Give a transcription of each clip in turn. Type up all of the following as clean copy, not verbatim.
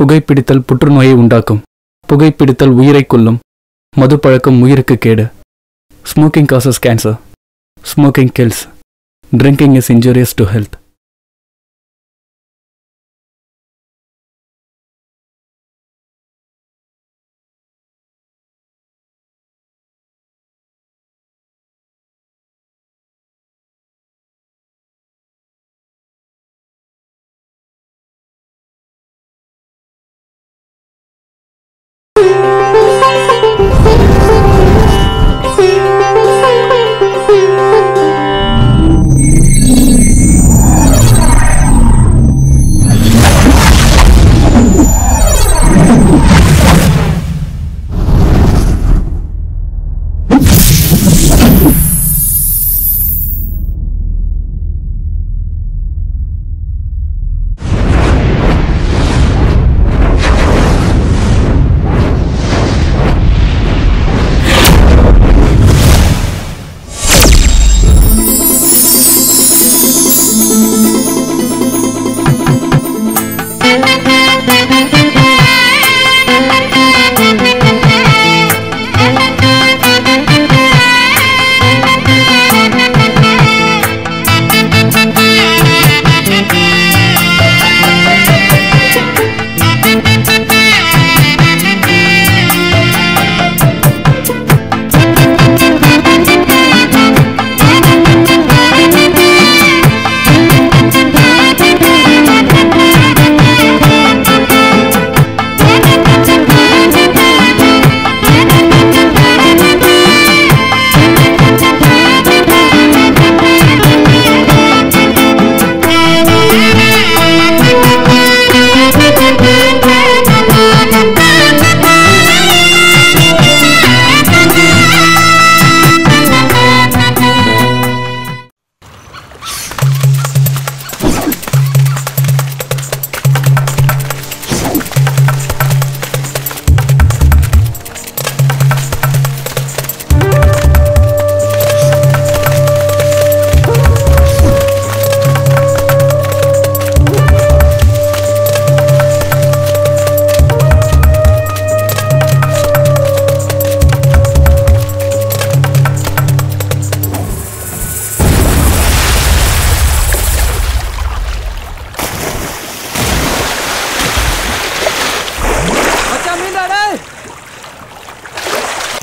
புகைப்பிடித்தல் புற்றுநோயை உண்டாக்கும். புகைப்பிடித்தல் உயிரை கொல்லும். மதுப்பழக்கம் உயிருக்கு கேடு. Smoking causes cancer. Smoking kills. Drinking is injurious to health.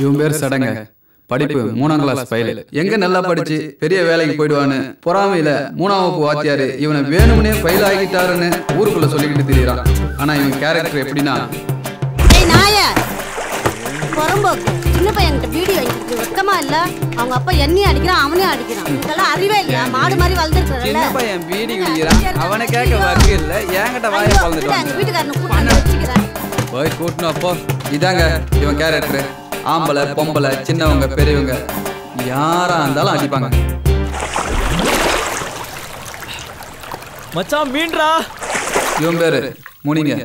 இவன் பேர் சடங்க. படிப்பு 3ஆம் கிளாஸ் ஃபெயில். எங்க நல்லா படிச்சு பெரிய வேலைக்கு போயிடுவான்னு பொறாமையில 3ஆம் வகுப்பு வாத்தியாரு இவனை வேணும்னே ஃபெயில் ஆகிட்டாருன்னு ஊருக்குள்ள சொல்லிக்கிட்டு திரியறான். ஆனா இவன் கேரக்டர் எப்படின்னா, சின்ன பையன்கிட்ட வீடியோ வாங்கிட்டு வெக்கமா இல்ல? அவங்க அப்பா என்னையும் அடிக்கிறான், அவனையும் அடிக்கிறான். இதெல்லாம் அறிவே இல்ல? மாடு மாதிரி வளர்ந்துருக்கறல்ல. சின்ன பையன் வீடியோ குடிக்கிறான், அவனை கேட்க வக்கு இல்ல. ஏங்கட்ட வாயை வளர்ந்துட்டான். எங்க வீட்டுக்காரனை கூட்டி வச்சிக்கிறேன். போய் கூட்டணும். அப்போ இதாங்க இவன் கேரக்டர். ஆம்பளை பொம்பளை சின்னவங்க பெரியவங்க யாரா இருந்தாலும் அடிப்பாங்க. மச்சான் மீன்றா. இவன் பேரு முனிங்க.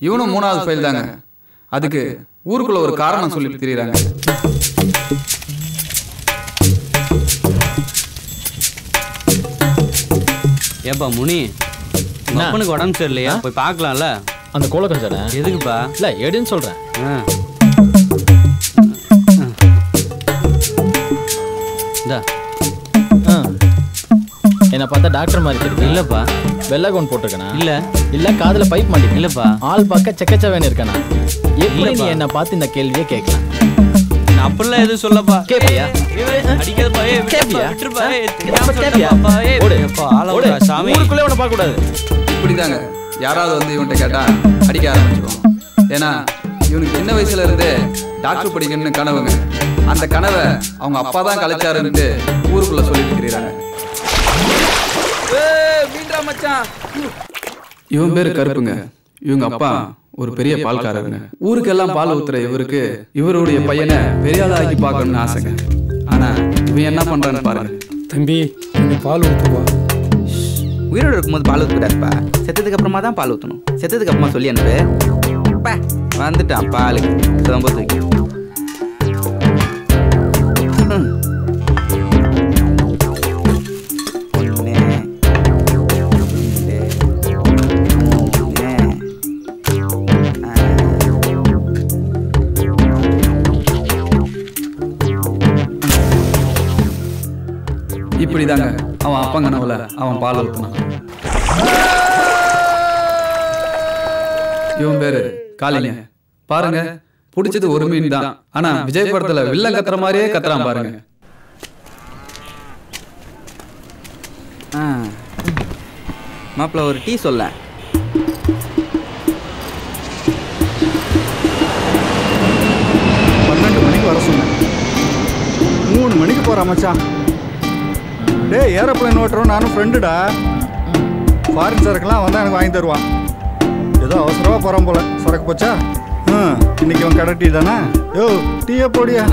இவனும் 3ஆவது ஃபெயில் தாங்க. அதுக்கு ஊருக்குள்ள ஒரு காரணம் சொல்லிட்டு திரியறாங்க. ஏப்பா முனி, அப்பனுக்கு உடம்பு சரியில்லையா? போய் பார்க்கலாம்ல. அந்த கோலக்கம் தானே? எதுக்குப்பா? இல்ல எடுன்னு சொல்றேன். என்ன பார்த்தா டாக்டர் மாதிரி தெரியுது. இல்லப்பா. வெள்ளை கவுன் போட்டிருக்கனா? இல்ல. இல்ல காதுல பைப் மாட்டீங்க? இல்லப்பா. ஆள் பார்க்க செக்கச்சவேன்னு இருக்கனா? எப்படி நீ என்ன பார்த்து இந்த கேள்வியே கேட்கலாம்? நான் அப்படிலாம் எதுவும் சொல்லப்பா. கேப்பியா? அடிக்காதப்பா. கேப்பியா? விட்டுருப்பா. கேப்பியா? ஓடு. ஓடு. சாமி ஊருக்குள்ளே உன்னை பார்க்க கூடாது. இப்படிதாங்க யாராவது வந்து இவன்கிட்ட கேட்டா அடிக்க ஆரம்பிச்சிருவோம். ஏன்னா இவனுக்கு சின்ன வயசுல இருந்தே டாக்டர் படிக்கணும்னு கனவுங்க. அந்த கனவை அவங்க அப்பா தான் கலைச்சாருன்ட்டு ஊருக்குள்ள சொல்லிட்டு இருக்கிறாங்க. இவன் பேரு கருப்புங்க. இவங்க அப்பா ஒரு பெரிய பால்காரருங்க. ஊருக்கெல்லாம் பால் ஊத்துற இவருக்கு இவருடைய பையனை பெரிய ஆளாக்கி பார்க்கணும்னு ஆசைங்க. ஆனா இவன் என்ன பண்றான்னு பாருங்க. தம்பி பால் ஊற்றுவா. உயிரோடு இருக்கும்போது பால் ஊற்றக்கூடாதுப்பா. செத்ததுக்கு அப்புறமா தான் பால் ஊற்றணும். செத்ததுக்கு அப்புறமா சொல்லி அனுப்பு. வந்துட்டான் பாலுக்கு ரொம்ப தூக்கி. இப்படிதாங்க அவன் அப்பா கனவுல அவன் பால் ஊத்துனான். இவன் பேரு காளிங்க. பாருங்க, பிடிச்சது ஒரு மீன் தான். ஆனா விஜய் படத்துல வில்லன் கத்துற மாதிரியே கத்துறான் பாருங்க. மாப்பிள்ள ஒரு டீ சொல்ல. 12 மணிக்கு வர சொன்னேன். 3 மணிக்கு போகிறான் மச்சான். டேய், ஏரோப்ளைன் ஓட்டுறோம், நானும் ஃப்ரெண்டுடா. ஃபாரின் சரக்குலாம் வந்தால் எனக்கு வாங்கி தருவான். ஏதோ அவசரமாக போகிறான் போல. சரக்கு போச்சா? இன்னைக்கு அவன் கடை டீ தானே? யோ, டீயை போடியா.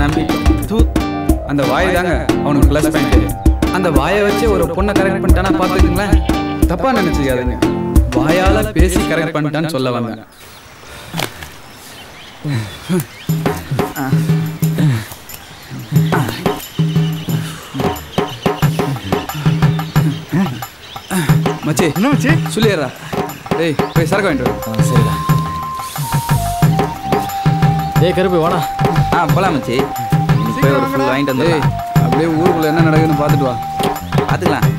அந்த வாய் தாங்க அவனுக்கு ப்ளஸ் பாயிண்ட். அந்த வாயை வச்சு ஒரு பொண்ணை கரெக்ட் பண்ணிட்டானா பார்த்துக்குங்களேன். தப்பா நினைச்சுக்காதுங்க, வாயால பேசி கரெக்ட் பண்ணிட்டான்னு சொல்ல வந்தேன். மச்சி என்ன மச்சி? சொல்லிடுறா. டேய் போய் சரக்கு வாங்கிட்டு. சரிடா. டேய் கருப்பு வாடா. போலாம் மச்சி. இன்னைக்கு போய் ஒரு ஃபுல் வாங்கிட்டு வந்து அப்படியே ஊருக்குள்ள என்ன நடக்குதுன்னு பார்த்துட்டு வா. பார்த்துக்கலாம்.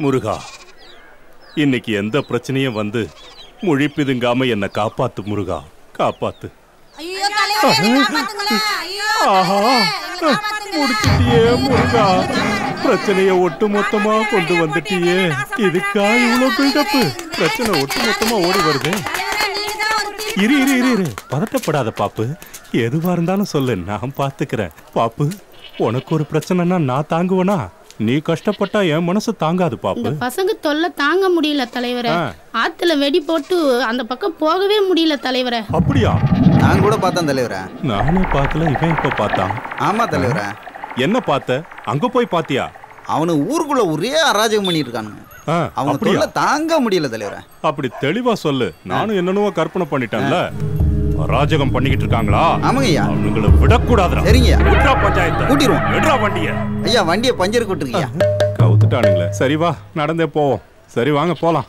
முருகா, இன்னைக்கு எந்த பிரச்சனையும் வந்து முழிப்பிதுங்காம என்ன காப்பாத்து முருகா, காப்பாத்து. முடிச்சிட்டியே முருகா, பிரச்சனைய ஒட்டு மொத்தமா கொண்டு வந்துட்டியே. இதுக்கா இவ்வளவு பில்டப்பு? பிரச்சனை ஒட்டு மொத்தமா ஓடி வருது. இரு இரு இரு இரு, பதட்டப்படாத பாப்பு. எதுவா இருந்தாலும் சொல்லு, நான் பாத்துக்கிறேன். பாப்பு, உனக்கு ஒரு பிரச்சனைனா நான் தாங்குவேனா? நீ கஷ்டப்பட்டா என் மனசு தாங்காது பாப்பு. பசங்க தொல்லை தாங்க முடியல தலைவரே. ஆத்துல வெடி போட்டு அந்த பக்கம் போகவே முடியல தலைவரே. அப்படியா? நான் கூட பார்த்தேன் தலைவரே. நானே பார்க்கல, இவன் இப்ப பார்த்தான். ஆமா தலைவரே. என்ன பார்த்த? அங்க போய் பாத்தியா? அவனு ஊருக்குள்ள ஒரே அராஜகம் பண்ணிட்டு இருக்கானுங்க. அவங்க தொல்லை தாங்க முடியல தலைவரே. அப்படி தெளிவா சொல்லு. நானும் என்னென்னவோ கற்பனை பண்ணிட்டேன்ல. அராஜகம் பண்ணிக்கிட்டு இருக்காங்களா? ஆமாங்கய்யா. அவங்களை விடக்கூடாதுடா. சரிங்கய்யா. விட்றா பஞ்சாயத்தை. கூட்டிடுவோம். விட்றா வண்டியை. ஐயா, வண்டியை பஞ்சர் கூட்டுருக்கீங்க. கவுத்துட்டானுங்களே. சரி வா, நடந்தே போவோம். சரி வாங்க போலாம்.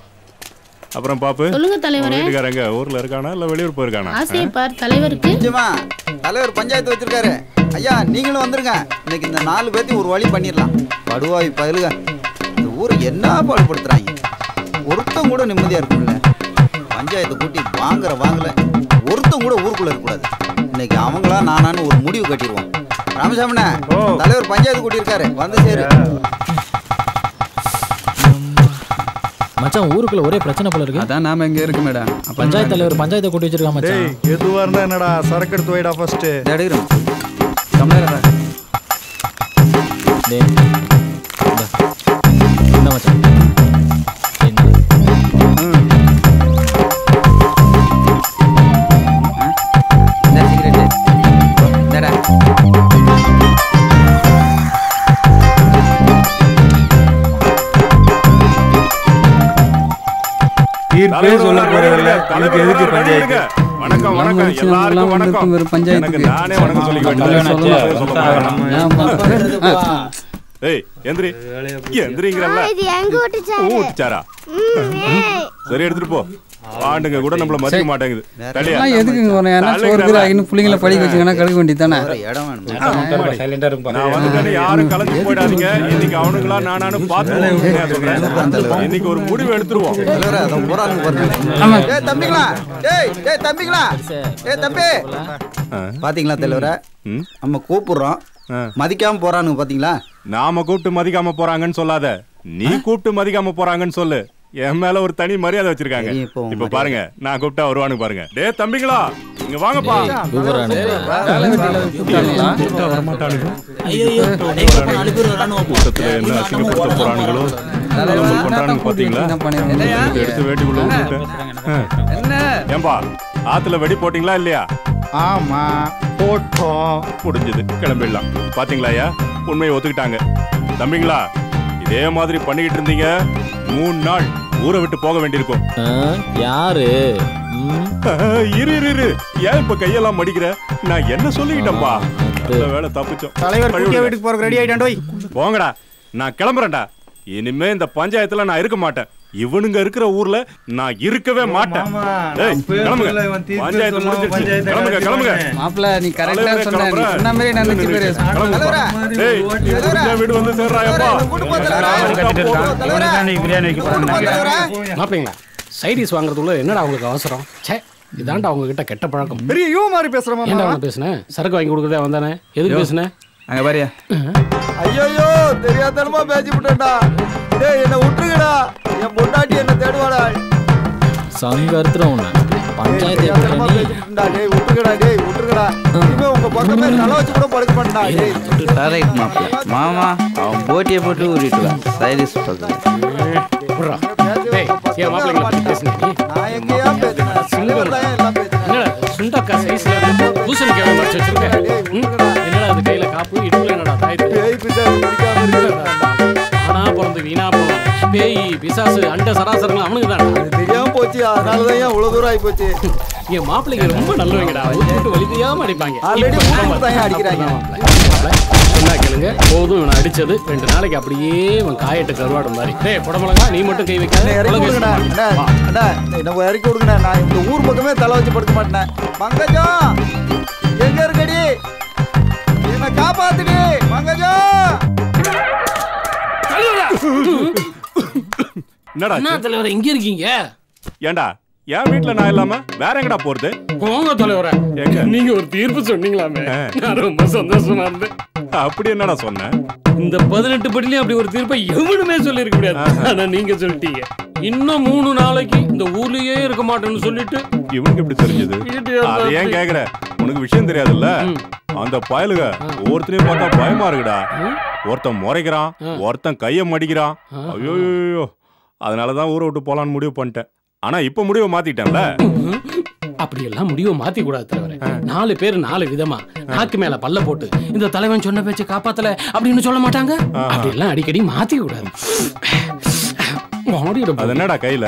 அப்புறம் பாப்பு, சொல்லுங்க தலைவரே. வீட்டுக்காரங்க ஊர்ல இருக்கானா இல்ல வெளியூர் போயிருக்கானா? ஆசையை பார் தலைவருக்கு. தலைவர் பஞ்சாயத்து வச்சிருக்காரு. ஐயா நீங்களும் வந்துருங்க. இன்னைக்கு இந்த 4 பேர்த்தையும் ஒரு வழி பண்ணிடலாம். படுவாய் பயிலுங்க. இந்த ஊரை என்ன பாடுபடுத்துறாங்க. ஒருத்தம் கூட நிம்மதியா இருக்கும்ல. பஞ்சாயத்தை கூட்டி வாங்கல ஒருத்தம் கூட ஊருக்குள்ள இருக்கக்கூடாது. இன்னைக்கு அவங்களா நானான்னு ஒரு முடிவு கட்டிடுவோம். ராமசாமண்ணா, தலைவர் பஞ்சாயத்து கூட்டியிருக்காரு, வந்து சேரு. மச்சான், ஊருக்குள்ள ஒரே பிரச்சனை போல இருக்கு. அதான் நாம எங்க இருக்கு மேடம். பஞ்சாயத்து தலைவர் பஞ்சாயத்தை கூட்டி வச்சிருக்கா மச்சான். எதுவா இருந்தா என்னடா, சரக்கு எடுத்து வைடா ஃபர்ஸ்ட். எடுக்கிறோம். டேய் என்ன மச்சான்? சொல்ல போறதில்ல. எனக்கு எதுக்கு பஞ்சாயத்து? வணக்கம் வணக்கம் எல்லாருக்கும் வணக்கம். எனக்கு நானே வணக்கம் சொல்லிக்கிறேன். ஏய் எந்திரி எந்திரிங்கறல்ல. இது எங்க ஓட்டுச்சாரா? சரி எடுத்துட்டு போ. ஆண்டுங்க கூட நம்மள மதிக்க மாட்டேங்குது. தலியா எதுக்குங்க வரணும்? என்ன சோறுக்கு ஐன்னு புள்ளைங்கள படிக்க வச்சீங்கன்னா கழுக வேண்டியதானே. இடம் வேணும். சைலண்டா இருப்பா. நான் வந்து யாரும் கலந்து போய்டாதீங்க. இன்னைக்கு அவனுங்களா நானானு பாத்துறேன். இன்னைக்கு ஒரு முடிவு எடுத்துருவோம். தலைவரே அத போறாங்க பாருங்க. டேய் தம்பிங்களா, டேய் தம்பிங்களா, டேய் தம்பி. பாத்தீங்களா தலைவரே, நம்ம கூப்பிடுறோம் மதிக்காம போறானுங்க பாத்தீங்களா? நாம கூப்பிட்டு மதிக்காம போறாங்கன்னு சொல்லாத. நீ கூப்பிட்டு மதிக்காம போறாங்கன்னு சொல்லு. என் மேல ஒரு தனி மரியாதை வச்சிருக்காங்க. இப்ப பாருங்க, நான் கூப்பிட்டா வருவானு பாருங்க. டே தம்பிங்களா, இங்க வாங்கப்பா. கூட்டத்துல என்ன அசிங்கப்படுத்த போறானுங்களோ பண்றானுங்க பாத்தீங்களா? எடுத்து வேட்டிக்குள்ள விட்டுட்டேன். ஏன்பா ஆத்துல வெடி போட்டீங்களா இல்லையா? ஆமா போட்டோம். முடிஞ்சது, கிளம்பிடலாம். பாத்தீங்களா ஐயா, உண்மையை ஒத்துக்கிட்டாங்க. தம்பிங்களா, இதே மாதிரி பண்ணிக்கிட்டு இருந்தீங்க 3 நாள் ஊரை விட்டு போக வேண்டியிருக்கும். யாரு? இரு இரு இரு, ஏன் இப்ப கையெல்லாம் மடிக்கிற? நான் என்ன சொல்லிக்கிட்டேன்பா. வேலை தப்பிச்சோம். தலைவர் வீட்டுக்கு போறதுக்கு ரெடி ஆயிட்டாண்டோய். போங்கடா, நான் கிளம்புறேன்டா. இனிமே இந்த பஞ்சாயத்துல நான் இருக்க மாட்டேன். இவனுங்க இருக்கிற ஊர்ல நான் இருக்கவே மாட்டேன். கிளம்புங்க, பஞ்சாயத்து முடிஞ்சிருச்சு. கிளம்புங்க கிளம்புங்க. மாப்பிள்ள நீ கரெக்டா சொன்ன மாதிரி நடந்துச்சு பேரு. டேய் வீடு வந்து சேர்றாயப்பா. மாப்பிள்ளைங்களா, சைடிஸ் வாங்குறதுக்குள்ள என்னடா உங்களுக்கு அவசரம்? சே, இதாண்டா அவங்க கிட்ட கெட்ட பழக்கம். பெரிய யூ மாதிரி பேசுறமா? ஏன்டா அவன் பேசுனேன்? சரக்கு வாங்கி கொடுக்கறதே வந்தானே, எதுக்கு பேசுனேன்? அங்க பாரியா. ஐயோ தெரியாதனமா பேசி விட்டேன்டா. டேய் என்ன விட்டுருங்கடா, என் பொண்டாட்டி என்ன தேடுவாடா. சங்கர்த்துறோம் உன்னை பஞ்சாயத்து பேசிட்டா. டேய் விட்டுருங்கடா, டேய் விட்டுருங்கடா. இனிமே உங்க பக்கமே தலை வச்சு கூட படுக்க மாட்டா. டேய் கரெக்ட் மாப்பிள்ள. மாமா அவன் போட்டியை போட்டு ஊறிட்டு வா. சைடிஸ் பக்கத்துல புறா. டேய் ஏன் மாப்பிள்ளைங்கள பத்தி பேசுனீங்க? நான் எங்கயா பேசுறேன்? சிங்கர் தான் எல்லாம் பேசுறேன். என்னடா சுண்டக்கா சைஸ்ல இருந்து பூசணிக்காய் மாதிரி வச்சிருக்க? என்னடா அது கையில காப்பு, இடுப்புல என்னடா தாயத்து? பேய் பிச்சை பிடிக்காம இருக்கடா. ஆனா பிறந்து வீணா போன பேய் பிசாசு அண்ட சராசரங்கள் அவனுக்கு தான். அது தெரியாம போச்சு, அதனால தான் ஏன் இவ்வளவு தூரம் ஆகி போச்சு. என் மாப்பிள்ளைங்க ரொம்ப நல்லவங்கடா. ஊட்டு வலி தெரியாம அடிப்பாங்க. ஆல்ரெடி தான் அடிக்கிறாங்க. சொன்னா கேளுங்க, போதும் இவனை அடிச்சது 2 நாளைக்கு அப்படியே இவன் காயட்டு கருவாடு மாதிரி. டேய் புடமலங்கா, நீ மட்டும் கை வைக்காத. இறக்கி விடுங்கடா. அண்ணா என்ன இறக்கி விடுங்கண்ணா. நான் இந்த ஊர் பக்கமே தலை வச்சு படுக்க மாட்டேன். மங்கஜம் எங்க இருக்கடி? என்ன காப்பாத்துடி மங்கஜம். என்ன தலைவரே இங்க இருக்கீங்க? ஏண்டா என் வீட்டுல நான் இல்லாம வேற எங்கடா போறது? போங்க தலைவரே, நீங்க ஒரு தீர்ப்பு சொன்னீங்களாமே, நான் ரொம்ப சந்தோஷமா இருந்தேன். அப்படி என்னடா சொன்ன? இந்த 18 படிலையும் அப்படி ஒரு தீர்ப்பை எவனுமே சொல்லி இருக்க முடியாது. ஆனா நீங்க சொல்லிட்டீங்க. இன்னும் 3 நாளைக்கு இந்த ஊர்லயே இருக்க மாட்டேன்னு சொல்லிட்டு. இவனுக்கு எப்படி தெரிஞ்சது? அது ஏன் கேக்குற? உனக்கு விஷயம் தெரியாதுல்ல? அந்த பயலுக ஒவ்வொருத்தரையும் பார்த்தா பயமா இருக்குடா. ஒருத்தன் முறைக்கிறான், ஒருத்தன் கைய மடிக்கிறான். ஐயோ, அதனாலதான் ஊரை விட்டு போலான்னு முடிவு பண்ணிட்டேன். ஆனா இப்ப முடிவை மாத்திட்டேன்ல. அப்படி எல்லாம் முடிவை மாத்தி கூடாது தலைவரே. 4 பேர் 4 விதமா நாக்கு மேல பல்ல போட்டு இந்த தலைவன் சொன்ன பேச்சை காப்பாத்தல அப்படின்னு சொல்ல மாட்டாங்க. அப்படி எல்லாம் அடிக்கடி மாத்தி கூடாது. அது என்னடா கையில?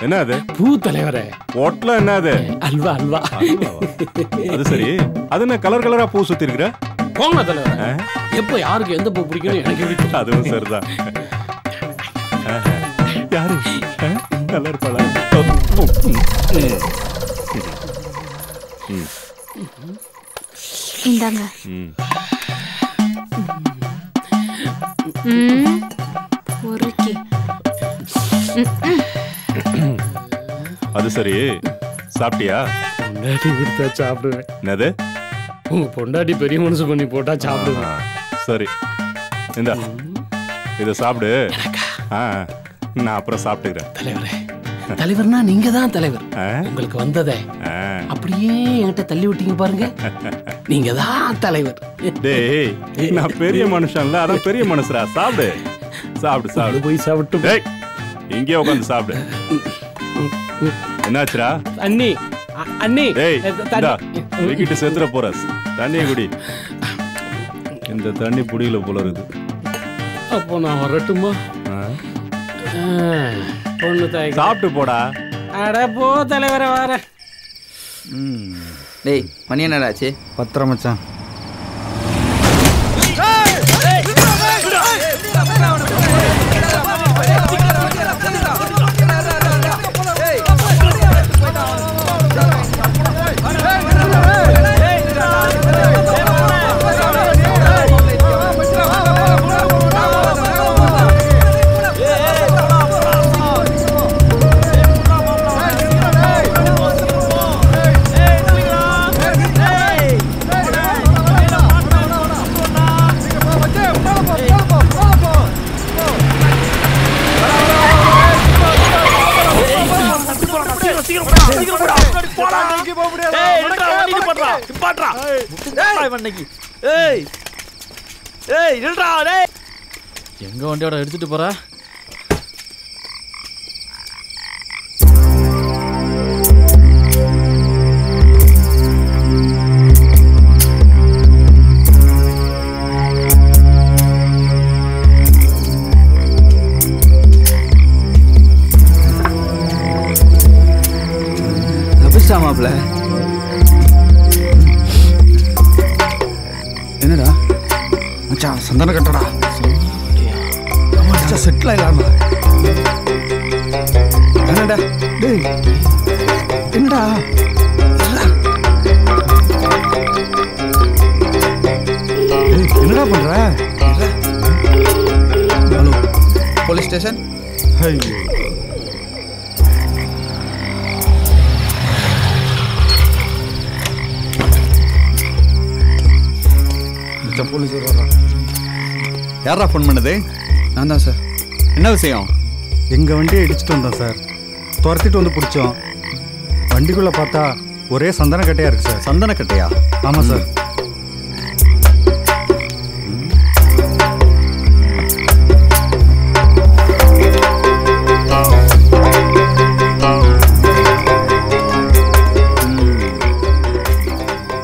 என்ன அது? பூ தலைவரே. ஓட்டல என்ன அது? அல்வா அல்வா. அது சரி, அது என்ன கலர் கலரா பூ சுத்தி இருக்கிற? போங்க தலைவரே, எப்ப யாருக்கு எந்த பூ பிடிக்கும் எனக்கு பிடிக்கும். அதுவும் சரிதான். யாரு கலர் பழ? இந்தாங்க. ஒருக்கி. அது சரி, சாப்பிட்டியா? பொண்டாட்டி கொடுத்தா சாப்பிடுவேன். என்னது? உங்க பொண்டாட்டி பெரிய மனசு பண்ணி போட்டா சாப்பிடுவேன். சரி இந்தா, இதை சாப்பிடு. நான் அப்புறம் சாப்பிட்டுக்கிறேன். தலைவரே, தலைவர்னா நீங்க தான் தலைவர். உங்களுக்கு வந்ததே அப்படியே என்கிட்ட தள்ளி விட்டீங்க பாருங்க. நீங்க தான் தலைவர். டேய், நான் பெரிய மனுஷன்ல, அதான் பெரிய மனுஷரா. சாப்பிடு சாப்பிடு சாப்பிடு. போய் சாப்பிட்டு டேய், இங்கே உட்காந்து சாப்பிடு. என்னாச்சுரா? அண்ணி அண்ணி. டேய், வீக்கிட்டு செத்துற போற. தண்ணியை குடி. இந்த தண்ணி புடியில போல இருக்கு. அப்போ நான் வரட்டுமா? பொண்ணு தாய் சாப்பிட்டு போடா. அட போ தலைவரை, வர. டேய் மணி என்னடாச்சு? 10 மச்சான். நிப்பாட்றா இன்னைக்கு ஏய் ஏய் நில்றா டேய் எங்க வண்டியோட எடுத்துட்டு போற மாப்ள என்னடா மச்சான் சந்தன கட்டடா மச்சான் செட்டில் ஆகலாமா என்னடா டேய் என்னடா என்னடா பண்ற ஹலோ போலீஸ் ஸ்டேஷன் ஐயோ போலீஸ் யாரா ஃபோன் பண்ணது? நான் தான் சார். என்ன விஷயம்? எங்கள் வண்டியை இடிச்சிட்டு வந்தோம் சார். துரத்திட்டு வந்து பிடிச்சோம். வண்டிக்குள்ளே பார்த்தா ஒரே சந்தன கட்டையாக இருக்குது சார். சந்தன கட்டையா? ஆமாம் சார்.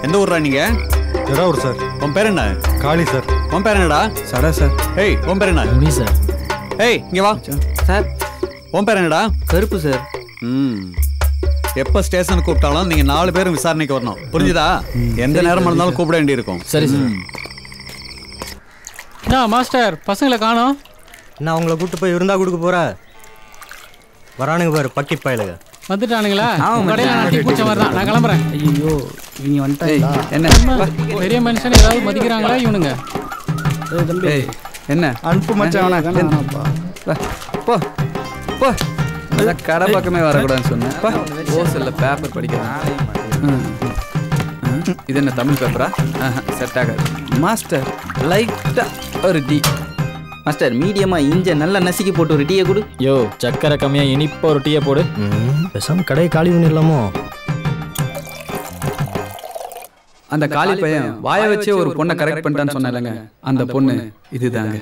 எந்த ஊர்ரா நீங்க? ஜெராவூர் சார். உன் பேர் என்ன? காளி சார். உன் பேர் என்னடா? சடா சார். ஏய் உன் பேர் என்ன? முனி சார். ஏய் இங்க வா சார். உன் பேர் என்னடா? கருப்பு சார். எப்போ ஸ்டேஷன் கூப்பிட்டாலும் நீங்க 4 பேரும் விசாரணைக்கு வரணும். புரிஞ்சுதா? எந்த நேரம் இருந்தாலும் கூப்பிட வேண்டி இருக்கும். சரி சார். என்ன மாஸ்டர் பசங்களை காணோம்? நான் அவங்கள கூப்பிட்டு போய் இருந்தா கொடுக்க போற வரானுங்க பாரு பக்கி பயலுங்க. வந்துட்டானுங்களா? கடையில நாட்டி பூச்ச மாதிரி தான். நான் கிளம்புறேன். ஐயோ இவங்க வந்துட்டாங்களா? என்ன பெரிய மனுஷன் ஏதாவது மதிக்கிறாங்களா இவனுங்க? ஏய் என்ன அனுப்பு மச்சான். போ போ கடை பக்கமே வரக்கூடாதுன்னு சொன்னேன். ஹோல்சேல்ல பேப்பர் படிக்கிறேன். இது என்ன தமிழ் பேப்பரா? செட் ஆகாது மாஸ்டர். லைட்டா ஒரு டீ மாஸ்டர். மீடியமா இஞ்ச நல்லா நசுக்கி போட்டு ஒரு டீயை கொடு. யோ சக்கரை கம்மியா இனிப்பா ஒரு டீயை போடு. பேசாம கடையை காலி பண்ணிடலாமோ? அந்த காலி பையன் வாய வச்சே ஒரு பொண்ணை கரெக்ட் பண்ணிட்டான்னு சொன்னாங்க. அந்த பொண்ணு இதுதாங்க.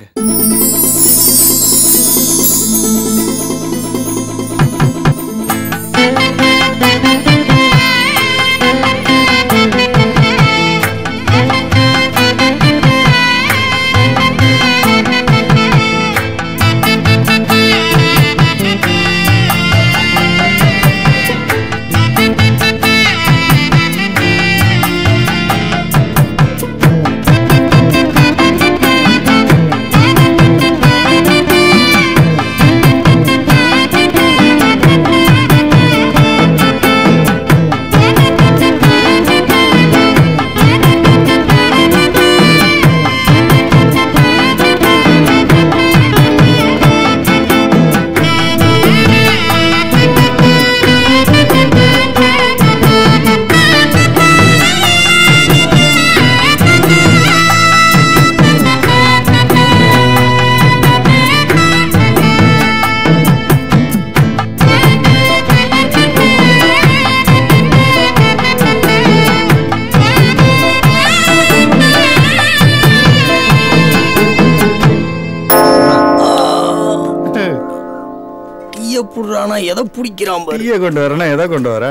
எதை பிடிக்கிறான் டீயை கொண்டு வரேன்னா எதை கொண்டு வர?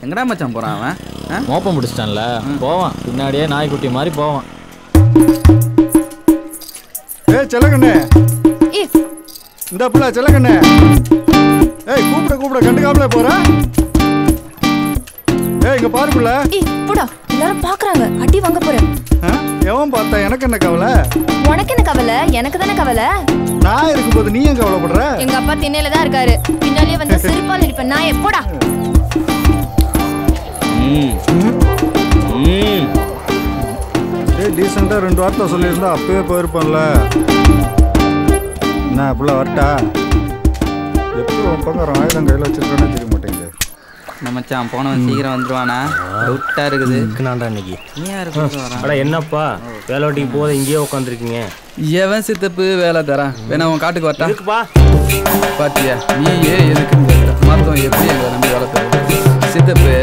எங்கடா மச்சான் போறான் அவன்? மோப்பம் பிடிச்சிட்டான்ல போவான். பின்னாடியே நாய்க்குட்டி மாதிரி போவான். ஏய் செல்லக்கண்ணே இந்த புள்ள செல்லக்கண்ணே. ஏய் கூப்பிட கூப்பிட கண்டுக்காமலே போற. ஏய் இங்க பாரு புள்ள. போடா எல்லாரும் பாக்குறாங்க. அடி வாங்க போறேன். எவன் பார்த்தா எனக்கு என்ன கவலை? உனக்கு என்ன கவலை? எனக்கு தானே கவலை. நான் இருக்கும்போது நீ ஏன் கவலைப்படுற? எங்க அப்பா திண்ணையில தான் இருக்காரு. பின்னாலே வந்து சிரிப்பால் அடிப்பேன். நான் எப்போடா? ஏய் டீசெண்டா 2 வார்த்தை சொல்லியிருந்தா அப்பவே போயிருப்பேன்ல. நான் புள்ள வரட்டா? எப்படி உன் பக்கம் ஆயுதம் கையில் வச்சிருக்கானே தெரிய மாட்டேங்குது. நம்ம மச்சான் போனவன் சீக்கிரம் வந்துருவானா? டவுட்டா இருக்குது. நான்டா இன்னைக்கு. அட என்னப்பா வேலைக்கு போத இங்கேயே உட்காந்துருக்கீங்க? எவன் சித்தப்பு வேலை தரான்? வேணா உன் காட்டுக்கு வரட்டா? இருக்குப்பா. பாத்தியா நீயே எதுக்குன்னு மொத்தம் எப்படி எங்களை நம்பி வேலை தரும்? சித்தப்பு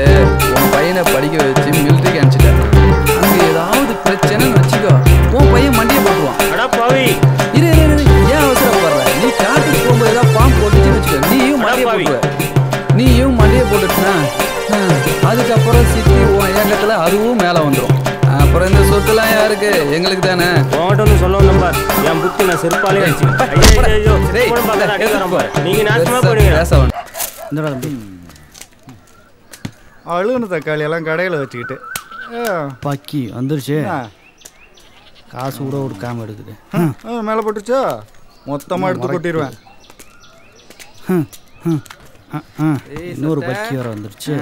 உன் பையனை படிக்க வச்சு மிலிட்ரிக்கு அனுப்பிச்சிட்டேன். காலத்துல அதுவும் மேல வந்துடும். அப்புறம் இந்த சொத்துலாம் யாருக்கு? எங்களுக்கு தானே. உங்கள்கிட்ட சொல்லணும் நம்பர் என் புத்தி நான் செருப்பாலே நீங்க நாசமா போறீங்க. அழுகுன தக்காளி எல்லாம் கடையில் வச்சுக்கிட்டு பக்கி வந்துருச்சு. காசு கூட கொடுக்காம எடுக்குது. மேலே போட்டுச்சோ மொத்தமாக எடுத்து கொட்டிடுவேன். இன்னொரு பக்கி வர வந்துருச்சு.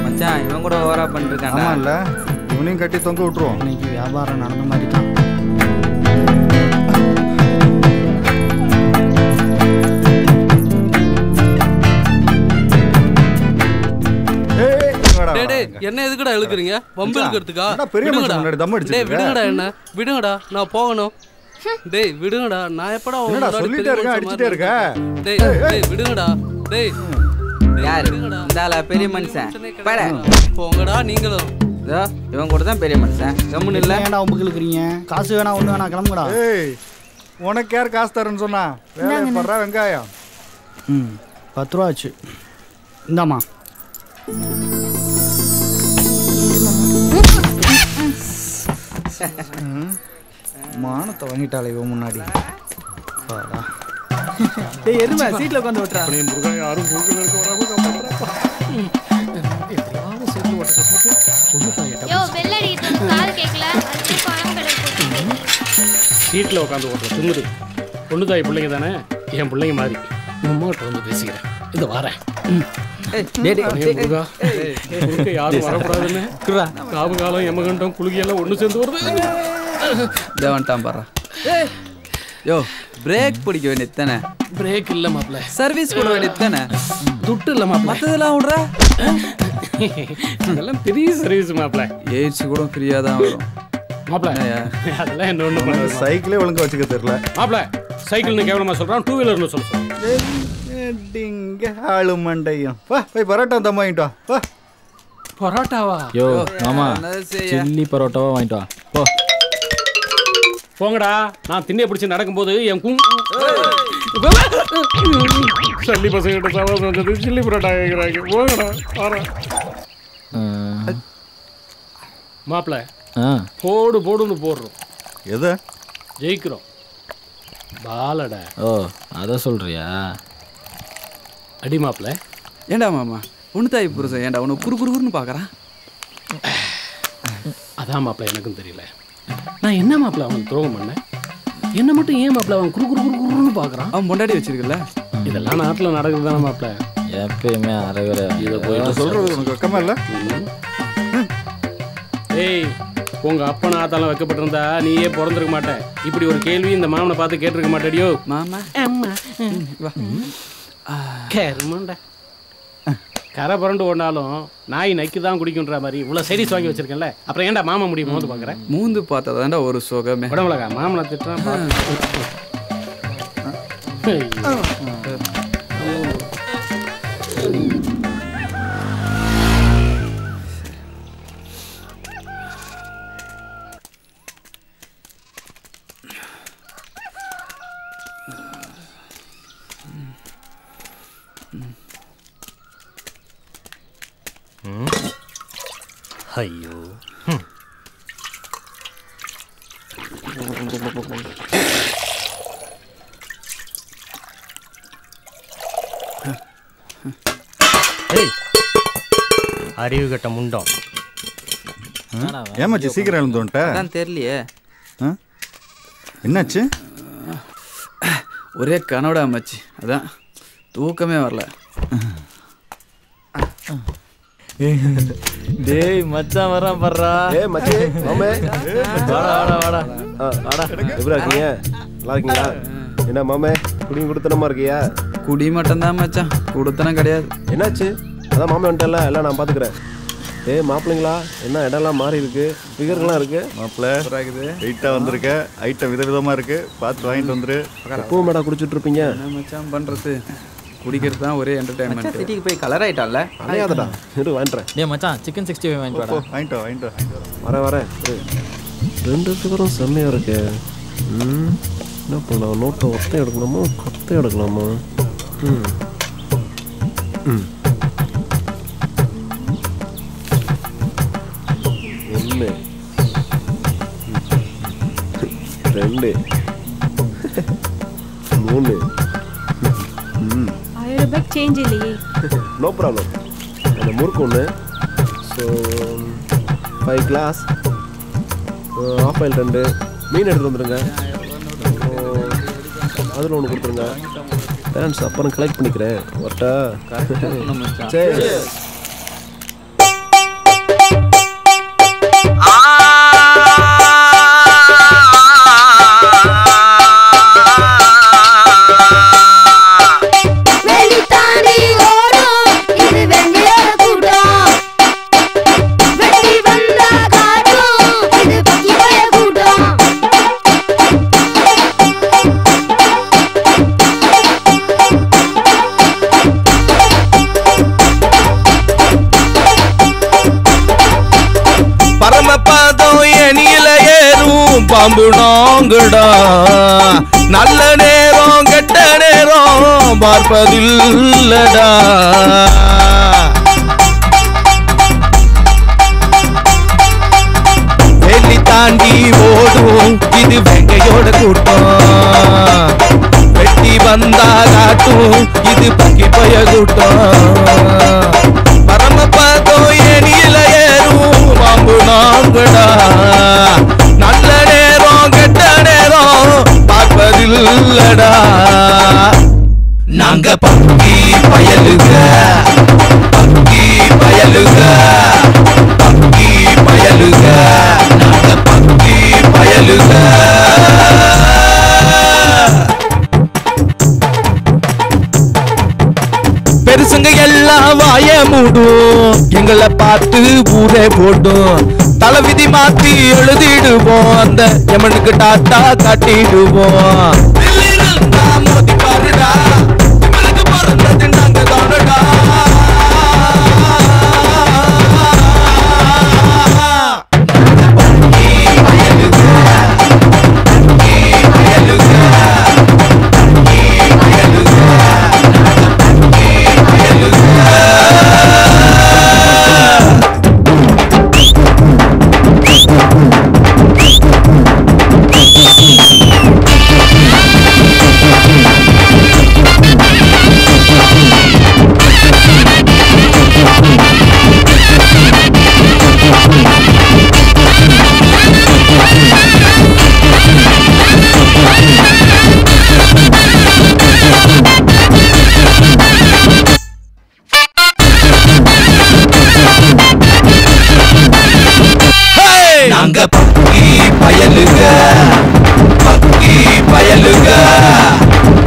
மச்சான் இவன் கூட ஓவரா பண்ணிருக்கான். ஆமா இல்ல, இவனையும் கட்டி தொங்க விட்டுருவோம். இன்னைக்கு வியாபாரம் நடந்த மாதிரி தான். என்ன எதுக்குடா இழுக்குறீங்க? வம்பு இழுக்கிறதுக்கா? விடுங்கடா, என்ன விடுங்கடா, நான் போகணும். டேய் விடுங்கடா, நான் எப்படா சொல்லிட்டே இருக்கேன், அடிச்சிட்டே இருக்க. டேய் விடுங்கடா, டேய் யாரு இந்தால பெரிய மனுஷன் பட போங்கடா. நீங்களும் இவன் கூட தான் பெரிய மனுஷன். கம்முன்னு இல்ல, ஏன்டா வம்புக்கு இழுக்குறீங்க? காசு வேணா ஒண்ணு வேணா, கிளம்புடா. உனக்கு யார் காசு தரேன்னு சொன்னா? வேற வெங்காயம் 10 ரூபா ஆச்சு. இந்தாமா. மானத்தை வாங்கிட்டாலே இவன் முன்னாடி. டேய் எருமை சீட்ல உட்கார்ந்து ஓட்றா. அப்படியே முருகா யாரும் முருகனுக்கு வராம காப்பாத்துறா. யோ பெல் அடிக்குது, கால் கேக்கல. அது பணம் கிடைக்கும். சீட்ல உட்காந்து ஓட்ற திமிரு. பொண்ணு தாய் பிள்ளைங்க தானே, என் பிள்ளைங்க மாதிரி. உம்மாட்ட வந்து பேசிக்கிறேன். இந்த வாரேன். முருகா யாரும் வரக்கூடாதுன்னு காவு காலம் எமகண்டம் குலுகியெல்லாம் ஒண்ணு சேர்ந்து வருது. தேவன்ட்டான் பாரு. யோ பிரேக் பிடிக்க வேண்டியது தானே? பிரேக் இல்ல மாப்ள, சர்வீஸ் போட வேண்டியது தானே? துட்டு இல்ல மாப்ள. மத்ததெல்லாம் விடுற, அதெல்லாம் பெரிய சர்வீஸ் மாப்ள. ஏசி கூட ஃப்ரீயா தான் வரும் மாப்ள. அதெல்லாம் என்ன ஒண்ணு பண்ண சைக்கிளே ஒழுங்கா வச்சுக்க தெரியல மாப்ள. சைக்கிள்னு கேவலமா சொல்றான், 2 வீலர்னு சொல்றான். ஆளு மண்டையும் போய் பரோட்டா தம் வாங்கிட்டு வா. பரோட்டாவா? யோ மாமா, சில்லி பரோட்டாவா வாங்கிட்டு வா. போ போங்கடா. நான் திண்ணையை பிடிச்சி நடக்கும்போது என் சல்லி பசங்கிட்ட சவாசம் வந்தது. சில்லி பரோட்டா கேட்குறாங்க. போங்கடா வரேன். மாப்பிள்ள போடுன்னு போடுறோம். எது ஜெயிக்கிறோம்? பாலடா. ஓ அதை சொல்றியா? அடி மாப்பிள்ள. ஏண்டா மாமா ஒன்று தாய் புருஷன் ஏண்டா உன்னை குறுன்னு பார்க்குறான்? அதான் மாப்பிள்ள எனக்கும் தெரியல. நான் என்ன மாப்பிள்ள அவன் துரோகம் பண்ணேன்? என்ன மட்டும் ஏன் மாப்பிள்ள அவன் குறுன்னு பார்க்குறான்? அவன் பொண்டாடி வச்சிருக்கல. இதெல்லாம் நாட்டில் நடக்குது தானே மாப்பிள்ள. எப்பயுமே அரைகுறை இதை போயிட்டு சொல்றது உனக்கு வெக்கமா இல்லை? ஏய் உங்க அப்பா ஆத்தாலாம் வைக்கப்பட்டிருந்தா நீயே பிறந்திருக்க மாட்டேன். இப்படி ஒரு கேள்வி இந்த மாமனை பார்த்து கேட்டிருக்க மாட்டேடியோ. மாமா கேருமாண்டா. கரை புரண்டு ஓடினாலும் நாய் நக்கி தான் குடிக்குன்ற மாதிரி இவ்வளோ சைடிஸ் வாங்கி வச்சிருக்கேன்ல. அப்புறம் ஏன்டா மாமா முடியும் மூந்து பார்க்குறேன்? மூந்து பார்த்தா தான்டா ஒரு சுகமே. உடம்புலக்கா மாமனை திட்டுறான். ஐயோ அறிவு கட்ட முண்டம். ஏமாச்சு சீக்கிரம் எழுந்துட்டா? அதான் தெரியலையே. என்னாச்சு? ஒரே கனோட அம்மாச்சு, அதான் தூக்கமே வரல. டேய் மச்சான் வரான் பர்றா. ஏய் மச்சி மாமே வாடா எப்படி இருக்கீங்க? நல்லா இருக்கீங்களா? என்ன மாமே குடி குடுத்தனமா இருக்கியா? குடி மட்டும் தான் மச்சான், குடுத்தனம் கிடையாது. என்னாச்சு? அதான் மாமே வந்துட்டல, எல்லாம் நான் பாத்துக்கிறேன். ஏய் மாப்பிள்ளைங்களா, என்ன இடம்லாம் மாறி இருக்கு, ஃபிகர்லாம் இருக்கு. மாப்பிள்ள வெயிட்டா வந்திருக்க, ஐட்டம் விதவிதமா இருக்கு, பார்த்து வாங்கிட்டு வந்துரு. எப்பவும் மேடா குடிச்சிட்டு இருப்பீங்க? என்ன மச்சான் பண்றது, குடிக்கிறது தான் ஒரே என்டர்டைன்மெண்ட். சிட்டிக்கு போய் கலர் ஆயிட்டான்ல. அலையாதடா, இரு வாங்கிட்டேன். டேய் மச்சான் சிக்கன் 65 வாங்கிட்டு வரேன். வாங்கிட்டு வரேன். வரேன் 2 ஃபிகரும் செம்மையாக இருக்கு. என்ன பண்ணலாம்? நோட்டை ஒத்தை எடுக்கலாமா கொத்தை எடுக்கலாமா? ஒன்று 2 3 1000 ரூபாய்க்கு சேஞ்ச் இல்லையே. No problem. அந்த முறுக்கு ஒன்று. ஸோ 5 கிளாஸ், ஆஃப் ஆயில் 2, மீன் எடுத்துகிட்டு வந்துடுங்க. அதில் ஒன்று கொடுத்துருங்க. பேரண்ட்ஸ் அப்புறம் கலெக்ட் பண்ணிக்கிறேன். ஒட்டா சரி. பாம்பு நாங்கடா நல்ல நேரம் கெட்ட நேரம் பார்ப்பதில்லடா. வெள்ளி தாண்டி ஓடும் இது வெங்கையோட கூட்டம். வெட்டி வந்தா காட்டும் இது பக்கி பய கூட்டம். பரமபதம் ஏனியில ஏறும் பாம்பு நாங்கடா நல்ல நேரம் கெட்ட நேரம் பார்ப்பதில்லடா. நாங்க பக்கி பயலுக பக்கி பயலுக பக்கி பயலுக நாங்க பக்கி பயலுக. பெருசுங்க எல்லாம் வாய மூடும் எங்களை பார்த்து ஊரே போடும். தலைவிதி மாத்தி எழுதிடுவோம் அந்த எமனுக்கு டாட்டா காட்டிடுவோம். மோதி பாருடா எமனுக்கு பிறந்தது நாங்க தானடா. நாங்க பக்கி பயலுக பக்கி பயலுக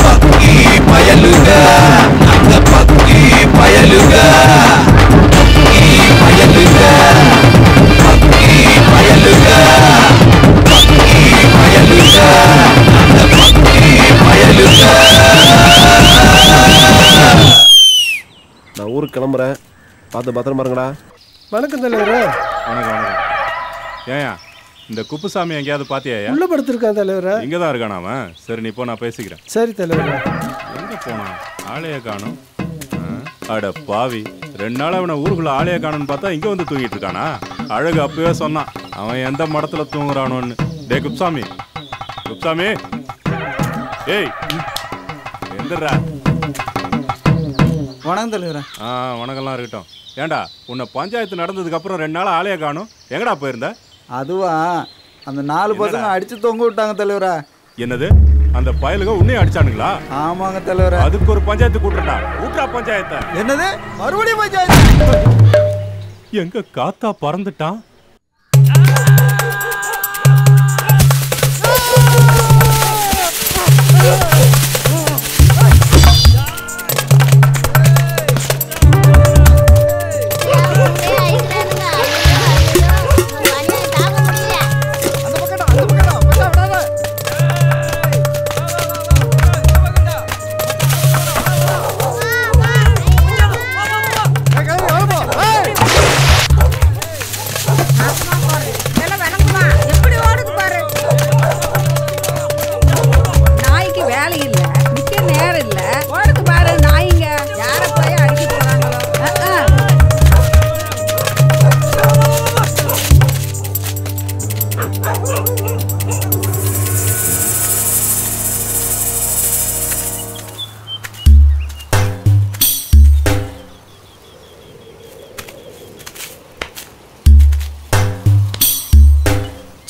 பக்கி பயலுக நாங்க பக்கி பயலுக பக்கி பயலுக பக்கி பயலுக பக்கி பயலுக நாங்க பக்கி பயலுக. நான் ஊருக்கு கிளம்புறேன். பார்த்து பத்திரமா இருங்கடா. வணக்கம் தலைவர். வணக்கம் வணக்கம். ஏயா இந்த குப்புசாமி எங்கேயாவது பாத்தியா? உள்ள படுத்திருக்கான் தலைவர். இங்க தான் இருக்கானா அவன்? சரி நீ போ, நான் பேசிக்கிறேன். சரி தலைவர். எங்க போனான்? ஆளைய காணும். அட பாவி, 2 நாள் அவனை ஊருக்குள்ள ஆளைய காணும்னு பார்த்தா இங்க வந்து தூங்கிட்டு இருக்கானா? அழகு அப்பவே சொன்னான் அவன் எந்த மடத்துல தூங்குறானோன்னு. டே குப்புசாமி, குப்புசாமி, ஏய் எந்திரா. வணக்கம் தலைவர். வணக்கம்லாம் இருக்கட்டும். ஏண்டா உன்னை பஞ்சாயத்து நடந்ததுக்கு அப்புறம் 2 நாள் ஆளைய காணும், எங்கடா போயிருந்த? அதுவா, அந்த 4 பசங்க அடிச்சு தொங்க விட்டாங்க தலைவரா. என்னது, அந்த பயலுக உன்னையும் அடிச்சானுங்களா? ஆமாங்க தலைவரா. அதுக்கு ஒரு பஞ்சாயத்து கூட்டுறா. கூட்டுறா பஞ்சாயத்தை. என்னது மறுபடியும் பஞ்சாயத்து? எங்க காத்தா பறந்துட்டான்?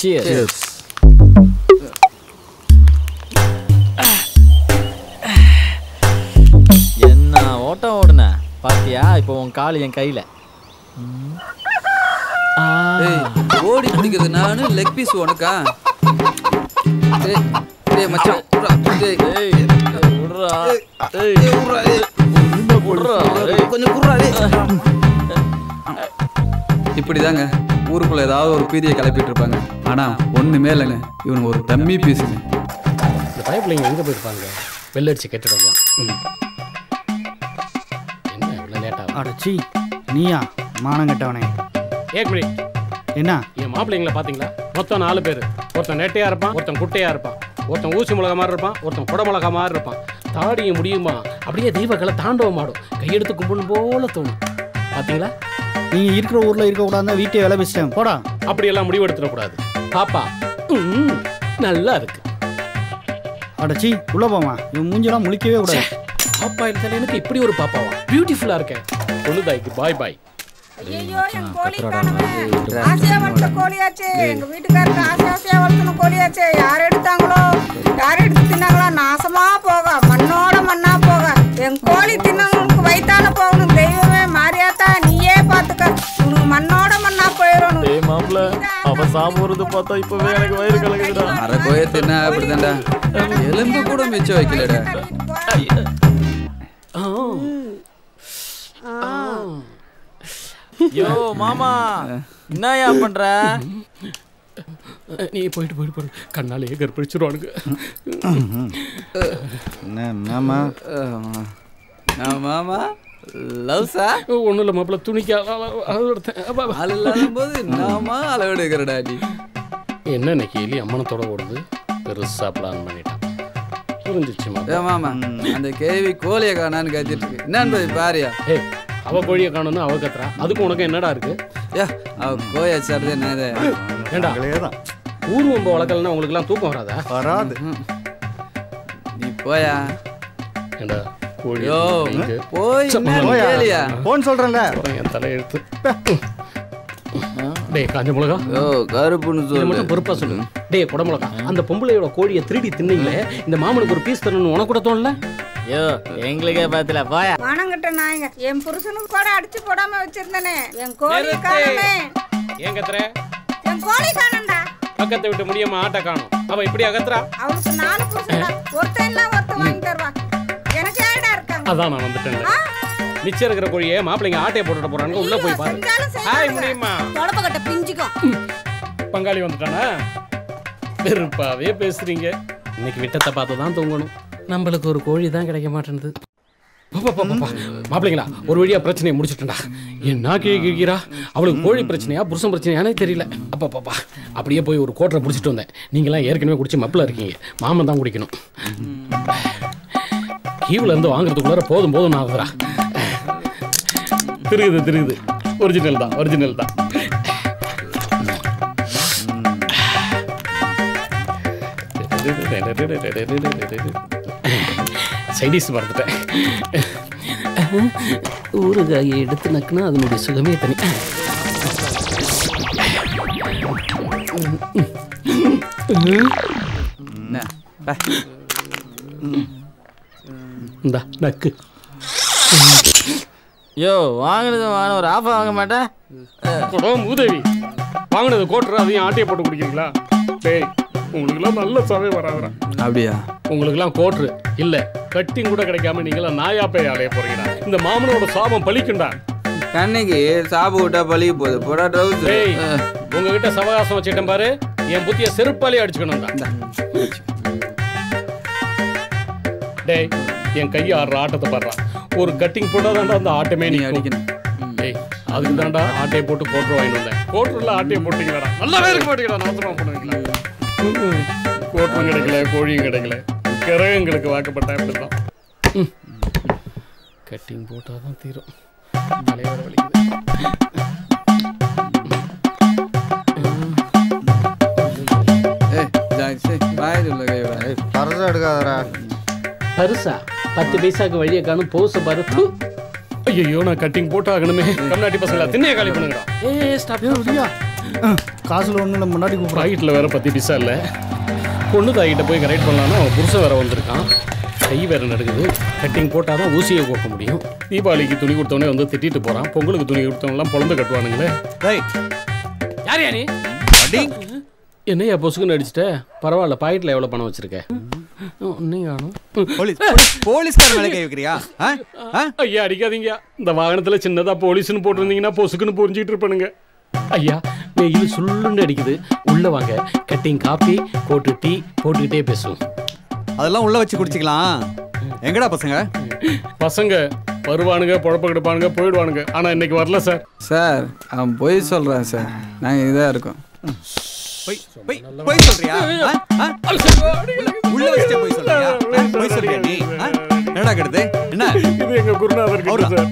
Cheers. என்ன ஓட்டம் ஓடுன பாத்தியா? இப்போ உன் கால் என் கையில. ஓடி பிடிக்கிறது நானு, லெக் பீஸ் உனக்கா? டேய் மச்சான் கொஞ்சம் குர்ரா. இப்படிதாங்க ஊருக்குள்ள ஏதாவது ஒரு பீதியை கிளப்பிட்டு இருப்பாங்க. ஆனா ஒண்ணுமே இல்லைங்க, இவனுங்க ஒரு டம்மி பீஸுங்க. இந்த பைப்லைங்க எங்க போயிருப்பாங்க? வெள்ளடிச்சு கட்டிடுவாங்க. என்ன இவ்வளவு லேட்டா? அடச்சி நீயா மானம் கட்டவனே. ஏக் மினிட். என்ன என் மாப்பிள்ளைங்களை பாத்தீங்களா? மொத்தம் 4 பேர். ஒருத்தன் நெட்டையா இருப்பான், ஒருத்தன் குட்டையா இருப்பான், ஒருத்தன் ஊசி மிளகா மாதிரி இருப்பான், ஒருத்தன் குட மிளகா மாதிரி இருப்பான். தாடிய முடியுமா அப்படியே தெய்வங்களை தாண்டவம் ஆடும். கையெடுத்து கும்பிடணும் போல தோணும். பாத்தீங்களா? நீங்க இருக்கிற ஊர்ல இருக்க கூடாது, வீட்டை வேலை வச்சிட்டேன் போடா. அப்படியெல்லாம் முடிவு எடுத்துடக்கூடாது. பாப்பா நல்லா இருக்கு. அடச்சி உள்ள போமா, இவன் மூஞ்செல்லாம் முழிக்கவே கூடாது. பாப்பா இருந்தாலும் எனக்கு இப்படி ஒரு பாப்பாவா? பியூட்டிஃபுல்லா இருக்கேன். பொழுதாய்க்கு பாய் பாய். ஐயோ என் கோழி காணுமே. ஆசையா வளர்த்த கோழியாச்சே, எங்க வீட்டுக்காரருக்கு ஆசையா வளர்த்தணும் கோழியாச்சே. யார் எடுத்தாங்களோ, யார் எடுத்து தின்னாங்களோ, நாசமா போக, மண்ணோட மண்ணா போக. என் கோழி தின்னவனுக்கு வயித்தால போகணும். தெய்வமே மாரியாத்தா நீயே பாத்துக்க, உனக்கு மண்ணோட மண்ணா போயிடணும். ஏய் மாப்ள, அவ சாப்பிடுறது பார்த்தா இப்பவே எனக்கு வயிறு கலக்குதுடா. அரை கோய தின்னா அப்படிதான்டா, எலும்பு கூட மிச்சம் வைக்கலடா. யோ மாமா, என்னயா பண்ற? நீ போயிட்டு கண்ணாலேயே கற்பழிச்சிருவானுங்க. மாமா மாமா லவ்ஸா? ஒன்றும் இல்லை மாப்பிள்ள, துணிக்கு அளவு போது நாமா அளவு எடுக்கிறடா நீ. என்ன இன்னைக்கு எலி அம்மனத்தோட ஓடுது? பெருசா பிளான் பண்ணிட்டான். புரிஞ்சிச்சு மாமா. அந்த கேள்வி கோழியை காணான்னு கத்திட்டு இருக்கு. என்னன்னு பாரியா? ஏய், அவ கோழியை காணும்னு அவ கத்துறா, அதுக்கு உனக்கு என்னடா இருக்கு? அவ கோழி அச்சாடுது என்னது? ஏண்டா ஊர் வம்ப வளர்க்கலன்னா உங்களுக்கு எல்லாம் தூக்கம் வராதா? வராது. நீ போயா? ஏண்டா கோழி போய் கேளியா? போன் சொல்றேன்ல, என் தலை எடுத்து. டேய் காஞ்ச மிளகா, கருப்புன்னு சொல்லு, மட்டும் பொறுப்பா சொல்லு. டேய் குட மிளகா, அந்த பொம்பளையோட கோழியை திருடி தின்னீங்களே, இந்த மாமனுக்கு ஒரு பீஸ் தரணும்னு உனக்கு கூட தோணல? யோ எங்களுக்கே பாத்துல போயா. மானங்கிட்ட நாயங்க, என் புருஷனுக்கு கூட அடிச்சு போடாம வச்சிருந்தனே. என் கோழி காணுமே. ஏன் கத்துற? என் கோழி காணண்டா. பக்கத்தை விட்டு முடியாம ஆட்ட காணும். அவன் இப்படி அகத்துறா? அவளுக்கு 4 புருஷன்டா, ஒருத்தன் வாங்கி தருவா. எனக்கு ஏடா இருக்காங்க. அதான் நான் வந்துட்டேன். மிச்சம் இருக்கிற கோழியை மாப்பிள்ளைங்க ஆட்டையை போட்டுட்டு போறாங்க. உள்ள போய் பாரு. ஹாய் முடியுமா? தொடப்பக்கட்ட பிஞ்சிக்கும். பங்காளி வந்துட்டானா? வெறுப்பாவே பேசுறீங்க. இன்னைக்கு விட்டத்தை பார்த்து தான் தூங்கணும். நம்மளுக்கு ஒரு கோழி தான் கிடைக்க மாட்டேங்குது. மாப்பிள்ளைங்களா, ஒரு வழியா பிரச்சனையை முடிச்சுட்டா. என்ன கேட்கிறா? அவளுக்கு கோழி பிரச்சனையா புருஷன் பிரச்சனையானே தெரியல. அப்பா அப்படியே போய் ஒரு கோட்டரை பிடிச்சிட்டு வந்தேன். நீங்களாம் ஏற்கனவே குடிச்சு மப்பில் இருக்கீங்க, மாமன் தான் குடிக்கணும். கீவுல இருந்து வாங்குறதுக்குள்ளார போதும் ஆகுதுரா. திருகுது ஒரிஜினல் தான். சைடிஸ் மறந்துட்டேன். ஊறுகாயை எடுத்து நக்குனா அதனுடைய சுகமே தனி. இந்தா நக்கு. யோ வாங்கினது ஒரு ஆஃபா வாங்க மாட்டேன். மூதேவி வாங்கினது கோட்டர், அதையும் ஆட்டையை போட்டு குடிக்கிறீங்களா? டேய் உங்களுக்குலாம் நல்ல சவை வராதுரா. அப்படியா? உங்களுக்குலாம் கோட்ரு இல்ல கட்டிங் கூட கிடைக்காம நீங்களாம் நாயாப்பை அலைய போறீங்கடா. இந்த மாமனோட சாபம் பலிக்குண்டா. கண்ணைக்கு சாபு விட்டா பழிக்க போகுது. போடா ட்ரவுஸ். டேய் உங்ககிட்ட சவகாசம் வச்சிட்டேன் பாரு, என் புத்திய செருப்பாலே அடிச்சுக்கணும் தான். டேய் என் கையை ஆடுற ஆட்டத்தை பாடுறான். ஒரு கட்டிங் போட்டாதான்டா அந்த ஆட்டமே நீ அடிக்கணும். டேய் அதுக்கு தான்டா ஆட்டையை போட்டு கோட்டர் வாங்கிட்டு வந்தேன். கோட்டர்ல ஆட்டையை போட்டீங்கடா, நல்லாவே இருக்க மாட்டீங்கடா. நாசமா பண்ணுவீங்களா? கோட்டரும் கிடைக்கல, கோழியும் கிடைக்கல, கிரகங்களுக்கு வாக்கப்பட்டா இப்படிதான். கட்டிங் போட்டாதான் தீரும். தலைவர வலிக்குது. பரசா எடுக்காதரா. பரிசா 10 பைசாக்கு வழியை காணும். போச பருத்து. ஐயோ நான் கட்டிங் போட்டு ஆகணுமே. கம்நாட்டி பசங்களா திண்ணைய காலி பண்ணுங்கடா. ஸ்டாப். காசுல ஒன்று முன்னாடி பாக்கெட்டில் வேற 10 பைசா இல்லை. பொண்ணு தாய்கிட்ட போய் கரெக்ட் பண்ணலான்னா அவன் புருஷன் வேற வந்திருக்கான். கை வேற நடக்குது. கட்டிங் போட்டால் தான் ஊசியை கோக்க முடியும். தீபாவளிக்கு துணி கொடுத்தவனே வந்து திட்டிட்டு போகிறான். பொங்கலுக்கு துணி கொடுத்தவங்கலாம் பொழந்து கட்டுவானுங்களே. யார் யாரு என்னையா பொசுக்குன்னு அடிச்சுட்ட? பரவாயில்ல, பாக்கெட்டில் எவ்வளோ பணம் வச்சிருக்க? போலீஸ்கார மேலே கை வைக்கிறியா? ஐயா அடிக்காதீங்க. இந்த வாகனத்துல சின்னதா போலீஸ்னு போட்டிருந்தீங்கன்னா பொசுக்குன்னு புரிஞ்சுக்கிட்டு இருப்பானுங்க. ஐயா வெயில் சுள்ளுண்டு அடிக்குது, உள்ள வாங்க. கட்டிங் காப்பி போட்டு டீ போட்டுக்கிட்டே பேசுவோம். அதெல்லாம் உள்ள வச்சு குடிச்சிக்கலாம். எங்கடா பசங்க? பசங்க வருவானுங்க, பொழப்ப கெடுப்பானுங்க, போயிடுவானுங்க. ஆனா இன்னைக்கு வரல சார். சார் அவன் போய் சொல்றான் சார். நாங்கள் இதாக இருக்கோம். போய் சொல்றியா? உள்ள வச்சு போய் சொல்றியா? போய் சொல்றியா நீ? என்னடா கெடுது? என்ன இது எங்க குருநாதர் கிட்ட சார்.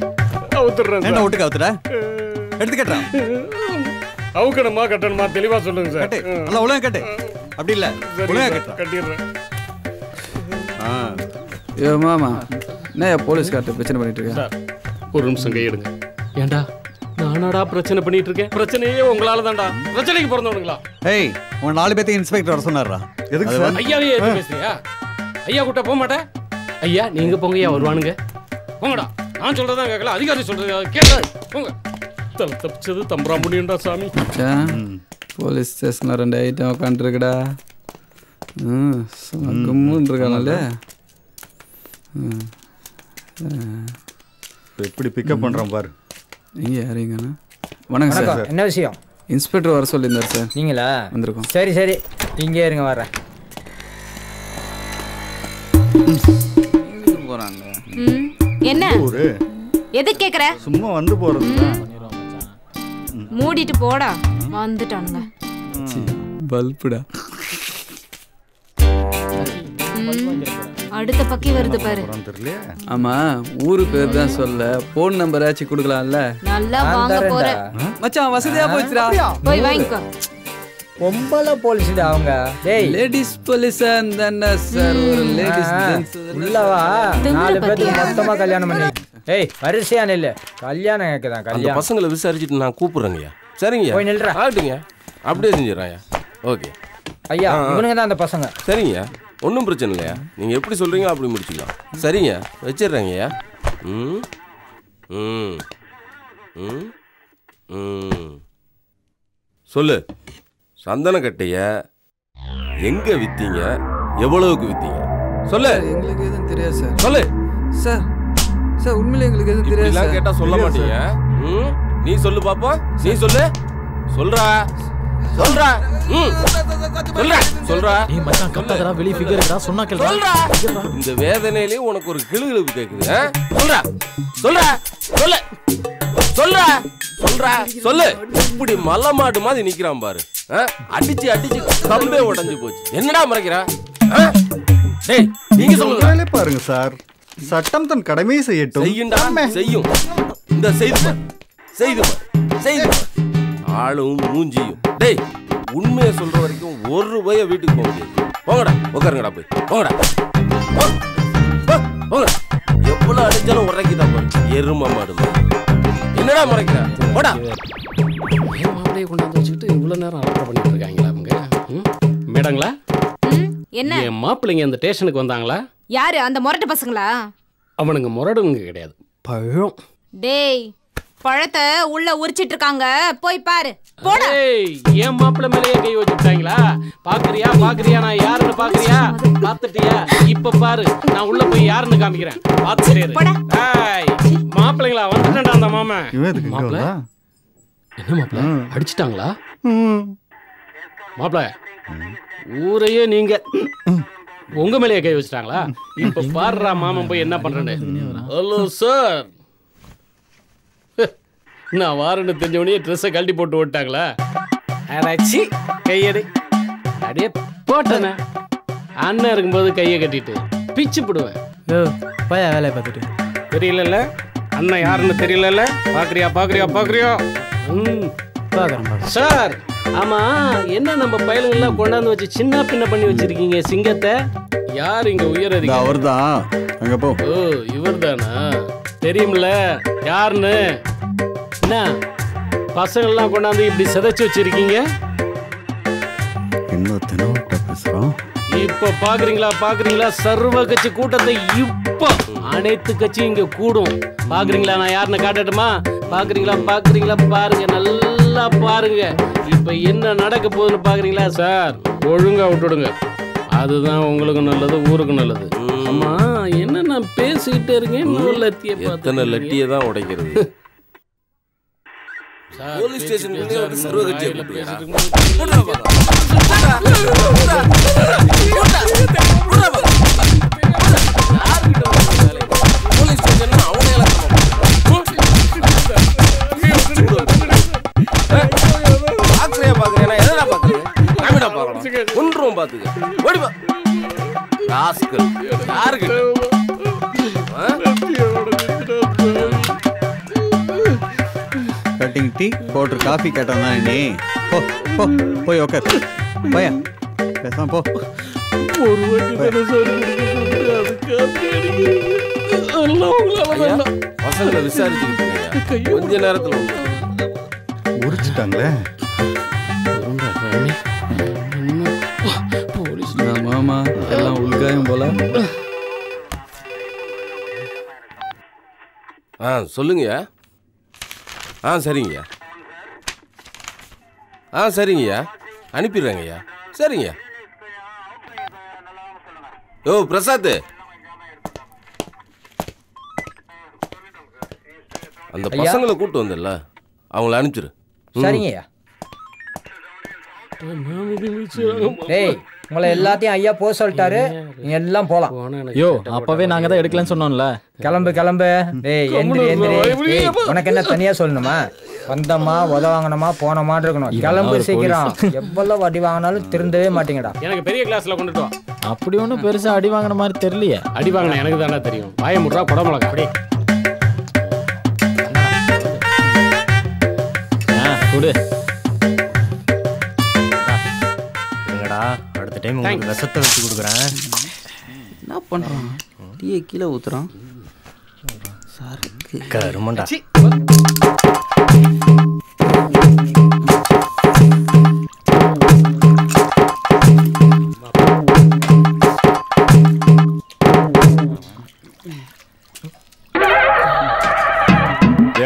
அவுத்துறேன். என்ன ஒட்டுக்க அவுத்துற? எடுத்து கட்டறா. அவுக்கணுமா கட்டணுமா தெளிவா சொல்லுங்க சார். கட்டு. நல்லா ஒழுங்கா கட்டு. அப்படி இல்ல ஒழுங்கா கட்டு. கட்டிடுறேன். ஐயோ மாமா, என்ன போலீஸ்கார்ட்ட பிரச்சனை பண்ணிட்டு இருக்கேன் சார்? ஒரு நிமிஷம் கையெடுங்க. ஏண்டா நானாடா பிரச்சனை பண்ணிட்டு இருக்கேன்? பிரச்சனையே உங்களால தான்டா. பிரச்சனைக்கு பிறந்தவனுங்களா? ஏய், உன் 4 பேருக்கு இன்ஸ்பெக்டர் வர சொன்னாரா? எதுக்கு சார்? ஐயாவே ஏத்து பேசுறியா? ஐயா கூட்ட போக மாட்டேன். ஐயா நீங்க போங்கய்யா, வருவானுங்க. போங்கடா. நான் சொல்றதான் கேட்கல, அதிகாரி சொல்றது கேட்க. போங்க. தப்பிச்சது தம்பரா முடியும்டா சாமி. போலீஸ் ஸ்டேஷன்ல 2 ஐட்டம் உட்காந்துருக்குடா. கும்முன்னு இருக்கானல்ல. எப்படி பிக்கப் பண்றோம் பாரு. நீங்க யாரீங்கண்ணா? வணக்கம் சார். என்ன விஷயம்? இன்ஸ்பெக்டர் வர சொல்லியிருந்தார் சார். நீங்களா? வந்திருக்கோம். சரி சரி, இங்கே இருங்க, வரேன். போறாங்க. என்ன எது கேக்குற? சும்மா வந்து போறது. மூடிட்டு போடா. வந்துட்டானுங்க. பல்புடா. அடுத்த பக்கி வருது பாரு. ஆமா, ஊரு பேர் தான் சொல்ல. போன் நம்பர் ஆச்சு கொடுக்கலாம்ல. நல்லா வாங்க போற. மச்சான் வசதியா போச்சுடா. போய் வாங்கிக்கோ. பொம்பளை போலீஸ் அவங்க. டேய் லேடிஸ் போலீஸ் தானே சார். ஒரு லேடிஸ் ஜென்ஸ் உள்ளவா 4 பேருக்கு மொத்தமா கல்யாணம் பண்ணி. ஏய் வரிசையா நில்லு. கல்யாணம் கேக்குதான் அந்த கல்யாணம். பசங்களை விசாரிச்சுட்டு நான் கூப்பிடுறேங்கய்யா. சரிங்க போய் நில்றா. ஆகட்டுங்க, அப்படியே செஞ்சிடறேன். ஓகே ஐயா, இவனுங்க தான் அந்த பசங்க. சரிங்க, ஒன்றும் பிரச்சனை இல்லையா. நீங்கள் எப்படி சொல்கிறீங்களோ அப்படி முடிச்சுக்கலாம். சரிங்க, வச்சிடுறேங்கய்யா. ம் ம் ம் ம் சொல்லு. சந்தனக்கட்டைய எங்கே விற்றீங்க? எவ்வளவுக்கு விற்றீங்க? சொல்லு. எங்களுக்கு எதுவும் தெரியாது சார். சொல்லு சார். சார் உண்மையிலே எங்களுக்கு எதுவும் தெரியாது சார். கேட்டால் சொல்ல மாட்டீங்க. ம் நீ சொல்லு பாப்பா. நீ சொல்லு. சொல்றா சொல்றா. ம் சொல்றா சொல்றா. நீ மச்சான் கத்தாதடா, வெளிய ஃபிகர்டா, சொன்னா கேளுடா. இந்த வேதனையிலே உனக்கு ஒரு கிளுகிளுப்பு கேக்குது. சொல்றா சொல்றா. சொல்லு சொல்றா சொல்றா. சொல்லு. இப்படி மலை மாடு மாதிரி நிக்கிறான் பாரு. அடிச்சு அடிச்சு கம்பே உடைஞ்சு போச்சு. என்னடா மறைக்கிறா? டேய் நீங்க சொல்லுங்க பாருங்க சார். சட்டம் தன் கடமையை செய்யட்டும். செய்யுண்டா செய்யும். இந்த செய்து செய்து செய்து ஆளும் மூஞ்சியும். டேய் உண்மையை சொல்ற வரைக்கும் ₹1 வீட்டுக்கு போக முடியாது. போங்கடா, உட்காருங்கடா. போய் போங்கடா. போங்கடா. எவ்வளவு அடிச்சாலும் உரைக்குதான் போய் எரும மாடு. என்னடா முறைக்கிறா? போடா. மாப்பிளையை கொண்டாந்து வச்சுக்கிட்டு இவ்வளவு நேரம் அலப்பறை பண்ணிட்டு இருக்காங்களா அவங்க? மேடங்களா? என்ன என் மாப்பிள்ளைங்க அந்த ஸ்டேஷனுக்கு வந்தாங்களா? யாரு அந்த முரட்டு பசங்களா? அவனுங்க முரடுங்க கிடையாது, பழம். டேய் பழத்தை உள்ள உரிச்சிட்டு இருக்காங்க, போய் பாரு. போடா. என் மாப்பிள்ளை மேலேயே கை வச்சுட்டாங்களா? பாக்குறியா பாக்குறியா? நான் யாருன்னு பாக்குறியா? பாத்துட்டியா? இப்ப பாரு, நான் உள்ள போய் யாருன்னு காமிக்கிறேன். பாத்துட்டே மாப்பிள்ளைங்களா வந்துட்டா அந்த மாமன். மாப்பிள்ள என்ன மாப்பிள்ள அடிச்சிட்டாங்களா? மாப்பிள்ள ஊரையே நீங்க உங்க மேலேயே கை வச்சுட்டாங்களா? இப்ப பாருடா மாமன் போய் என்ன பண்றேன்னு. ஹலோ சார், நான் வாரன்னு தெரிஞ்சவனே ட்ரெஸ்ஸை கழட்டி போட்டு ஓட்டாங்களா? அடாச்சி கையடி அப்படியே போட்டேண்ணே. அண்ணன் இருக்கும்போது கையை கட்டிட்டு பிச்சு போடுவேன். பையா வேலையை பார்த்துட்டு தெரியல அண்ணன் யாருன்னு தெரியல. பாக்குறியா பாக்குறியா பாக்குறியா? சார் ஆமா, என்ன நம்ம பயலுங்கெல்லாம் கொண்டாந்து வச்சு சின்ன பின்ன பண்ணி வச்சிருக்கீங்க சிங்கத்தை? யார் இங்க உயர் அதிகாரி? அவர்தான். அங்க போ. ஓ இவர் தானா? தெரியும்ல யாருன்னு? என்ன பசங்கள்லாம் கொண்டாந்து இப்படி சிதைச்சு வச்சிருக்கீங்க. இன்னும் தினவட்ட பேசுறோம். இப்ப பாக்குறீங்களா சர்வ கட்சி கூட்டத்தை இப்ப அனைத்து கட்சியும் இங்க கூடும். பாக்குறீங்களா? நான் யாருன்னு காட்டட்டுமா? பாக்குறீங்களா பாருங்க, நல்லா பாருங்க. இப்ப என்ன நடக்க போகுதுன்னு பாக்குறீங்களா? சார் ஒழுங்கா விட்டுடுங்க, அதுதான் உங்களுக்கு நல்லது, ஊருக்கு நல்லது. ஆமா என்ன நான் பேசிக்கிட்டே இருக்கேன், எத்தனை லட்டியை தான் உடைக்கிறது. போலீஸ் ஸ்டேஷனுக்குள்ளே வந்து சர்வ கட்சியை கூட்டுவேடா. போலீஸ் ஸ்டேஷன் அவனே பாக்குறேன். எதனா பாக்குறேன், காமிடா பாக்கணும், ஒன்றும் பாத்துக்க ஓடிப்பா. ராஸ்கல் யாருக்கு கட்டிங் டீ போட்டு காஃபி கேட்டோம் தான் நீ. போ போ போய் உட்கார், போயா பேசாம போ. ஒரு பசங்களை விசாரிச்சுக்கிட்டு கொஞ்ச நேரத்துல உரிச்சிட்டாங்களே. மாமா எல்லாம் உள்காயம் போல. சொல்லுங்கய்யா. சரிங்கய்யா. சரிங்கய்யா, அனுப்பிடுறேங்கய்யா. சரிங்கய்யா. ஓ பிரசாத், அந்த பசங்களை கூட்டு வந்தல, அவங்கள அனுப்பிச்சிரு. சரிங்கய்யா. டேய் உங்களை எல்லாத்தையும் ஐயா போக சொல்லிட்டாரு, நீங்க எல்லாம் போலாம். யோ அப்பவே நாங்க தான் எடுக்கலன்னு சொன்னோம்ல. கிளம்பு. டேய் எந்திரி. உனக்கு என்ன தனியா சொல்லணுமா? வந்தமா உத வாங்கணுமா போனமான்னு இருக்கணும். கிளம்பு சீக்கிரம். எவ்வளவு அடி வாங்கினாலும் திருந்தவே மாட்டீங்கடா. எனக்கு பெரிய கிளாஸ்ல கொண்டுட்டு வா. அப்படி ஒன்றும் பெருசா அடி வாங்கின மாதிரி தெரியலையே. அடி வாங்கின எனக்கு தானே தெரியும். வாய முட்றா குடமிளகா. அப்படி கொடு. அடுத்த டைம் உங்களுக்கு விஷத்தை வச்சு கொடுக்குறேன். என்ன பண்றான்? டீயை கீழே ஊத்துறான். கருமண்டா.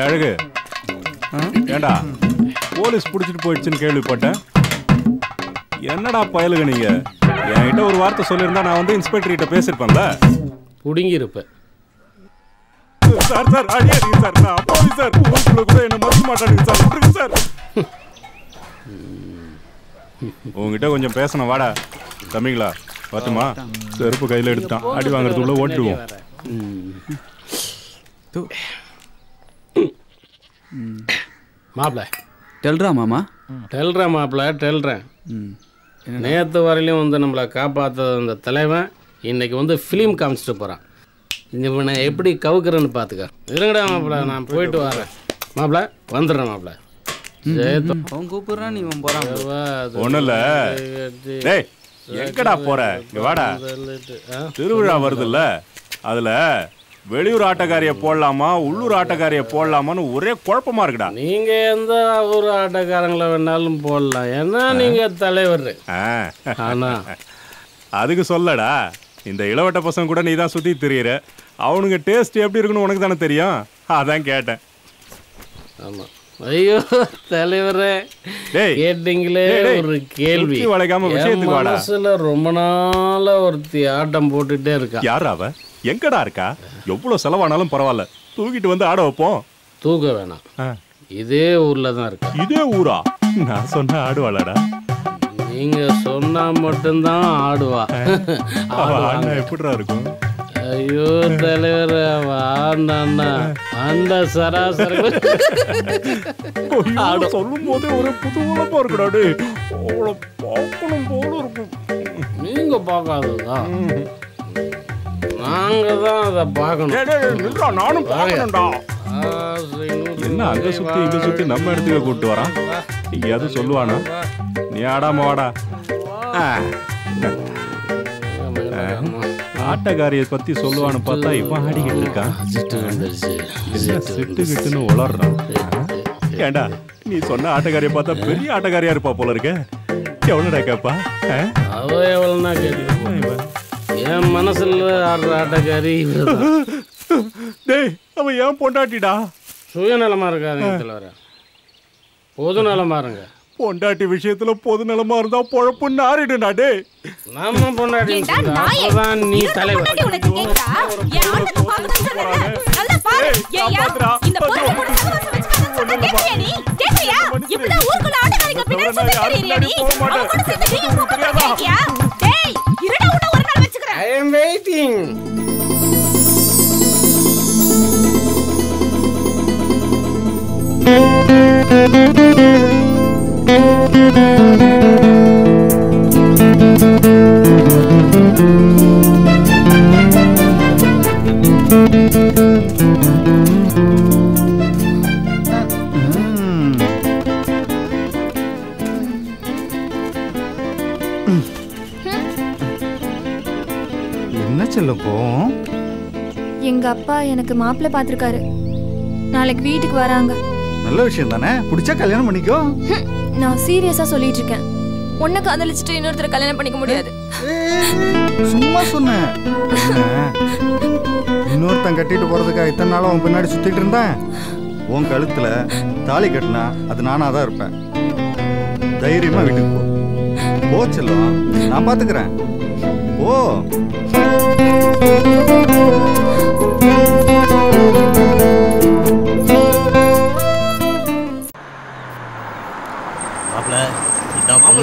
அழகு ஏண்டா போலீஸ் பிடிச்சிட்டு போயிடுச்சுன்னு கேள்விப்பட்டேன். என்னடா பயலுங்க நீங்க? என்கிட்ட ஒரு வார்த்தை சொல்லியிருந்தா நான் வந்து இன்ஸ்பெக்டர் கிட்ட பேசிருப்பேன்ல. புடுங்கி இருப்பேன். சார் அடியாதீங்க சார், நான் அப்பாவி சார். ஊருக்குள்ள கூட என்ன மறக்க மாட்டானுங்க சார். விட்டுருங்க சார். உங்ககிட்ட கொஞ்சம் பேசணும், வாடா. தம்பிங்களா பார்த்துமா, செருப்பு கையில் எடுத்துட்டான். அடி வாங்குறதுக்குள்ள ஓட்டிடுவோம். மாப்பிள்ள டெல்றா மாமா. டெல்றேன். நேற்று வரையிலும் வந்து நம்மளை காப்பாற்ற அந்த தலைவன் இன்னைக்கு வந்து ஃபிலிம் காமிச்சிட்டு போகிறான். இவனை எப்படி கவுக்குறேன்னு பார்த்துக்க. இருங்கடா மாப்பிள்ள, நான் போயிட்டு வரேன். மாப்பிள்ள வந்துடுறேன். மாப்பிள்ள அவன் கூப்பிடுறான், நீ போறான். ஒன்றும் இல்லை. டேய் எங்கடா போற? இங்க வாடா. திருவிழா வருதுல்ல, அதுல வெளியூர் ஆட்டக்காரிய போடலாமா உள்ளூர் ஆட்டக்காரிய போடலாமான்னு ஒரே குழப்பமா இருக்குடா. நீங்க எந்த ஊர் ஆட்டக்காரங்களை வேணாலும் போடலாம், ஏன்னா நீங்க தலைவர். ஆனா அதுக்கு சொல்லடா, இந்த இளவட்ட பசங்க கூட நீ தான் சுத்தி திரியிற. அவனுங்க டேஸ்ட் எப்படி இருக்குன்னு உனக்கு தானே தெரியும், அதான் கேட்டேன். ஆமா. ஐயோ தலைவரே, கேட்டீங்களே ஒரு கேள்வி. மனசுல ரொம்ப நாளா ஒருத்தி ஆட்டம் போட்டுட்டே இருக்கா. யாரா அவ? எங்கடா இருக்கா? எவ்வளவு செலவானாலும் பரவாயில்ல, தூக்கிட்டு வந்து ஆட வைப்போம். தூக்க வேணாம், இதே ஊர்ல தான் இருக்கா. இதே ஊரா? நான் சொன்ன ஆடுவாளடா. நீங்க சொன்னா மட்டும்தான் ஆடுவா. எப்படிடா இருக்கும்? ஐயோ தலைவர், அந்த சராசரி சொல்லும் போதே ஒரு புதுவளப்பா இருக்குடாடு. பார்க்கணும் போல இருக்கும். நீங்க பார்க்காததான், நாங்க தான் அதை பார்க்கணும். நானும் பார்க்கணும்டா. என்ன அங்க சுத்தி இங்க சுத்தி நம்ம இடத்துக்கு கூப்பிட்டு வரான்? எங்கேயாவது சொல்லுவானா? நீ ஆடாம வாடா. ஆட்டக்காரியை பத்தி சொல்லுவான்னு பார்த்தா இவன் ஆடிக்கிட்டு இருக்கான். சிட்டுக்கிட்டுன்னு உளறான். ஏண்டா நீ சொன்ன ஆட்டக்காரியை பார்த்தா பெரிய ஆட்டக்காரியா இருப்பா போல இருக்க. எவ்வளோடா கேப்பா? அவ எவ்வளோன்னா கேட்குது. என் மனசுல ஆடுற ஆட்டக்காரி டேய் அவன் ஏன் பொண்டாட்டிடா? சுயநலமா இருக்காதுங்க தலைவர, பொது நலமா இருங்க. பொண்டாட்டி விஷயத்துல பொது நலமா இருந்தா பொழப்பு நாரிடுடா. டேய் நம்ம பொண்டாட்டி அப்பதான் நீ தலைவர். I am waiting. என்ன செல்லம் போவோம்? எங்க அப்பா எனக்கு மாப்பிள்ளை பார்த்துருக்காரு. நாளைக்கு வீட்டுக்கு வராங்க. நல்ல விஷயம் தானே, பிடிச்சா கல்யாணம் பண்ணிக்கோ. நான் சீரியஸா சொல்லிட்டு இருக்கேன். உன்னை காதலிச்சுட்டு இன்னொருத்தரை கல்யாணம் பண்ணிக்க முடியாது. சும்மா சொன்னேன். இன்னொருத்தன் கட்டிட்டு போறதுக்காக இத்தனை நாளும் அவன் பின்னாடி சுத்திட்டு இருந்தேன். உன் கழுத்துல தாலி கட்டினா அது நானா தான் இருப்பேன். தைரியமா வீட்டுக்கு போ. போ செல்லம், நான் பாத்துக்கிறேன். ஓ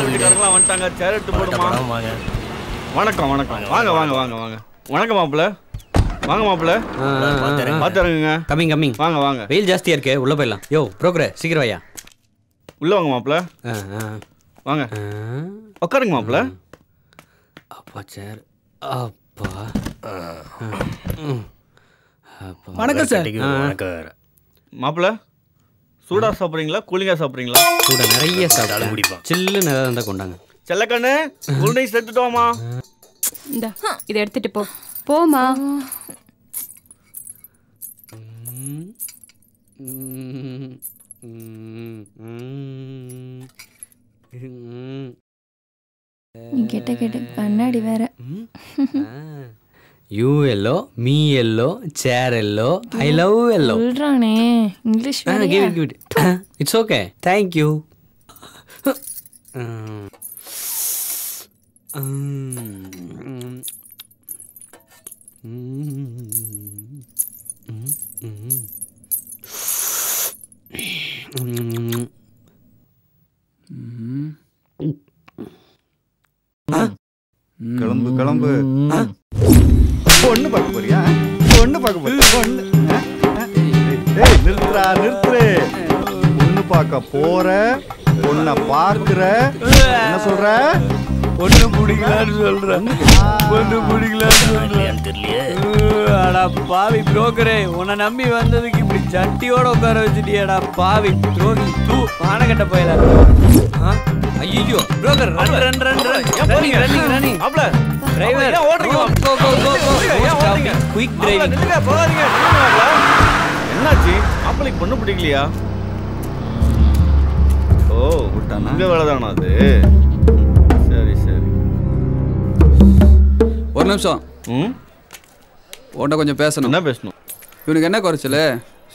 வீட்டுக்காரங்களாம் வந்துட்டாங்க. சேர் எடுத்து போடுமா? வணக்கம் வணக்கம். வாங்க வாங்க வாங்க வாங்க. வணக்கம் மாப்பிள்ள. வாங்க மாப்பிள்ள. பார்த்துருங்க. Coming coming. வாங்க வாங்க. வெயில் ஜாஸ்தியா இருக்கு, உள்ள போயிடலாம். யோ புரோக்கரே சீக்கிரம் வாயா. உள்ள வாங்க மாப்பிள்ள. வாங்க உட்காருங்க மாப்பிள்ள. அப்பா சேர். அப்பா வணக்கம் சார். மாப்பிள்ள சூடா சாப்பிட்றீங்களா கூலிங்கா சாப்பிட்றீங்களா? சூடா நிறைய சாப்பிட்டு சில்லுன்னு ஏதாவது இருந்தால் கொண்டாங்க. செல்லக்கண்ணு கூல்ட்ரிங்க்ஸ் எடுத்துட்டு வாமா. இந்த இதை எடுத்துட்டு போ. போமா. நீ கேட்ட கேட்ட கண்ணாடி வேற. You yellow, me yellow, chair yellow, I love yellow. சொல்றானே இங்கிலீஷ் வேற. give it, give it. It's okay. Thank you. கிளம்பு கிளம்பு. பொண்ணு பார்க்க போறியா? பொண்ணு பார்க்க போறியா? பொண்ணு நிறுத்துறா நிறுத்துரு. பொண்ணு பார்க்க போற, பொண்ணை பார்க்குற, என்ன சொல்ற? பொண்ணு பிடிக்கலான்னு சொல்றேன். பொண்ணு பிடிக்கலான்னு சொல்றேன். அடா பாவி புரோக்கரே, உன்னை நம்பி வந்ததுக்கு இப்படி சட்டியோட உட்கார வச்சுட்டியடா பாவி துரோகி. தூ மானகட்ட போயில. ஐயோ broker run run run run. Running running running. மாப்ள டிரைவர் ஓடுறீங்க. Go go go go. ஓடுறீங்க. Quick driving. நில்லுங்க போகாதீங்க. என்னாச்சு? மாப்ளைக்கு பொண்ணு பிடிக்கலையா? ஓ விட்டானா? இங்க வேலைதானா அது? சரி சரி. ஒரு நிமிஷம். உன்கிட்ட கொஞ்சம் பேசணும். என்ன பேசணும்? இவனுக்கு என்ன குறைச்சல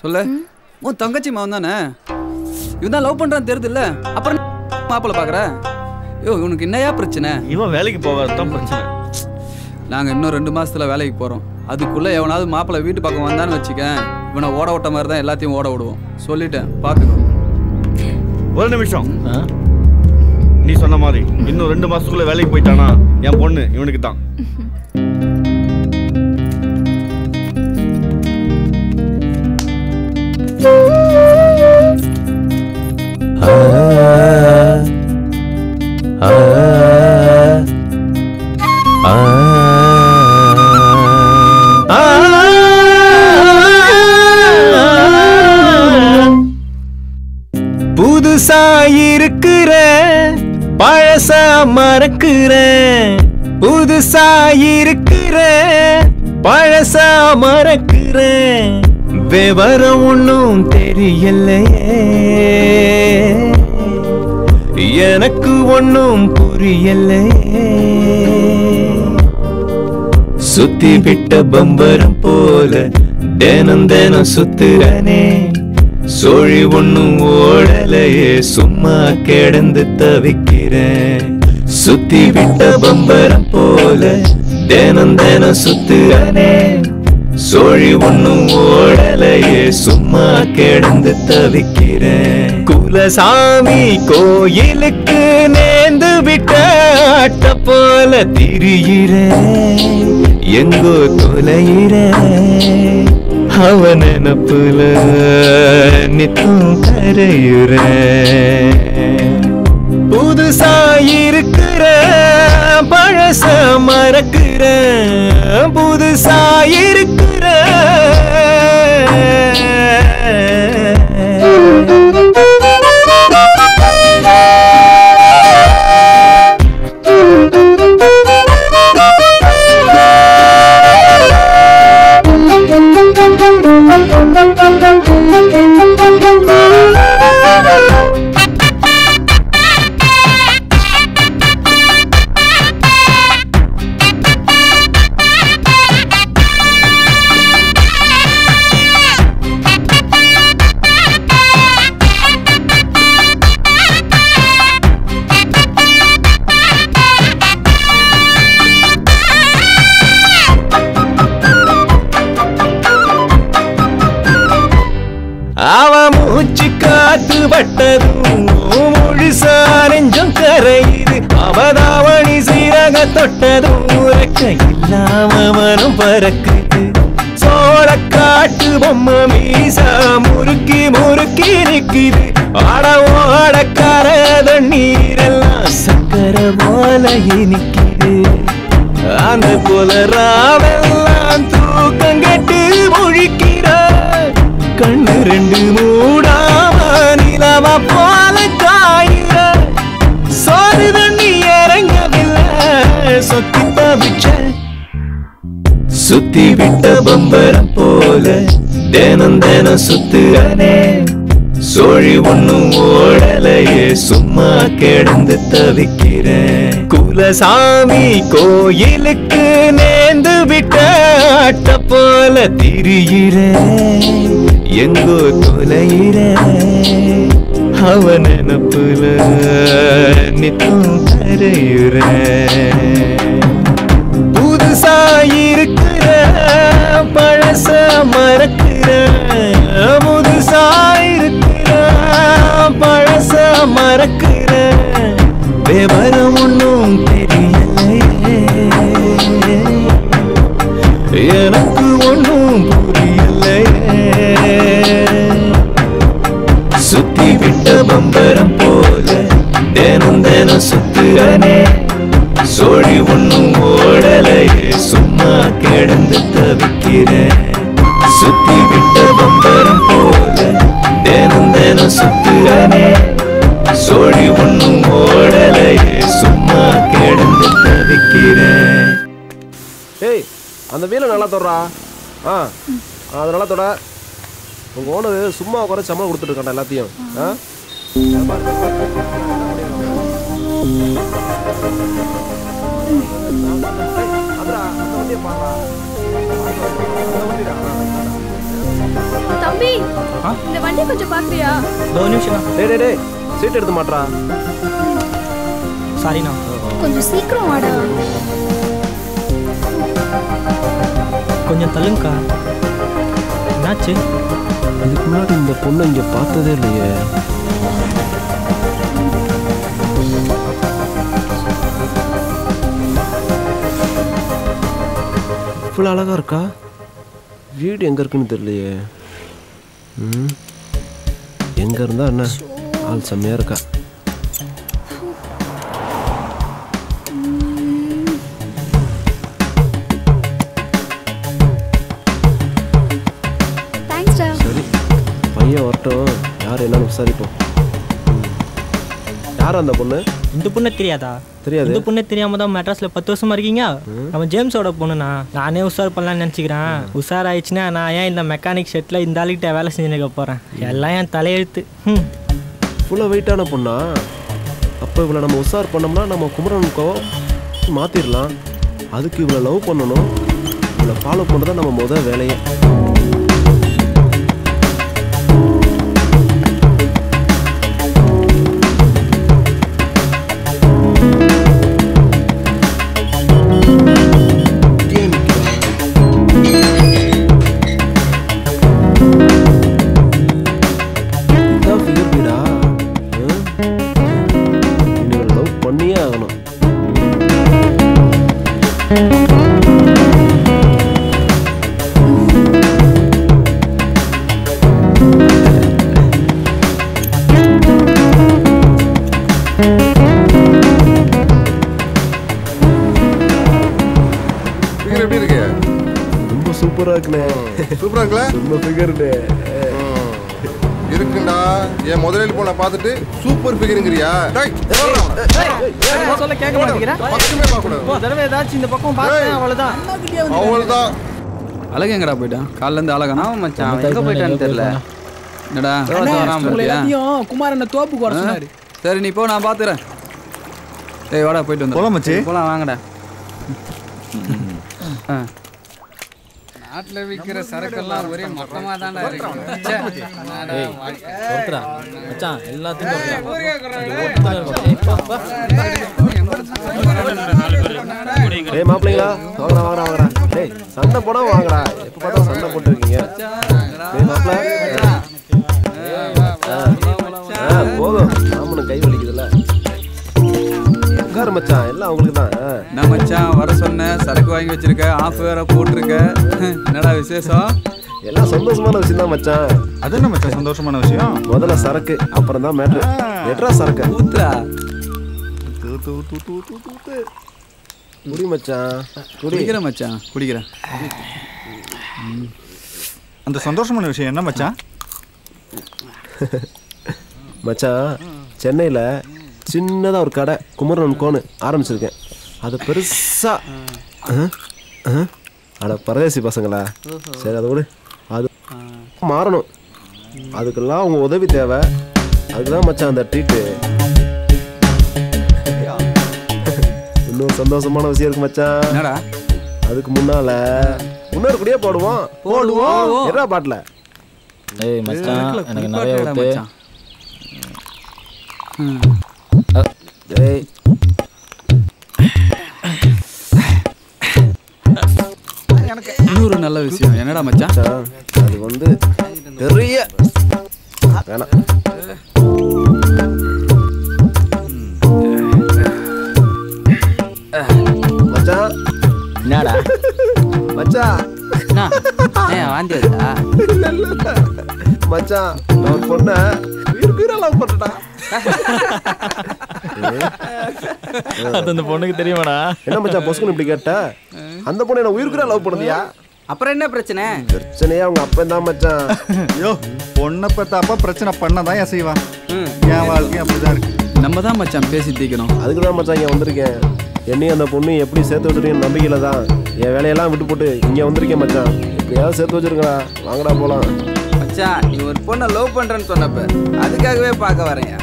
சொல்ல? உன் தங்கச்சி மாவன் தானே? இவன் தான் லவ் பண்றான்னு தெரியுது இல்ல? அப்புறம் மாப்பிள்ள பாக்குற? ஐயோ இவனுக்கு என்னையா பிரச்சனை? இவன் வேலைக்கு போகாதான் பிரச்சனை. நாங்க இன்னும் 2 மாசத்துல வேலைக்கு போறோம். அதுக்குள்ள எவனாவது மாப்பிள்ள வீட்டு பக்கம் வந்தான்னு வச்சுக்க, இவனை ஓட விட்ட மாதிரி தான் எல்லாத்தையும் ஓட விடுவோம். சொல்லிட்டேன் பாத்துக்கோ. ஒரு நிமிஷம். நீ சொன்ன மாதிரி இன்னும் 2 மாசத்துக்குள்ள வேலைக்கு போயிட்டானா என் பொண்ணு இவனுக்கு தான். புதுசா இருக்கிற பழசா மறக்கிற, புதுசா இருக்கிற பழசா மறக்கிற, விவரம் ஒன்னும் தெரிய தெரியலையே எனக்கு ஒன்னும் புரியலையே சுத்தி விட்ட பம்பரம் போல தினம் தினம் சுத்துறனே சோழி ஒன்னும் ஓடலையே சும்மா கிடந்து தவிக்கிறேன் சுத்தி விட்ட பம்பரம் போல தினம் தினம் சுத்துறனே சோழி ஒன்னும் ஓடலையே சும்மா கிடந்து தவிக்கிறேன் குலசாமி கோயிலுக்கு நேர்ந்து விட்ட ஆட்ட போல திரியிறேன் எங்கோ தொலைகிறேன் அவன் நினப்புல நித்தம் கரையுறேன் புதுசா இருக்கிற பழச மறக்கிற புதுசா இருக்கிற மூச்சு காத்து பட்டதும் முழுசா நெஞ்சம் கரையுது அவதாவணி சீரக தொட்டதும் உறக்க இல்லாம மனம் பறக்குது சோழ காட்டு பொம்மை மீசா முறுக்கி முறுக்கி நிக்குது ஆட ஓடக்கார தண்ணீரெல்லாம் சக்கர போல இனிக்குது அந்த போல ராவெல்லாம் தூக்கம் கெட்டு முழிக்கிறார் கண்ணு ரெண்டு மூடாம நிலவ போல காயிற சோறு தண்ணி இறங்கவில்லை சொத்தி தவிச்ச சுத்தி விட்ட பம்பரம் போல தினம் தினம் சுத்துறனே சோழி ஒன்னும் ஓடலையே சும்மா கிடந்து தவிக்கிறேன் குலசாமி கோயிலுக்கு நேர்ந்து விட்ட ஆட்ட போல திரியிறேன் எங்கோ தொலைகிறேன் அவன் நினப்புல நித்தம் கரையுறேன் புதுசா இருக்கிற பழச மறக்கிற புதுசா இருக்கிற பழச மறக்கிற விவரம் ஒன்னும் தெரியலையே எனக்கு ஒன்னும் புரியலையே சுத்தி விட்ட பம்பரம் போல தினம் தினம் சுத்துறனே சோழி ஒன்னும் ஓடலையே சும்மா கிடந்து தவிக்கிறேன் சுத்தி விட்ட பம்பரம் போல தினம் தினம் சுத்துறனே சோழி ஒன்னும் ஓடலையே சும்மா கிடந்து தவிக்கிறேன் ஏய் அந்த வீலை நல்லா தொடரா அது நல்லா தொட உங்கள் ஓனர் சும்மா உட்கார சம்பளம் கொடுத்துட்டு இருக்காண்டா எல்லாத்தையும் தம்பி இந்த வண்டி கொஞ்சம் பாக்குறியா? டேய் டேய் சீட் எடுத்து மாட்றா. சாரிண்ணா. கொஞ்சம் சீக்கிரம் வாடா. கொஞ்சம் தள்ளுங்கக்கா. என்னாச்சு? இதுக்கு முன்னாடி இந்த பொண்ணை இங்கே பார்த்ததே இல்லையே. இவ்வளோ அழகா இருக்கா? வீடு எங்கே இருக்குன்னு தெரியலையே. எங்கே இருந்தா என்ன ஆள் செம்மையாக இருக்கா. சரி பையன் வரட்டும், யார் என்னன்னு விசாரிப்போம். யார் அந்த பொண்ணு? இந்த பொண்ணு தெரியாதா? தெரியாது. இந்த பொண்ணே தெரியாம தான் மெட்ராஸ்ல 10 வருஷமா இருக்கீங்க. நம்ம ஜேம்ஸோட பொண்ணுண்ணா. நானே உஷார் பண்ணலாம்னு நினச்சிக்கிறேன். உஷார் ஆயிடுச்சுன்னா நான் ஏன் இந்த மெக்கானிக் ஷெட்டில் இந்த ஆளுக்கிட்ட வேலை செஞ்சுக்க போகிறேன். எல்லாம் என் தலையெழுத்து. ஃபுல்லாக வெயிட்டான பொண்ணா? அப்போ இவளை நம்ம உஷார் பண்ணோம்னா நம்ம குமரனுக்கோ மாற்றிடலாம். அதுக்கு இவளை லவ் பண்ணணும். இவளை ஃபாலோ பண்ணுறதான் நம்ம முதல் வேலையை. இருக்குண்டா என் முதலாளி போன பார்த்துட்டு சூப்பர் ஃபிகருங்கறியா? சொல்ல கேட்க மாட்டேங்கிறேன். பக்கமே பார்க்க கூடாது. தடவை ஏதாச்சும் இந்த பக்கம் பார்த்தேன் அவ்வளவுதான். அவ்வளவுதான். அழகு எங்கடா போயிட்டான்? காலைல இருந்து அழகானா? ஆமா மச்சான், எங்க போயிட்டான்னு தெரியல. என்னடா குமாரண்ண தோப்புக்கு வர சொன்னாரு. சரி நீ போ, நான் பாத்துறேன். ஏய் வாடா போயிட்டு வந்து போலாம் மச்சி. போலாம் வாங்கடா. நாட்டுல விக்கிற சரக்கெல்லாம் ஒரே மொத்தமா தான்டா இருக்கு. மச்சான் எல்லாத்தையும் டேய் மாப்பிள்ளைங்களா, வாங்கடா வாங்கடா வாங்கடா. டேய் சண்டை போனா வாங்கடா. எப்ப பார்த்தா சண்டை போட்டுருக்கீங்க. டேய் மாப்பிள்ளை போதும். மாமனுக்கு கை வலிக்குதுல்ல. உட்காரு மச்சான், எல்லாம் உங்களுக்கு தான். நான் மச்சான் வர சொன்னேன், சரக்கு வாங்கி வச்சிருக்க, ஆஃப் வேற போட்டிருக்க. என்னடா விசேஷம்? எல்லாம் சந்தோஷமான விஷயம் தான் மச்சான். அது என்ன மச்சான் சந்தோஷமான விஷயம்? முதல்ல சரக்கு, அப்புறம் தான் மேட்ரு. எட்ரா சரக்கு ஊத்துறா. குடி மச்சான், குடிக்கிறேன் மச்சான், குடிக்கிறேன். அந்த சந்தோஷமான விஷயம் என்ன மச்சான்? மச்சான் சென்னையில் சின்னதாக ஒரு கடை குமரன் கோன்னு ஆரம்பிச்சிருக்கேன். அது பெருசா அட பரதேசி பசங்களா. சரி அதை விட அது மாறணும். அதுக்கெல்லாம் அவங்க உதவி தேவை. அதுக்குதான் மச்சான் அந்த ட்ரீட்டு. இன்னும் சந்தோஷமான விஷயம் இருக்கு மச்சான். அதுக்கு முன்னால இன்னொரு குடியே போடுவோம். என்ன பாட்டில்? ஏய் மச்சான் எனக்கு நிறைய ஊத்து. டேய் இன்னொரு நல்ல விஷயம் என்னடா மச்சான்? அது வந்து பெரிய வேணாம். மச்சான் என்னடா மச்சான் வாந்தி வருதா? மச்சான் நான் ஒரு பொண்ணை உயிர் லவ் பண்றேன்டா. அது அந்த பொண்ணுக்கு தெரியுமாடா? என்ன மச்சான் பொசுக்குன்னு இப்படி கேட்ட? அந்த பொண்ணை நான் உயிருக்கு லவ் பண்ணுதியா? அப்புறம் என்ன பிரச்சனை? பிரச்சனையே அவங்க அப்பன் தான் மச்சான். ஐயோ பொண்ணை பார்த்தா அப்பா பிரச்சனை பண்ணதான் ஏன் செய்வான். என் வாழ்க்கையும் அப்படிதான் இருக்கு. நம்ம தான் மச்சான் பேசி தீக்கணும். அதுக்கு தான் மச்சான் இங்கே வந்திருக்கேன். என்னையும் அந்த பொண்ணு எப்படி சேர்த்து வச்சுருக்கேன் நம்பிக்கையில தான் என் வேலையெல்லாம் விட்டு போட்டு இங்கே வந்திருக்கேன் மச்சான். எப்படியாவது சேர்த்து வச்சிருக்கா. வாங்கடா போலாம். மச்சான் நீ ஒரு பொண்ணை லவ் பண்றேன்னு சொன்னப்ப அதுக்காகவே பார்க்க வரேன்.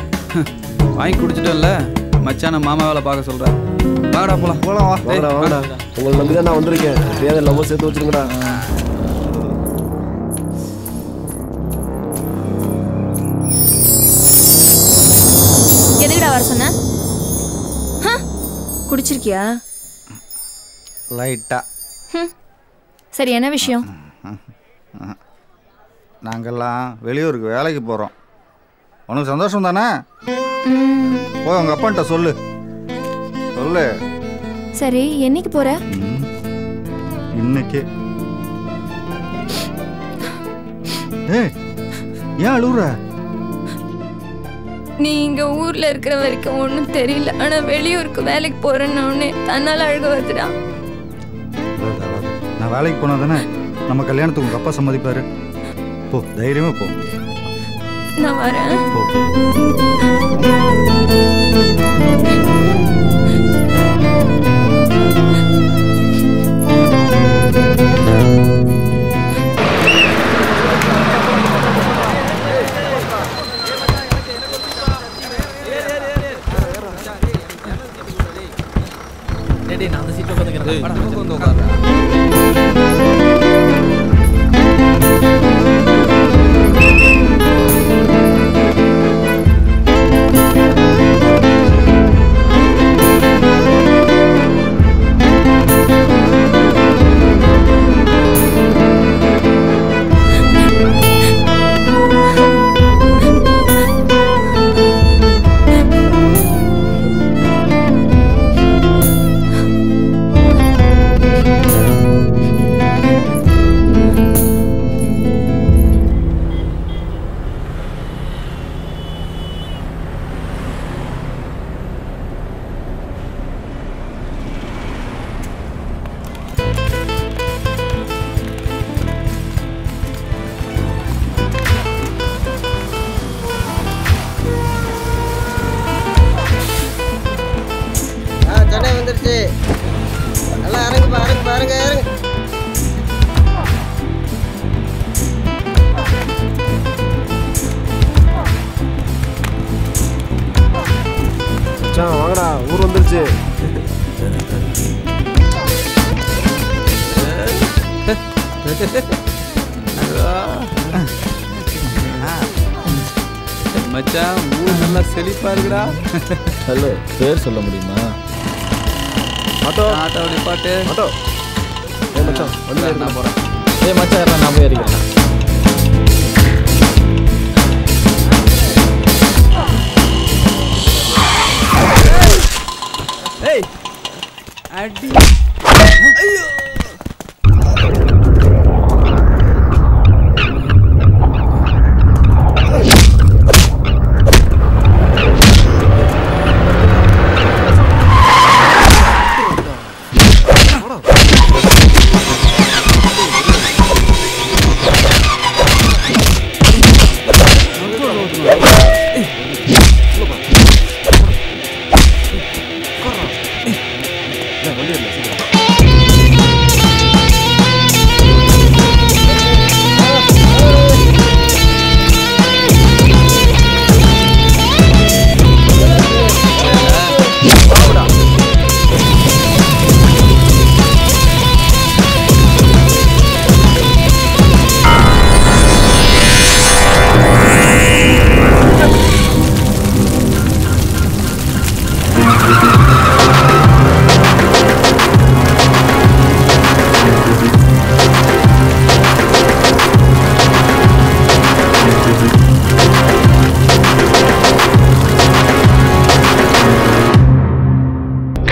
வாங்கி குடிச்சிட்டோம்ல மச்சான், நான் மாமா வேலை பார்க்க சொல்றேன். வாங்கடா போலாம். போலாம் வா. வாங்கடா வாங்கடா. உங்களை நம்பி தான் நான் வந்திருக்கேன். எப்படியாவது லவ் சேர்த்து வச்சிருங்கடா. எதுக்குடா வர சொன்ன? குடிச்சிருக்கியா? லைட்டா. சரி என்ன விஷயம்? நாங்கெல்லாம் வெளியூருக்கு வேலைக்கு போகிறோம். உனக்கு சந்தோஷம் தானே? போய் உங்கள் அப்பான்ட்ட சொல்லு. சொல்லு. சரி என்னைக்கு போற? இன்னைக்கு. ஏய் ஏன் அழுகுற? நீ இங்க ஊர்ல இருக்கிற வரைக்கும் ஒன்றும் தெரியல, ஆனா வெளியூருக்கு வேலைக்கு போறேன்னு தன்னால அழுக வருதுடா. நான் வேலைக்கு போனா தானே நம்ம கல்யாணத்துக்கு உங்க அப்பா சம்மதிப்பாரு. போ தைரியமா போ. நான் வரேன். போ. வந்து உட்கார்றா. வந்துருச்சு. நல்லா இறங்குப்பா, இறங்கு. மச்சான் வாங்கடா, ஊர் வந்துருச்சு. மச்சான் ஊர் நல்லா செழிப்பா இருக்குடா. ஹலோ, பேர் சொல்ல முடியுமா? ஆட்டோ நிப்பாட்டு. ஆட்டோ. மச்சான் வந்து நான் போறேன். மச்சான் நான் போய் அறிக்கிறேன். ஏய் அடி. ஐயோ.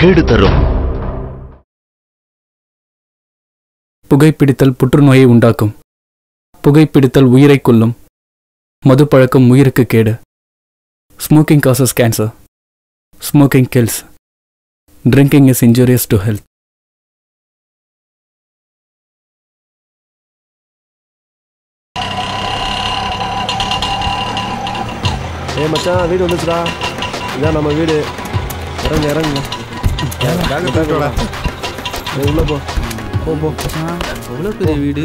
கேடு தரும். புகைப்பிடித்தல் புற்றுநோயை உண்டாக்கும். புகைப்பிடித்தல் உயிரை கொல்லும். மது பழக்கம் உயிருக்கு கேடு. Smoking causes cancer. Smoking kills. Drinking is injurious to health. மச்சான் வீடு வந்துச்சுடா. இதான் நம்ம வீடு. இறங்க உள்ள போ. எவ்வளோ பெரிய வீடு.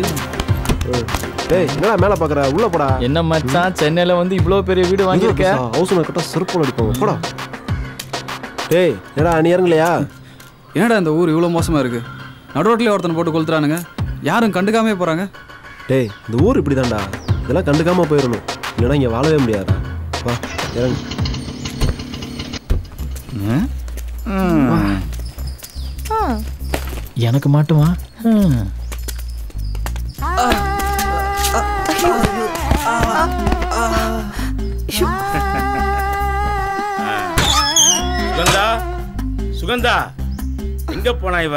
டேய் என்னடா மேலே பார்க்குற, உள்ள போடா. என்ன மச்சான், சென்னையில் வந்து இவ்வளோ பெரிய வீடு வாங்கியிருக்க? ஹவுஸ் ஓனர் கரெக்டாக செருப்பு அடிப்பாங்க. போடா. டேய் என்னடா நீ இறங்கலையா? என்னடா இந்த ஊர் இவ்வளோ மோசமாக இருக்கு. நடு ரோட்லேயே ஒருத்தனை போட்டு கொளுத்துறானுங்க. யாரும் கண்டுக்காமே போகிறாங்க. டேய் இந்த ஊர் இப்படி தான்டா. இதெல்லாம் கண்டுக்காமல் போயிடணும், இல்லைன்னா இங்கே வாழவே முடியாதா. வா இறங்கு. எனக்கு மாட்டுமா? சுகந்தா எங்க போனா இவ?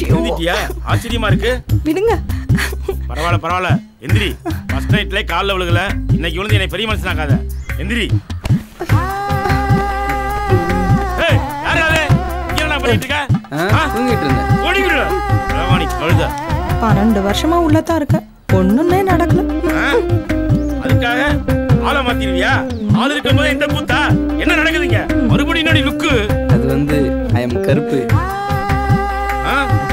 எழுந்திட்டியா? ஆச்சரியமா இருக்கு. விடுங்க. பரவாயில்ல எந்திரி. ஃபர்ஸ்ட் நைட்ல கால்ல விழுகல, இன்னைக்கு விழுந்து என்னை பெரிய மனுஷனாக்காத. எந்திரி. தூங்கிட்டு இருந்தேன். 12 வருஷமா உள்ளதான் இருக்க, ஒண்ணுமே நடக்கல. அதுக்காக ஆளை மாத்திருவியா? ஆள் இருக்கும்போது இந்த கூத்தா? என்ன நடக்குதுங்க? மறுபடியும் என்னடி லுக்கு? அது வந்து ஐ எம் கருப்பு.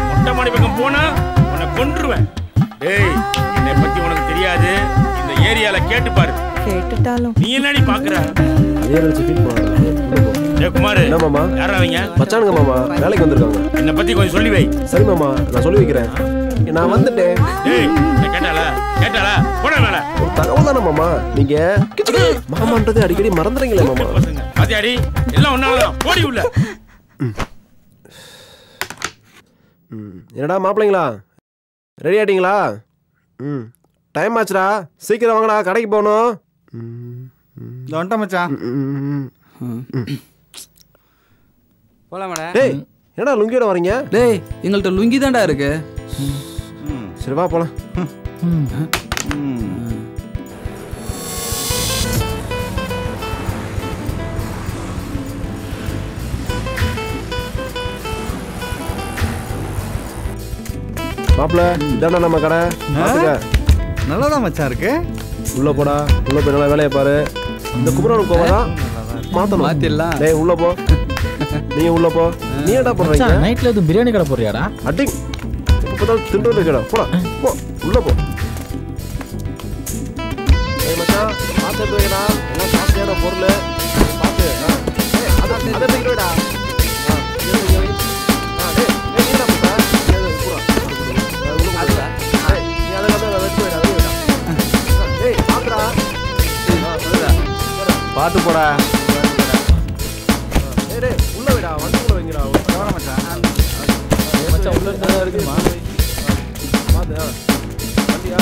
மொட்டை மாடி பக்கம் போனா உன்னை கொன்றுவேன். டேய் என்னை பத்தி உனக்கு தெரியாது, இந்த ஏரியால கேட்டு பாரு. கேட்டுட்டாலும் நீ என்னடி பாக்குற? குமார் என்ன மாமா யாரா அவங்க மச்சானுங்க மாமா வேலைக்கு வந்திருக்காங்க என்னை பத்தி கொஞ்சம் சொல்லி வை. சரி மாமா நான் சொல்லி வைக்கிறேன். நான் வந்துட்டேன். ஏய் கேட்டாளா போட மேல ஒரு தகவல் தானே மாமா. நீங்க மாமான்றதே அடிக்கடி மறந்துறீங்களே மாமா. பாத்தியாடி எல்லாம் ஒன்னாலதான் போடி உள்ள. என்னடா மாப்பிள்ளைங்களா ரெடி ஆயிட்டீங்களா? டைம் ஆச்சுடா, சீக்கிரம் வாங்கடா, கடைக்கு போகணும். வந்துட்டேன் மச்சான். போலாமாடா? டேய் என்னடா லுங்கியோட வரீங்க? டேய் எங்கள்கிட்ட லுங்கி தான்டா இருக்கு. சரி வா போலாம். மாப்பிள்ள இதாண்டா நம்ம கடை. நல்லாதான் மச்சான் இருக்கு. உள்ள போடா, உள்ள போய் நல்லா வேலையை பாரு. இந்த குமரன் கோவதான் மாத்தணும். மாத்திடலாம். டேய் உள்ள போ, நீ உள்ள போ. நீ என்ன பண்றீங்க? நைட்ல எதுவும் பிரியாணி கடை போறியாடா? அடி இப்ப பார்த்தாலும் திண்டு இருக்கடா. போடா போ, உள்ள போ. ஏய் மச்சான் பார்த்து வைடா, எல்லாம் காஸ்ட்லியான பொருள் பார்த்து. அதை தூக்கிடுடா. பார்த்து போடா. உள்ள வைடா, வண்டி உள்ள வைங்கடா. மச்சான் உள்ள இருந்தா இருக்குமா? பாத்து வண்டியா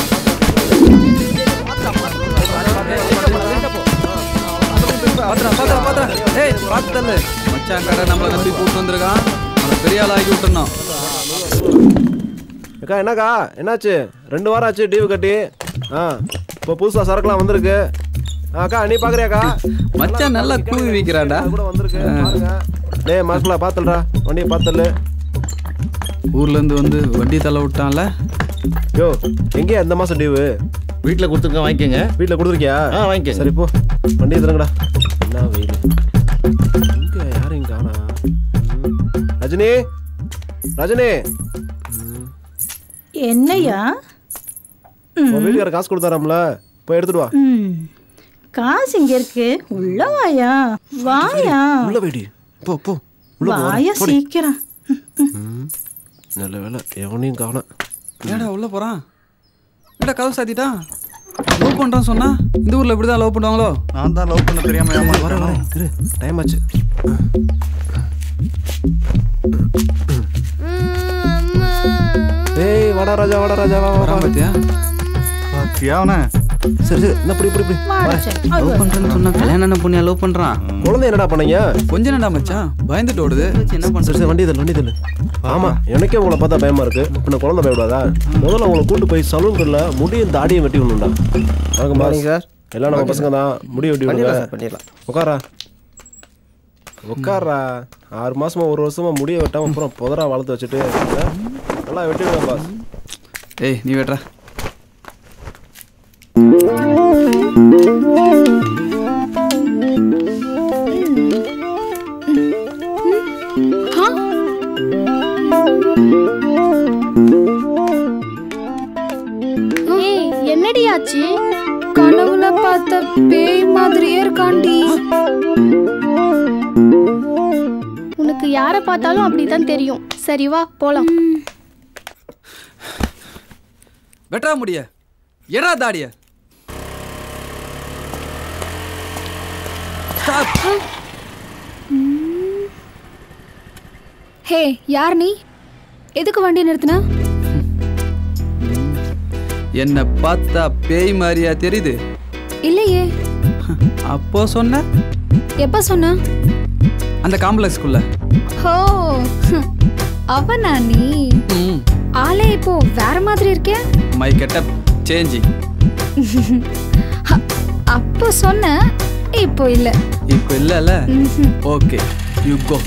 மச்சான் கடை நம்மளை நம்பி கூப்பிட்டு வந்திருக்கான். அவனை பெரிய ஆள் ஆக்கி விட்டுறணும். அக்கா என்னக்கா என்னாச்சு? 2 வாரம் ஆச்சு டிவி கட்டி. இப்போ புதுசாக சரக்குலாம் வந்திருக்கு. அக்கா நீ பார்க்குறியாக்கா? மச்சான் நல்லா கூவி வைக்கிறான்டா. கூட வந்திருக்கு பாருங்க. டேய் மாஸ்டர்ல பார்த்துடுறா, வண்டியை பார்த்துடல. ஊர்லேருந்து வந்து வண்டி தலை விட்டான்ல. யோ எங்கேயா இந்த மாதம் டிவு? வீட்டில் கொடுத்துருங்க, வாங்கிக்கோங்க. வீட்டில் கொடுத்துருக்கியா? வாங்கிக்க. சரி போ, வண்டியை தருங்கடா. என்ன வெயில் இங்கே யாரையும் காணா. ரஜினி ரஜினி என்னையா? வீட்டுக்கார காசு கொடுத்தாராம்ல, போய் எடுத்துட்டு வா. காசு இங்க இருக்கு, உள்ள வாயா. வாயா உள்ள போயிடு. போ போ உள்ள வாயா சீக்கிரம். நல்ல வேலை எவனையும் காணோம். ஏடா உள்ள போறான்? ஏடா கதவு சாத்திட்டான்? லவ் பண்றான்னு சொன்னா இந்த ஊர்ல இப்படிதான் லவ் பண்ணுவாங்களோ? நான் தான் லவ் பண்ண தெரியாம வரேன். இரு டைம் ஆச்சு. ஏய் வாடா ராஜா, வாடா ராஜா, வா வா. பாத்தியா பாத்தியா அவன? சரி சரி என்ன இப்படி இப்படி லவ் பண்றேன்னு சொன்னா கல்யாணம் என்ன பொண்ணு லவ் பண்றான்? குழந்தை என்னடா பண்ணீங்க? கொஞ்சம் என்னடா மச்சான் பயந்துட்டு ஓடுது. என்ன சரி சரி வண்டி தள்ளு. ஆமா எனக்கே உங்களை பார்த்தா பயமா இருக்கு. இப்ப குழந்தை பயப்படாதா? முதல்ல உங்களை கூட்டு போய் சலூன்ல முடியும் தாடியும் வெட்டி விடணும்டா. வணக்கம் பாருங்க சார், எல்லாம் நம்ம பசங்க தான். முடி வெட்டி பண்ணிடலாம். உட்காரா 6 மாசமா 1 வருஷமா முடிய வெட்டாம அப்புறம் புதரா வளர்த்து வச்சுட்டு நல்லா வெட்டி விடுங்க பாஸ். ஏய் நீ வெட்டுறா. என்னடி ஆச்சு? கனவுல பார்த்த பேய் மாதிரியே இருக்காண்டி. உனக்கு யாரை பார்த்தாலும் அப்படிதான் தெரியும். சரி வா போலாம். வெட்டா முடிய எடா தாடிய. ஹே யார் நீ? எதுக்கு வண்டி நிறுத்தினா? என்ன பார்த்தா பேய் மாதிரியா தெரியுது? இல்லையே. அப்போ சொன்ன? எப்ப சொன்ன? அந்த காம்ப்ளெக்ஸ்க்குள்ள. ஹோ அவனா நீ? ஆளே இப்போ வேற மாதிரி இருக்கே. My getup change. அப்போ சொன்ன, இப்போ இல்ல. இப்போ இல்லல? Okay you go.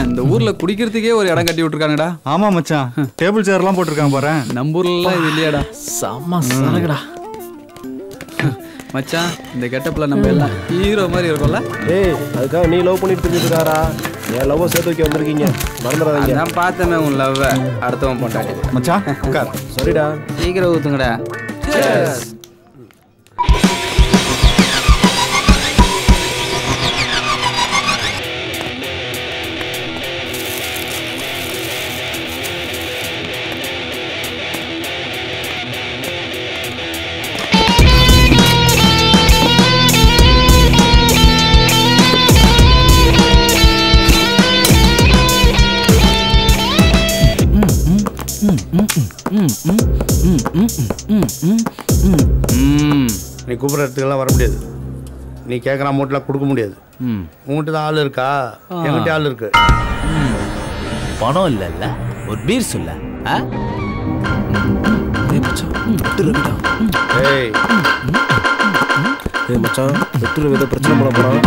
இந்த ஊர்ல குடிக்கிறதுக்கே ஒரு இடம் கட்டி விட்டுருக்காங்கடா. ஆமா மச்சான், டேபிள் சேர் எல்லாம் போட்டிருக்காங்க பாரு. நம்ம ஊர்ல இது இல்லையாடா. செம்ம சரகுடா. மச்சான் இந்த கெட்டப்பில் நம்ம எல்லாம் ஹீரோ மாதிரி இருக்கும்ல. ஏய் அதுக்காக நீ லவ் பண்ணிட்டு தெரிஞ்சுருக்காரா? என் லவ்வை சேர்த்து வைக்க வந்திருக்கீங்க, மறந்துடாதீங்க. நான் பார்த்தேன் உன் லவ்வை, அடுத்தவன் பொண்டாட்டி. மச்சான் உட்கார். சரிடா, சீக்கிரம் ஊத்துங்கடா. நீ கூப்பிட்ற இடத்துக்கெல்லாம் வர முடியாது. நீ கேட்குற அமௌண்ட்லாம் கொடுக்க முடியாது. உங்கள்கிட்ட தான் ஆள் இருக்கா? என்கிட்ட ஆள் இருக்கு. பணம் இல்லைல்ல, ஒரு பீர் சொல்ல. ஏய் மச்சான் வெட்டுற வித பிரச்சனை பண்ண போறான்.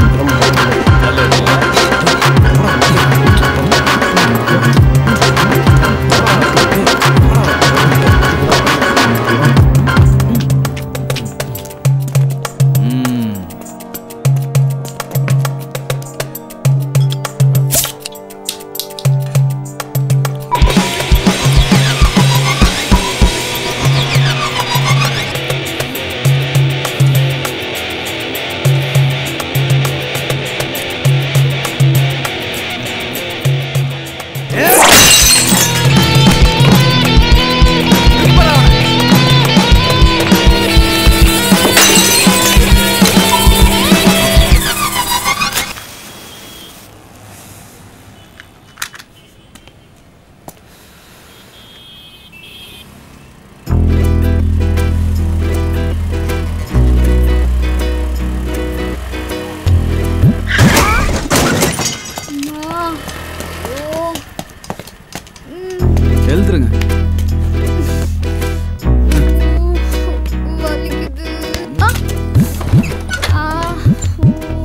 எழுதுருங்க.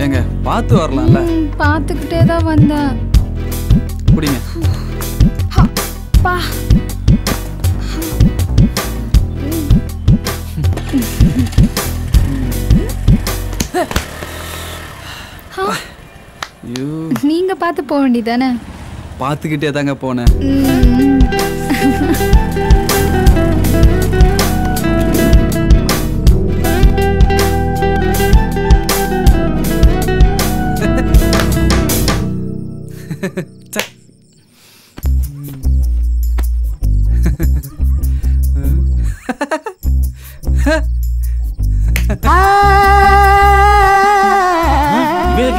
ஏங்க பார்த்து வரலாம்ல. பார்த்துக்கிட்டே தான் வந்தேன். குடிங்க. பா நீங்க பார்த்து போக வேண்டியதானே? பார்த்துக்கிட்டே தாங்க போனேன்.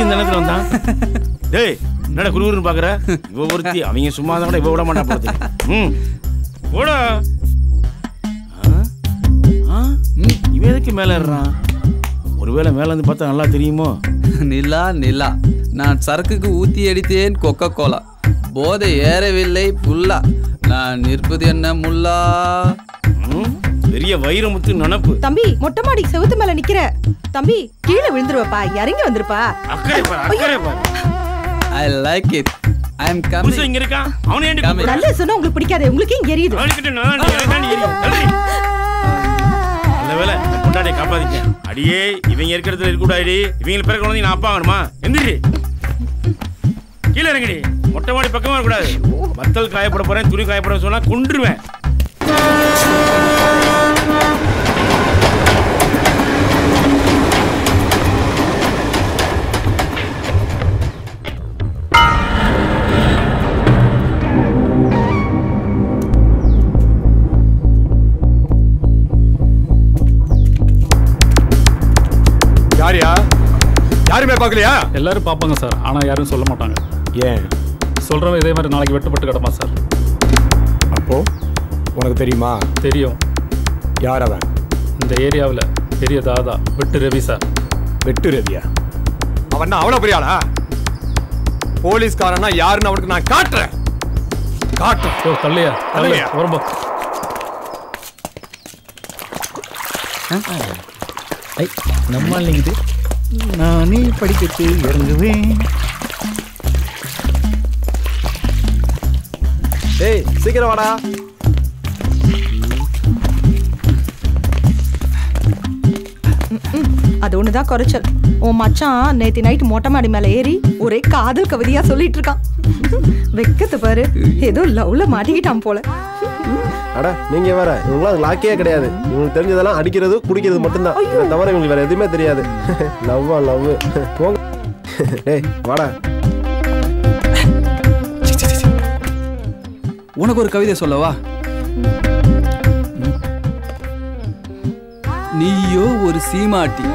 இந்த நேரத்தில் வந்தான். டேய் என்னடா குருன்னு பாக்குற? இவ ஒருத்தி, அவங்க சும்மா தான் கூட இவ விட மாட்டா போறது. போட இவன் எதுக்கு மேல ஏறான்? ஒருவேளை மேல இருந்து பார்த்தா நல்லா தெரியுமோ? நிலா நிலா, நான் சரக்குக்கு ஊத்தி அடித்தேன் கொக்கோ கோலா, போதை ஏறவில்லை புல்லா, நான் நிற்பது என்ன முல்லா. பெரிய வைரமுத்து நினப்பு. தம்பி மொட்டை மாடி செவுத்து மேல நிக்கிற தம்பி, கீழே விழுந்துருவப்பா, இறங்கி வந்துருப்பா. அக்கறை பாரு, அக்கறை பாரு. I like it. I am coming. புருஷன் இங்க இருக்கான், அவனே ஏண்டி கூப்பிடுற? நல்ல சொன்னா உங்களுக்கு பிடிக்காதே, உங்களுக்கு இங்க எரியுது. அவனுக்கிட்ட நான் நீ எரியும். நல்ல வேளை பொண்டாட்டியை காப்பாத்திக்க. அடியே இவங்க இருக்கிறதுல இருக்க கூடாது. இவங்க பிறகு குழந்தை நான் அப்பா ஆகணுமா? எந்திரி, கீழே இறங்கடி. மொட்டை மாடி பக்கமா இருக்கக்கூடாது. வத்தல் காயப்பட போறேன், துணி காயப்பட சொன்னா கொன்றுவேன். யாரியா? யாருமே பார்க்கலையா? எல்லாரும் பார்ப்பாங்க சார், ஆனால் யாரும் சொல்ல மாட்டாங்க. ஏன்? சொல்கிறவன் இதே மாதிரி நாளைக்கு வெட்டப்பட்டு கிடமா சார். அப்போ உனக்கு தெரியுமா? தெரியும். யார் அவன்? இந்த ஏரியாவில் பெரிய தாதா வெட்டு ரவி சார். வெட்டு ரவியா? அவன் அவ்வளோ பெரிய ஆளா? போலீஸ்காரனா யாருன்னு அவனுக்கு நான் காட்டுறேன். காட்டுறேன். ஓ தள்ளையா தள்ளையா ரொம்ப. நம்மால் நீங்க நானே படிக்கட்டு இறங்குவேன். ஏய் சீக்கிரம் வாடா. அது ஒண்ணுதான் குறைச்சல். உன் மச்சான் நேத்து நைட் மொட்டை மாடி மேல ஏறி ஒரே காதல் கவிதையா சொல்லிட்டு இருக்கான். வெக்கத்தை பாரு, ஏதோ லவ்ல மாட்டிக்கிட்டான் போல. அட நீங்க வேற, இவங்களாம் லாக்கே கிடையாது. இவங்களுக்கு தெரிஞ்சதெல்லாம் அடிக்கிறது குடிக்கிறது மட்டும்தான். இதை தவிர இவங்களுக்கு வேற எதுவுமே தெரியாது. லவ்வா லவ் போங்க. ஏய் வாடா. உனக்கு ஒரு கவிதை சொல்லவா? நீயோ ஒரு சீமாட்டி,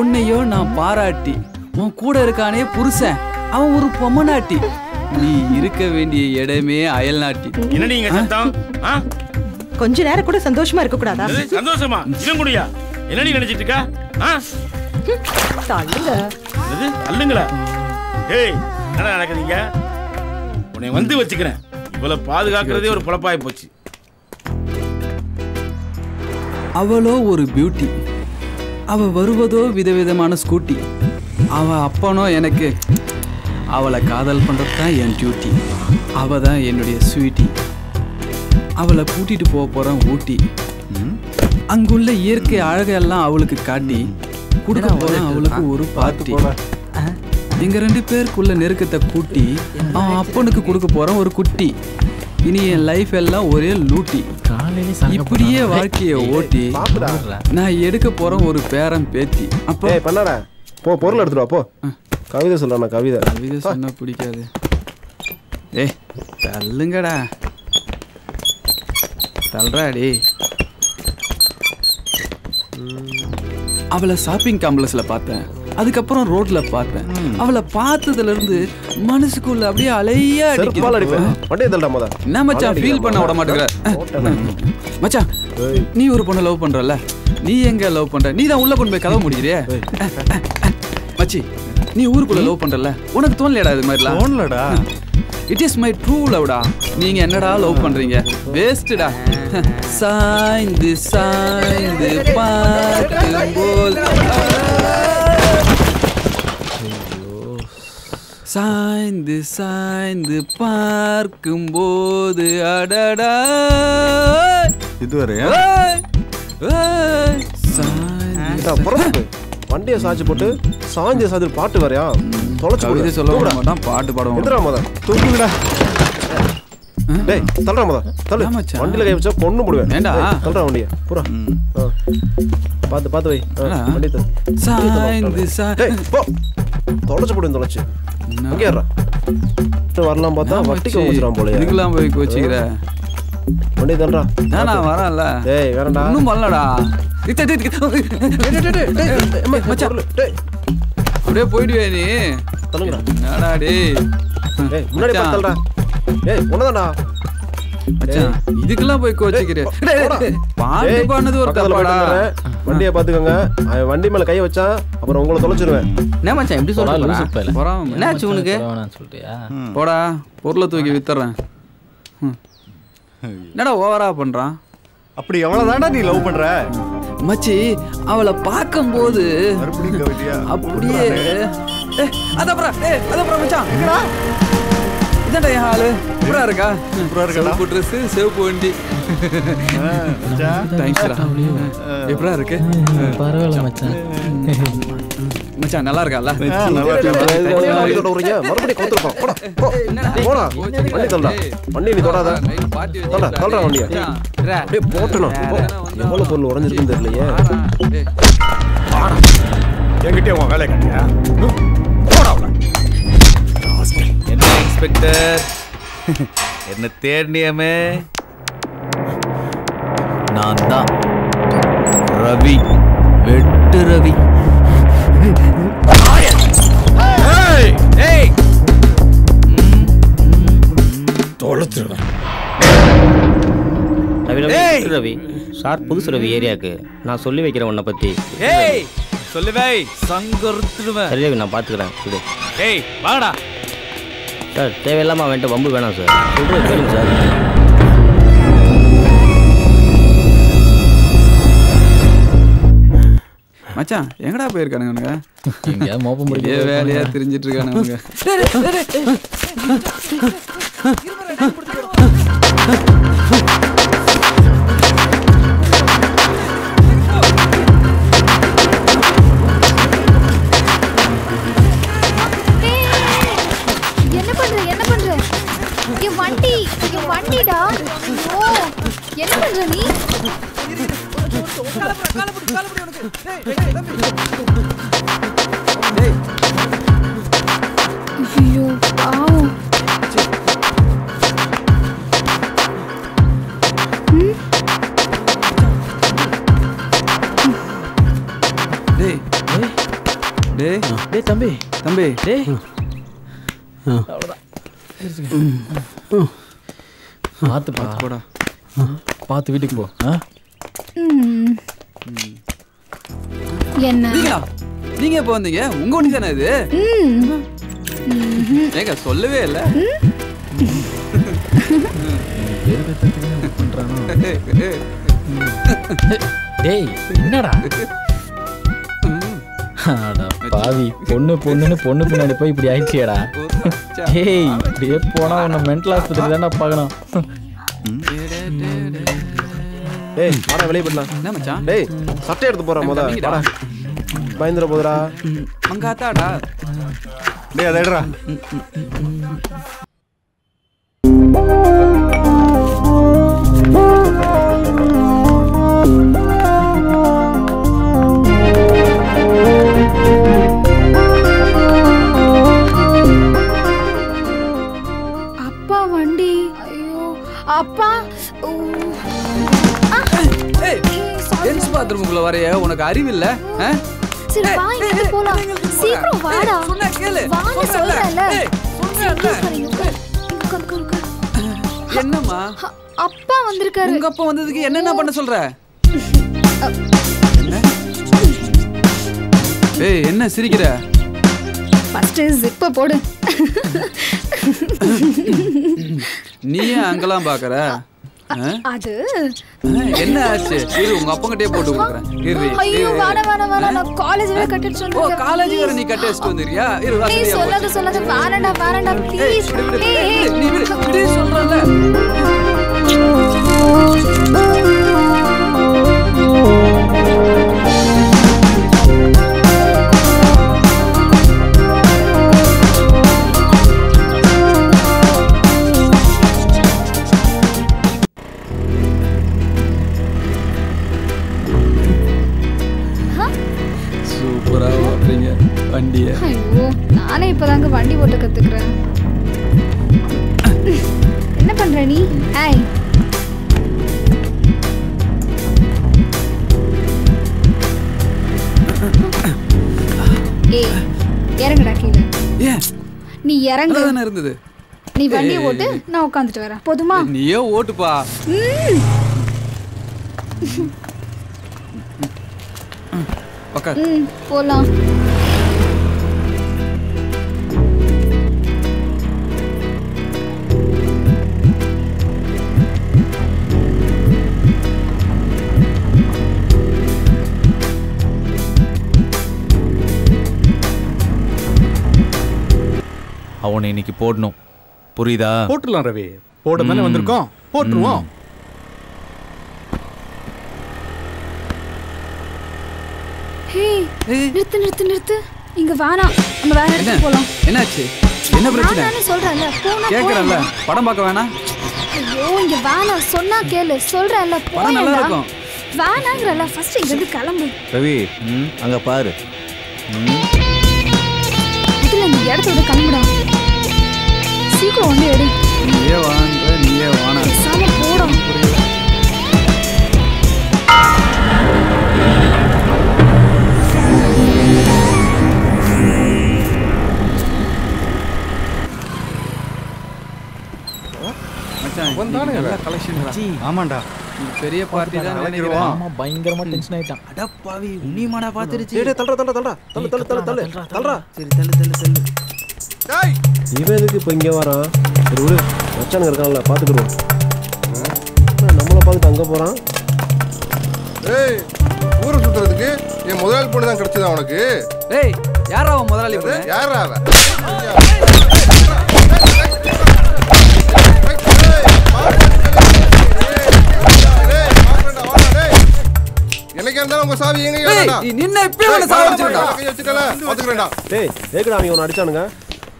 உன்னையோ நான் பாராட்டி, உன் கூட இருக்கானே புருஷன், அவன் ஒரு பொம்மநாட்டி, நீ இருக்க வேண்டிய இடமே அயல் நாட்டி. என்ன நீங்க சத்தம்? கொஞ்ச நேரம் கூட சந்தோஷமா இருக்க கூடாதா? சந்தோஷமா இன்னும் கூடயா? என்ன நீ நினைச்சிட்டு இருக்கா? தள்ளுங்க. தள்ளுங்களா? ஏய் என்ன நடக்குதுங்க? உன்னை வந்து வச்சுக்கிறேன். இவளை பாதுகாக்கிறதே ஒரு பொழப்பாய் போச்சு. அவளோ ஒரு பியூட்டி, அவ வருவதோ விதவிதமான ஸ்கூட்டி, அவ அப்பனோ எனக்கு, அவளை காதல் பண்றதுதான் என் டியூட்டி, அவ தான் என்னுடைய ஸ்வீட்டி, அவளை கூட்டிட்டு போறேன் ஊட்டி, அங்குள்ள இயற்கை அழகெல்லாம் அவளுக்கு காட்டி கொடுக்க போறேன் அவளுக்கு ஒரு பார்ட்டி. எங்க 2 பேருக்குள்ள நெருக்கத்தை கூட்டி அவன் அப்பனுக்கு கொடுக்க போறேன் ஒரு குட்டி. இனி என் லைஃப் எல்லாம் ஒரே லூட்டி, இப்படியே வாழ்க்கையை ஓட்டி நான் எடுக்க போறேன் ஒரு பேரம் பேத்தி. அப்போ பண்ணாடா போ, பொருள் எடுத்துட்டு வா போ. கவிதை சொல்றேன். கவிதை சொன்னா பிடிக்காது. ஏய் தள்ளுங்கடா, தள்ளுறாடி. அவளை ஷாப்பிங் காம்ப்ளெக்ஸ்ல பார்த்தேன், அதுக்கப்புறம் ரோட்ல பார்த்தேன். அவளை பார்த்ததுல இருந்து மனசுக்குள்ள அப்படியே அலையா அடிக்குது. என்ன மச்சான் ஃபீல் பண்ண விட மாட்டேங்கிற? மச்சான் நீ ஒரு பொண்ணை லவ் பண்றல, நீ எங்க லவ் பண்ற? நீ தான் உள்ள கொண்டு போய் கதவு முடிக்கிறியே. மச்சி நீ ஊருக்குள்ள லவ் பண்றல, உனக்கு தோணலடா இது மாதிரிலாம்? தோணலடா. இட் இஸ் மை ட்ரூ லவ்டா. நீங்க என்னடா லவ் பண்றீங்க? வேஸ்ட்டா. சாய்ந்து சாய்ந்து பார்க்கும்போது, சாய்ந்து சாய்ந்து பார்க்கும்போது அடடா. இதுவரை வண்டியை சாய்ச்சி போட்டு சாய்ந்து சாய்ந்து பாட்டு வரையா தொலைச்சு சொல்ல மாட்டான், பாட்டு பாடுவான். எந்திரா மொதல் தூக்குங்கடா. டேய் தள்ளுறா மொதல் தள்ளு. வண்டியில கை வச்சா பொண்ணு போடுவேன். தள்ளுறா வண்டியை பூரா. பார்த்து பார்த்து வை. வண்டி சாய்ந்து போ தொலைச்சு போடுவேன். தொலைச்சு அங்கே வரலாம் பார்த்தா வட்டிக்கு வச்சுறான் போல. இதுக்கெல்லாம் போய் வச்சுக்கிற வண்டி தள்ளுறா. நான் வரேன்ல. டேய் வேறடா இன்னும் வரலடா. அப்படியே போயிடுவே நீ. தள்ளுங்கடா. என்னடா டேய் முன்னாடி தள்ளுறா. ஏய் உன்னதாடா மச்சான், இதுக்கெல்லாம் போய் கோச்சிக்கிறேன். பாட்டு பாடுனது ஒரு தப்பாடா. வண்டியை பாத்துக்கோங்க. அவன் வண்டி மேல கை வச்சா அப்புறம் உங்களை தொலைச்சிருவேன். என்ன மச்சான் எப்படி சொல்றா? என்னாச்சு உனக்கு? போடா பொருளை தூக்கி வித்துறேன். என்னடா ஓவரா பண்றான்? அப்படி எவ்வளவுதான்டா நீ லவ் பண்ற? மச்சி அவளை பார்க்கும்போது அப்படியே அதான் மச்சான் இதான்டா என் ஆளு. சூப்பரா இருக்கா? சிவப்பு ட்ரெஸ், சிவப்பு வண்டி. தேங்க்ஸ்டா. எப்படா இருக்கு? பரவாயில்ல மச்சான். மச்சான் நல்லா இருக்கா? மறுபடியும் கொடுத்துருப்பான். போடா வண்டி தள்ளா. வண்டி நீ தொடாத. தள்ளுறா வண்டியா. அப்படியே போட்டணும். எவ்வளவு பொருள் உடஞ்சிருக்குன்னு தெரியலையே. என்கிட்ட உன் வேலை கட்டியா? என்ன இன்ஸ்பெக்டர், என்ன தேடினியமே? நான் தான் ரவி, வெட்டு ரவி. ரவி சார் புதுசு ரவி ஏரியாவுக்கு நான் சொல்லி வைக்கிறேன் உன்னை பத்தி. சொல்லுவே சங்கருத்துடுவேன். சரி ரவி நான் பாத்துக்கிறேன். இது ஏய் வாடா சார். தேவையில்லாம அவன்கிட்ட வம்பு வேணாம் சார். சொல்றது கேளுங்க சார். மச்சான் எங்கடா போயிருக்கானுங்க? எங்கேயாவது மோப்பம் முடிக்க வேலையா தெரிஞ்சிட்டு இருக்கானுங்க. டேய் டேய் தம்பி தம்பி டேய் அவ்வளோதான் பார்த்து போடா பார்த்து வீட்டுக்கு போ. என்ன நீங்க எப்போ வந்தீங்க? உங்க வண்டி தானே இது? ஏங்க சொல்லவே இல்லை. டேய் என்னடா பாவி பொண்ணுன்னு பொண்ணு பின்னாடி போய் இப்படி ஆயிடுச்சியடா. ஏய் இப்படியே போனா உன்னை மென்டல் ஆஸ்பத்திரி தானே பார்க்கணும். டேய் வாடா வெளியே போடலாம். என்ன மச்சான்? டேய் சட்டை எடுத்து போறா முத. வாடா பயந்துற போதுடா. மங்காத்தாடா. டேய் அதை எடுறா. அப்பா வண்டி. ஐயோ அப்பா. ஜென்ஸ் பாத்ரூமுக்குள்ள வரைய உனக்கு அறிவு இல்ல? சரி வா இங்க போலாம். சீக்கிரம் வாடா. சொன்னா கேளு. வான்னு சொல்றேன்ல. என்னம்மா? அப்பா வந்திருக்காரு. உங்க அப்பா வந்ததுக்கு என்னென்ன பண்ண சொல்ற? ஏய் என்ன சிரிக்கிற? ஃபர்ஸ்ட் ஜிப்ப போடு. நீ ஏன் அங்கெல்லாம் பாக்குற? அது என்ன ஆச்சு? இரு உங்க அப்பங்கிட்டே போட்டு கொடுக்குறேன். இரு. ஐயோ வாடா நான் காலேஜ் வேற கட்டிட்டு ஓ காலேஜ் வேற நீ கட்டி வச்சிட்டு வந்திருக்கியா? இரு நீ சொல்லாத வாரண்டா ப்ளீஸ். நீ விடு சொல்றல. சூப்பரா ஓட்டுறீங்க வண்டியை. ஐயோ நானே இப்பதாங்க வண்டி ஓட்ட கத்துக்கிறேன். என்ன பண்ற நீ? ஹாய். ஏய் இறங்குடா கீழே. ஏன் நீ இறங்கு. தானே இருந்தது. நீ வண்டியை ஓட்டு, நான் உட்காந்துட்டு வரேன். போதுமா? நீயே ஓட்டுப்பா. போலாம். அவனை இன்னைக்கு போடணும், புரியுதா? போட்டுடலாம் ரவி. போட தானே வந்திருக்கோம், போட்டுருவோம். நிறுத்து. இங்க வேணாம். நம்ம வேற இடத்துக்கு போலாம். என்னாச்சு? என்ன பிரச்சனை? நானே சொல்றேன்ல. போனா கேக்குறல்ல. படம் பார்க்க வேணாம். ஐயோ இங்க வேணாம். சொன்னா கேளு. சொல்றேன்ல. படம் நல்லா இருக்கும். வேணாங்கறல. ஃபர்ஸ்ட் இங்க இருந்து கிளம்பு. ரவி அங்க பாரு. இதுல இந்த இடத்தோட கிளம்புடா. சீக்கிரம் வந்து எடு. நீயே வானா. சாம போடா. ஆமாண்டா பெரிய பார்ட்டி தான் நினைக்கிறேன். ஆமா பயங்கரமா டென்ஷன் ஆயிட்டான். அடப்பாவி உன்னியமாடா பாத்துருச்சு. டேய் தள்ளுடா சரி தள்ளு. டேய் இவன் எதுக்கு இப்போ இங்கே வரான்? சரி விடு, மச்சானுங்க இருக்கான்ல பார்த்துக்குருவோம். நம்மளை பார்த்துட்டு அங்கே போகிறான். ஏய் ஊரை சுத்துறதுக்கு என் முதலாளி பொண்ணு தான் கிடைச்சதா உனக்கு? ஏய் யாரா அவன் முதலாளி பொண்ணு? யாரா அவன்? என்னைக்கு இருந்தாலும் உங்க சாவி எங்க கேடா? நீ நின்ன இப்பவே உன்னை சாவடிச்சுடா. கை வச்சுட்டல பாத்துக்கறேன்டா. டேய் ஏக்குடா நீ உன்னை அடிச்சானுங்க?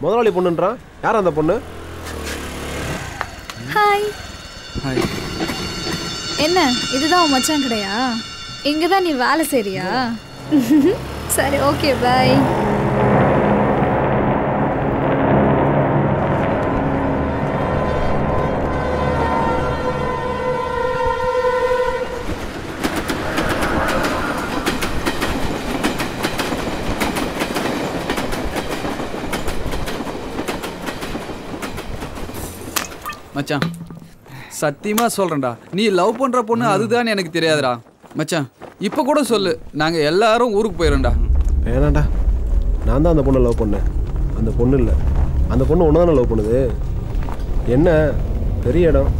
முதலாளி பொண்ணுன்றான். யார் அந்த பொண்ணு? ஹாய். ஹாய். என்ன இதுதான் உன் மச்சான் கடையா? இங்க தான் நீ வேலை செய்றியா? சரி ஓகே பை. மச்சான் சத்தியமா சொல்றேன்டா, நீ லவ் பண்ற பொண்ணு அதுதான் எனக்கு தெரியாதுடா மச்சான். இப்போ கூட சொல்லு, நாங்க எல்லாரும் ஊருக்கு போயிடும்டா. வேணாண்டா, நான் தான் அந்த பொண்ணை லவ் பண்ணேன், அந்த பொண்ணு இல்லை. அந்த பொண்ணு ஒன்று தானே லவ் பண்ணுது. என்ன பெரிய இடம்,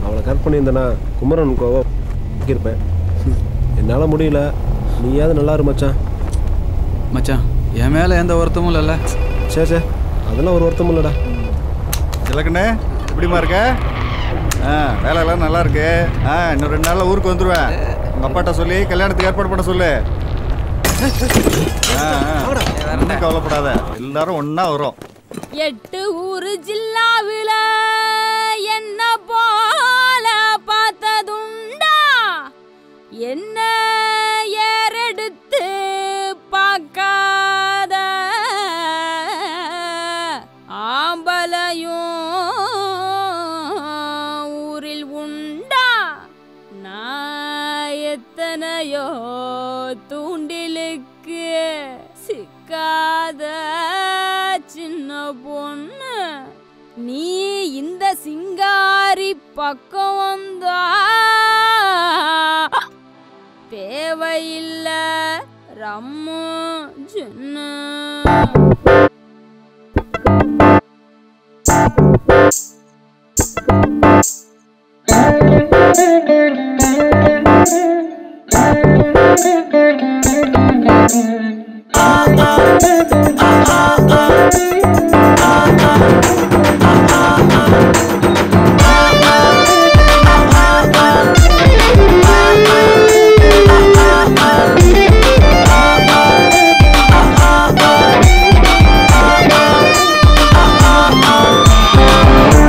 அவளை கரெக்ட் பண்ணியிருந்தேன்னா குமரன் கோவா இருப்பேன். என்னால் முடியல, நீயாவது நல்லா இரு மச்சான். மச்சான் என் மேலே எந்த வருத்தமும் இல்லைல்ல? சரி அதெல்லாம் ஒரு வருத்தமும் இல்லைடா. இலக்கண்ணே எப்படிமா இருக்க? வேலையெல்லாம் நல்லா இருக்கு. இன்னும் 2 நாளில் ஊருக்கு வந்துடுவேன். உங்கள் அப்பாட்ட சொல்லி கல்யாணத்துக்கு ஏற்பாடு பண்ண சொல்லு. ஒன்றும் கவலைப்படாத, எல்லாரும் ஒன்றா வரும். 8 ஊரு ஜில்லாவில என்ன போல பார்த்ததுண்டா? என்ன ஏறெடுத்து பார்க்காத ஆம்பலையும் ஊரில் உண்டா? நான் எத்தனையோ தூண்டிலுக்கு சிக்காத சின்ன பொண்ணு, நீ இந்த சிங்காரி பக்கம் வந்தா தேவையில்லை ரம்மு சின்ன.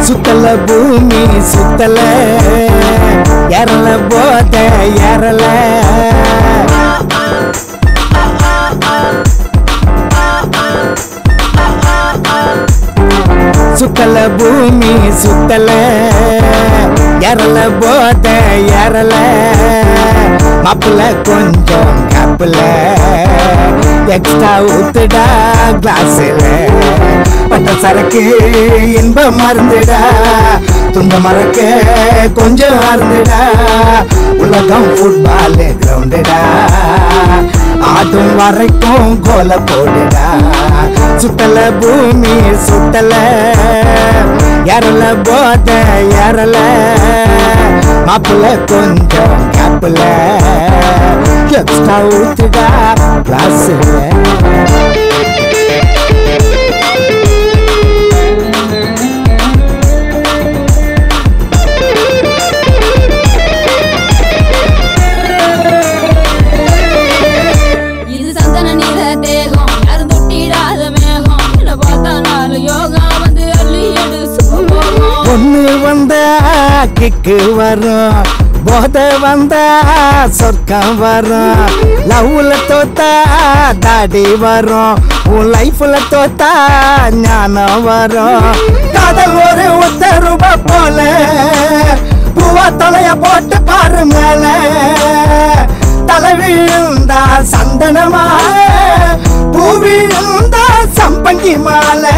சுத்தல பூமி சுத்தல ஏறல போத ஏறல சுத்தல பூமி சுத்தல ஏறல போத ஏறல மாப்பிள்ள கொஞ்சம் கப்பல எக்ஸ்ட்ரா ஊத்துடா கிளாஸ்ல பட்ட சரக்கு இன்பம் மறந்துடா துங்க மறக்க கொஞ்சம் மறந்துடா உலகம் ஃபுட்பால் கிரவுண்டுடா ஆடும் வரைக்கும் கோல போடுடா சுத்தல பூமி சுத்தல ஏறல போத ஏறல மாப்பிள்ள கொஞ்சம் கேப்பில் எக்ஸ்ட்ரா ஊத்துடா கிளாஸ்ல. பொண்ணு வந்தா கிக்கு வரும், போத வந்தா சொர்க்கம் வரும், லவ்ல தோத்தா தாடி வரும், உன் லைஃப்ல தோத்தா ஞானம் வரும். காதல் ஒரு 1 ரூபாய் போல பூவா தலைய போட்டு பாரு மேல தலை விழுந்தா சந்தனமா பூ விழுந்தா சம்பங்கி மாலை.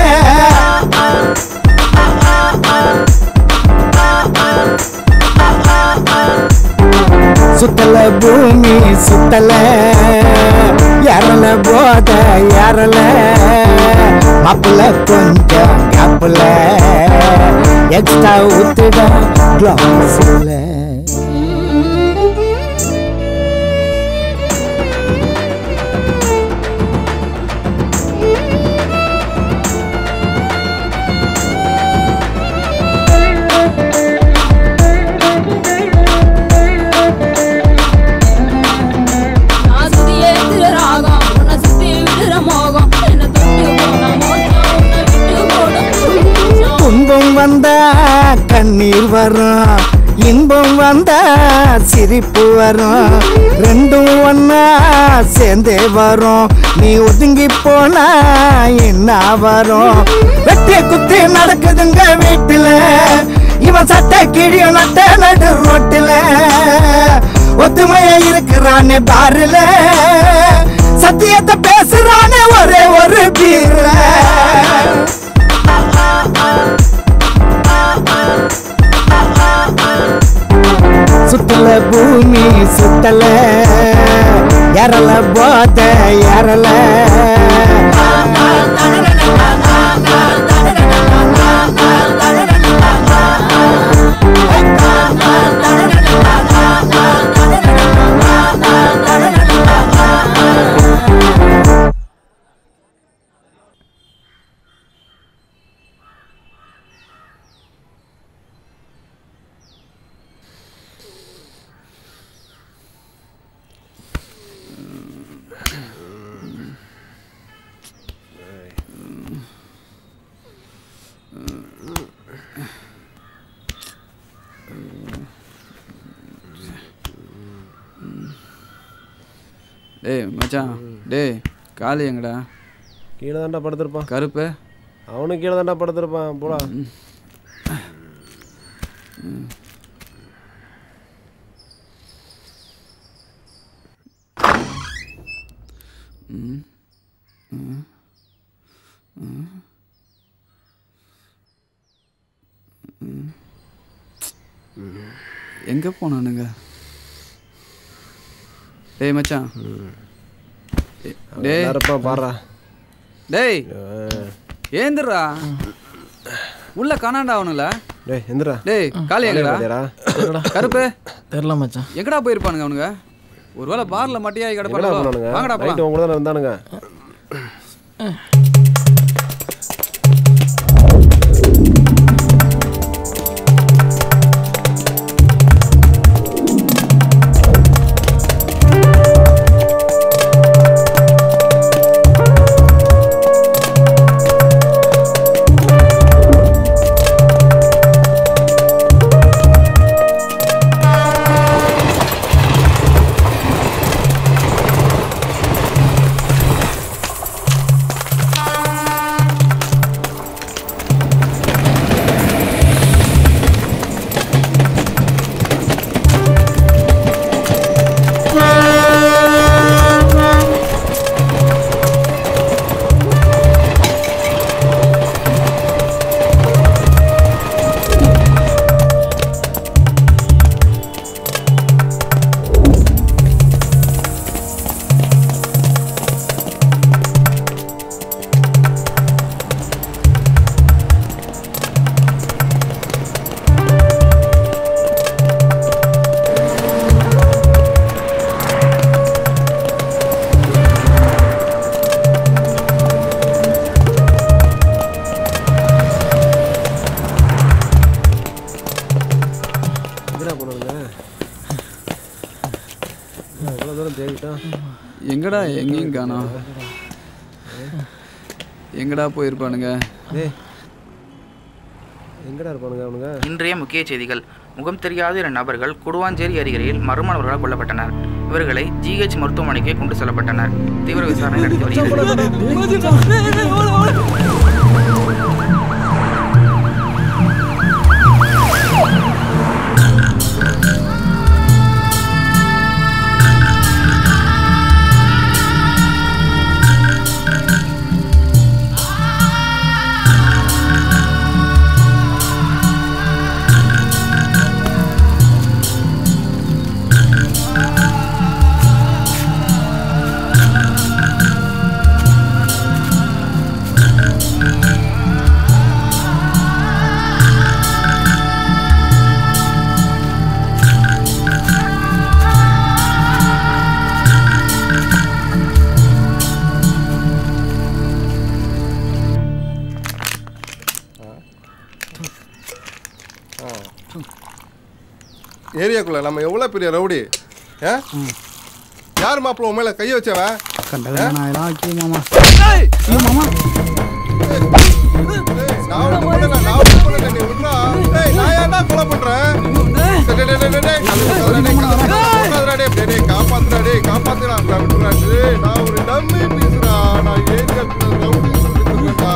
சுத்தல பூமி சுத்தல ஏறல போத ஏறல மாப்பிள்ள கொஞ்சம் கேப்புல எக்ஸ்ட்ரா ஊத்துட கிளாஸ்ல. துன்பம் வந்தா கண்ணீர் வரும், இன்பம் வந்தா சிரிப்பு வரும், ரெண்டும் ஒன்னா சேர்ந்தே வரும். நீ ஒதுங்கி போனா என்ன வரும்? வெட்டி குத்தி நடக்குதுங்க வீட்டுல, இவன் சட்டை கிழிய நட்ட நடு ரோட்டுல, ஒத்துமையா இருக்கிறானே பாருல, சத்தியத்தை பேசுறானே ஒரே ஒரு பீர்ல. பூமி சுத்தல எரல போத எரல டேய் மச்சான் டேய் காளி எங்கடா? கீழே தாண்டா படுத்திருப்பான். கருப்பு அவனும் கீழே தாண்டா படுத்திருப்பான். போடா. எங்க போனானுங்க? டேய் மச்சான் டேய் இருப்பான் பாடுறா. டேய் ஏந்திரா உள்ள காணாண்டா அவனுல. டேய் எந்திரா. டேய் காளி எங்கடா? கருப்பு தெரியல மச்சான். எங்கடா போயிருப்பானுங்க அவனுங்க? ஒருவேளை பார்ல மட்டியாய் கிடப்பானுங்க. வாங்கடா போலாம். நைட் உங்க கூட வந்தானுங்க. எங்கடா எங்கேயும் காணோம். எங்கடா போயிருப்பானுங்க? எங்கடா இருப்பானுங்க அவனுங்க? இன்றைய முக்கிய செய்திகள். முகம் தெரியாத 2 நபர்கள் குடுவாஞ்சேரி அருகில் மர்ம நபர்களால் கொல்லப்பட்டனர். இவர்களை GH மருத்துவமனைக்கு கொண்டு செல்லப்பட்டனர். தீவிர விசாரணை நடத்தி வருகிறது. ஏரியாக்குள்ள நம்ம எவ்வளோ பெரிய ரவுடி. யார் மாப்பிள்ள உன் மேல கையை வச்சவன்? காப்பாத்துறா நான் ஒரு டம்மி பீசுறா. நான் ஏரியாக்குள்ள ரவுடி விட்டுறா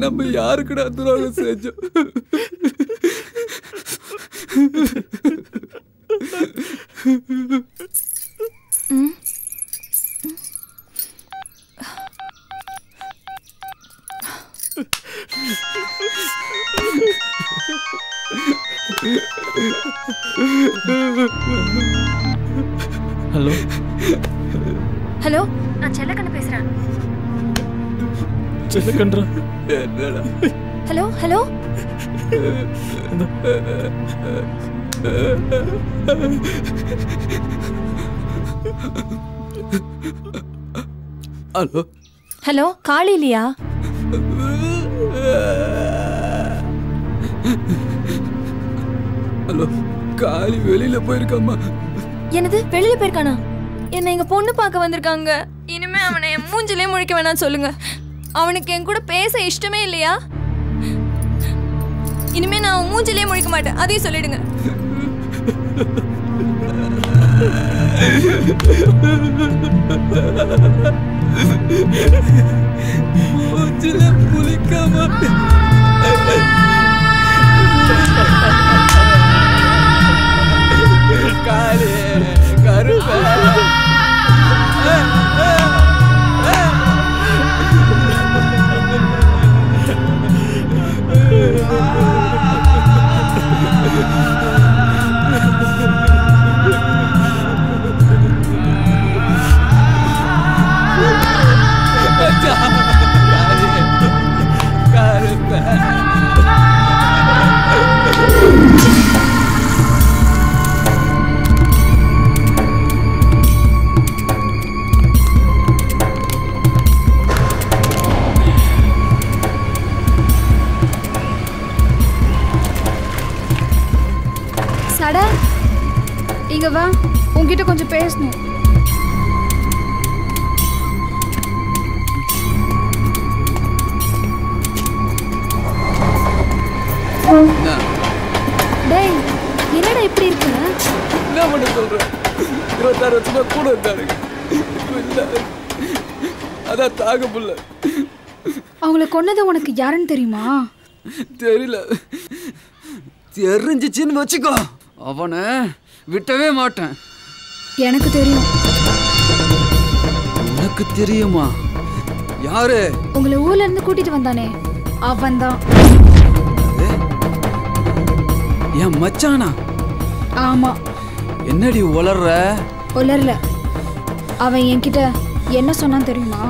நம்ம யாருக்குடா துரோகம் செஞ்சோம்? ஹலோ ஹலோ, நான் செல்லக்கண்ணு பேசுறேன். செல்லக்கன்றா என்னடா? ஹலோ ஹலோ, ஹலோ ஹலோ, காளி இல்லையா? ஹலோ, காளி வெளியில போயிருக்காமா. என்னது, வெளியில போயிருக்கானா? என்ன எங்க பொண்ணு பார்க்க வந்திருக்காங்க. இனிமே அவனை என் மூஞ்சிலே முழிக்க வேணாம் சொல்லுங்க. அவனுக்கு என் கூட பேச இஷ்டமே இல்லையா? இனிமே நான் அவன் மூஞ்சிலே முழிக்க மாட்டேன், அதையும் சொல்லிடுங்க. மூஞ்சிலே முழிக்க மாட்டேன். காளி கருப்ப சடா, இங்க வா, உன்கிட்ட கொஞ்சம் பேசணும். டேய், என்னடா இப்படி இருக்க? என்ன பண்ண சொல்ற? 26 வருஷமா கூட இருந்தாரு. அதான் தாக புள்ள. அவங்கள கொன்னது உனக்கு யாருன்னு தெரியுமா? தெரியல. தெரிஞ்சிச்சின்னு வச்சுக்கோ, அவனை விட்டவே மாட்டேன். எனக்கு தெரியும். உனக்கு தெரியுமா? யாரு? உங்களை ஊர்ல இருந்து கூட்டிட்டு வந்தானே, அவன்தான். என் மச்சானா? ஆமா. என்னடி உளர்ற? உளரல. அவன் என்கிட்ட என்ன சொன்னான் தெரியுமா?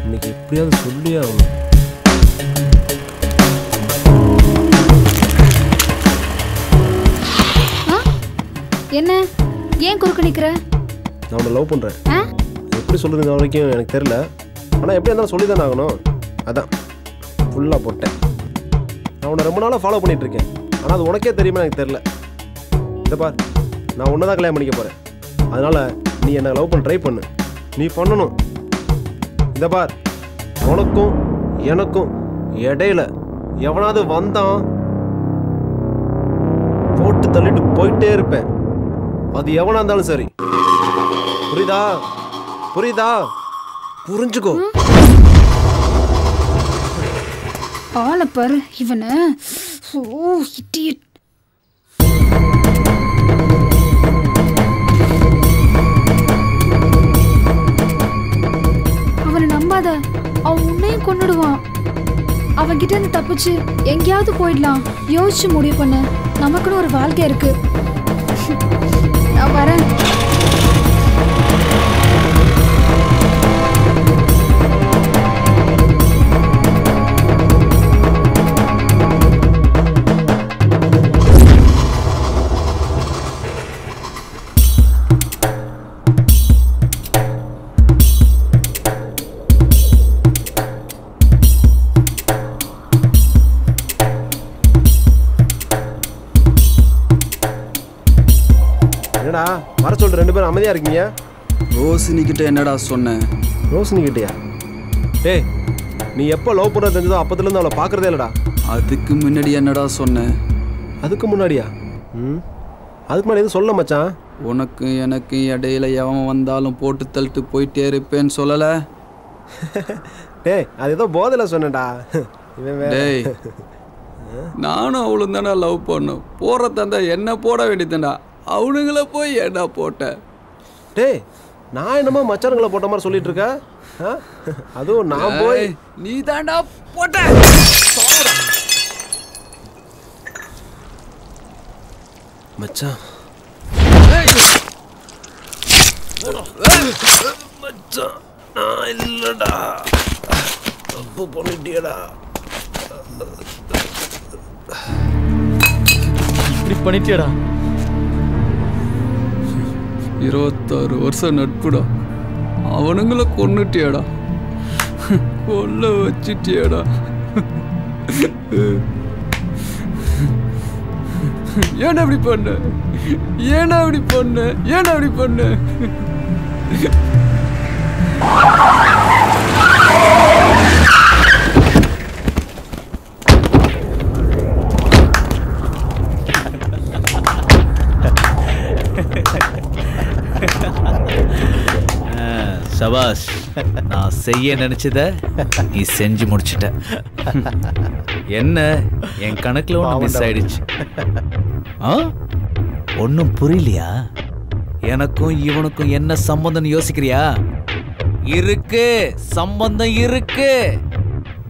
இன்னைக்கு எப்படியாவது சொல்லியே ஆகணும். என்ன, ஏன் குறுக்க நிக்கிற? நான் உன்னை லவ் பண்ணுறேன். எப்படி சொல்லுறது வரைக்கும் எனக்கு தெரியல. ஆனால் எப்படி இருந்தாலும் சொல்லி தானே ஆகணும். அதான் ஃபுல்லாக போட்டேன். நான் உன்னை ரொம்ப நாளாக ஃபாலோ பண்ணிகிட்டு இருக்கேன். ஆனால் அது உனக்கே தெரியுமா எனக்கு தெரில. இதை பார், நான் உன்னை தான் கல்யாணம் பண்ணிக்க போகிறேன். அதனால் நீ என்னை லவ் பண்ண ட்ரை பண்ணு. நீ பண்ணணும். இதை பார், உனக்கும் எனக்கும் இடையில எவனாவது வந்தான் போட்டு தள்ளிட்டு போயிட்டே இருப்பேன். அது எவனா இருந்தாலும் சரி. புரியுதா? புரியுதா? புரிஞ்சுக்கோ. ஆளை பாரு இவனை. ஓ இடியட். அவனை நம்பாத, அவன் உன்னையும் கொன்னுடுவான். அவன்கிட்ட இருந்து தப்பிச்சு எங்கேயாவது போயிடலாம். யோசிச்சு முடிவு பண்ண. நமக்குன்னு ஒரு வாழ்க்கை இருக்கு. நான் வரேன். என்னடா வர சொல்ற, ரெண்டு பேரும் அமைதியா இருக்கீங்க? ரோஷினி கிட்ட என்னடா சொன்னேன்? ரோஷினி கிட்டயா? டேய், நீ எப்போ லவ் பண்ண தெரிஞ்சதோ அப்பத்துலேருந்து அவளை பார்க்குறதே இல்லைடா. அதுக்கு முன்னாடி என்னடா சொன்னேன்? அதுக்கு முன்னாடியா? அதுக்கு மேலே எதுவும் சொல்ல மச்சான். உனக்கு எனக்கு இடையில எவன் வந்தாலும் போட்டு தள்ளிட்டு போயிட்டே இருப்பேன்னு சொல்லலை. டேய் அது ஏதோ போதில் சொன்னேன்டா. டேய் நானும் அவளும் தானே லவ் பண்ணோம். போகிறதா என்ன போட வேண்டியதுடா. அவனுங்கள போய் ஏடா போட்ட? டேய் நான் என்னமோ மச்சானுங்களை போட்ட மாதிரி சொல்லிட்டு இருக்கேன். அதுவும் நான் போய் நீ தாண்டா போட்ட. மச்சான் மச்சான் நான் இல்லடா, தப்பு பண்ணிட்டியடா. இப்படி பண்ணிட்டியடா. 26 வருஷம் நட்புடா. அவனுங்களை கொன்னுட்டியாடா, கொல்ல வச்சிட்டியாடா. ஏன்டா அப்படி பண்ண? ஏன்டா அப்படி பண்ண? ஏன்டா அப்படி பண்ண? சபாஷ், நான் செய்ய நினைச்சத நீ செஞ்சு முடிச்சிட்ட. என்ன என் கணக்குல ஒன்று மிஸ் ஆயிடுச்சு. ஒன்றும் புரியலையா? எனக்கும் இவனுக்கும் என்ன சம்பந்தம் யோசிக்கிறியா? இருக்கு, சம்பந்தம் இருக்கு.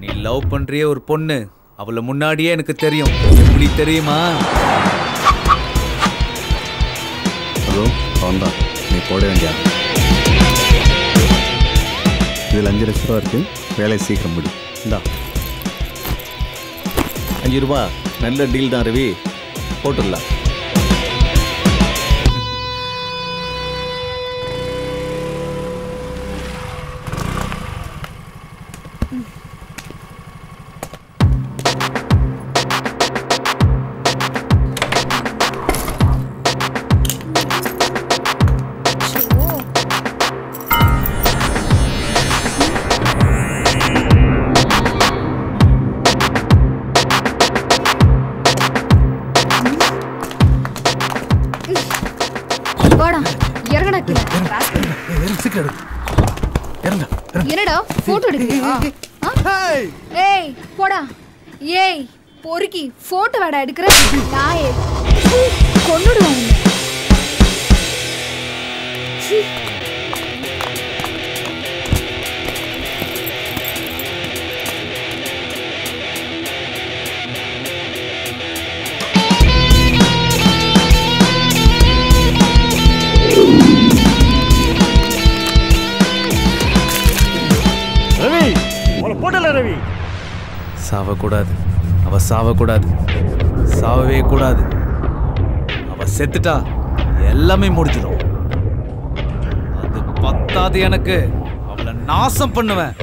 நீ லவ் பண்றிய ஒரு பொண்ணு, அவளை முன்னாடியே எனக்கு தெரியும். எப்படி தெரியுமா? ஹலோ, அவன்தான். நீ போட வேண்டியா? இதில் 5 லட்ச ரூபா இருக்கு. வேலை சீக்கிரம் முடியும். இந்தா 5 ரூபா. நல்ல டீல் தான் ரவி, போட்டுடலாம். என்னடா போட்டோ எடுக்கிறியா? ஏய் போடா. ஏய் பொறுக்கி போட்டோ வேடா எடுக்கிற நாயே, கொன்னுடுவாங்க. ரவி சாவக்கூடாது, அவ சாவக்கூடாது, சாவவே கூடாது. அவ செத்துட்டா எல்லாமே முடிஞ்சிடும். அது பத்தாது எனக்கு, அவளை நாசம் பண்ணுவேன்.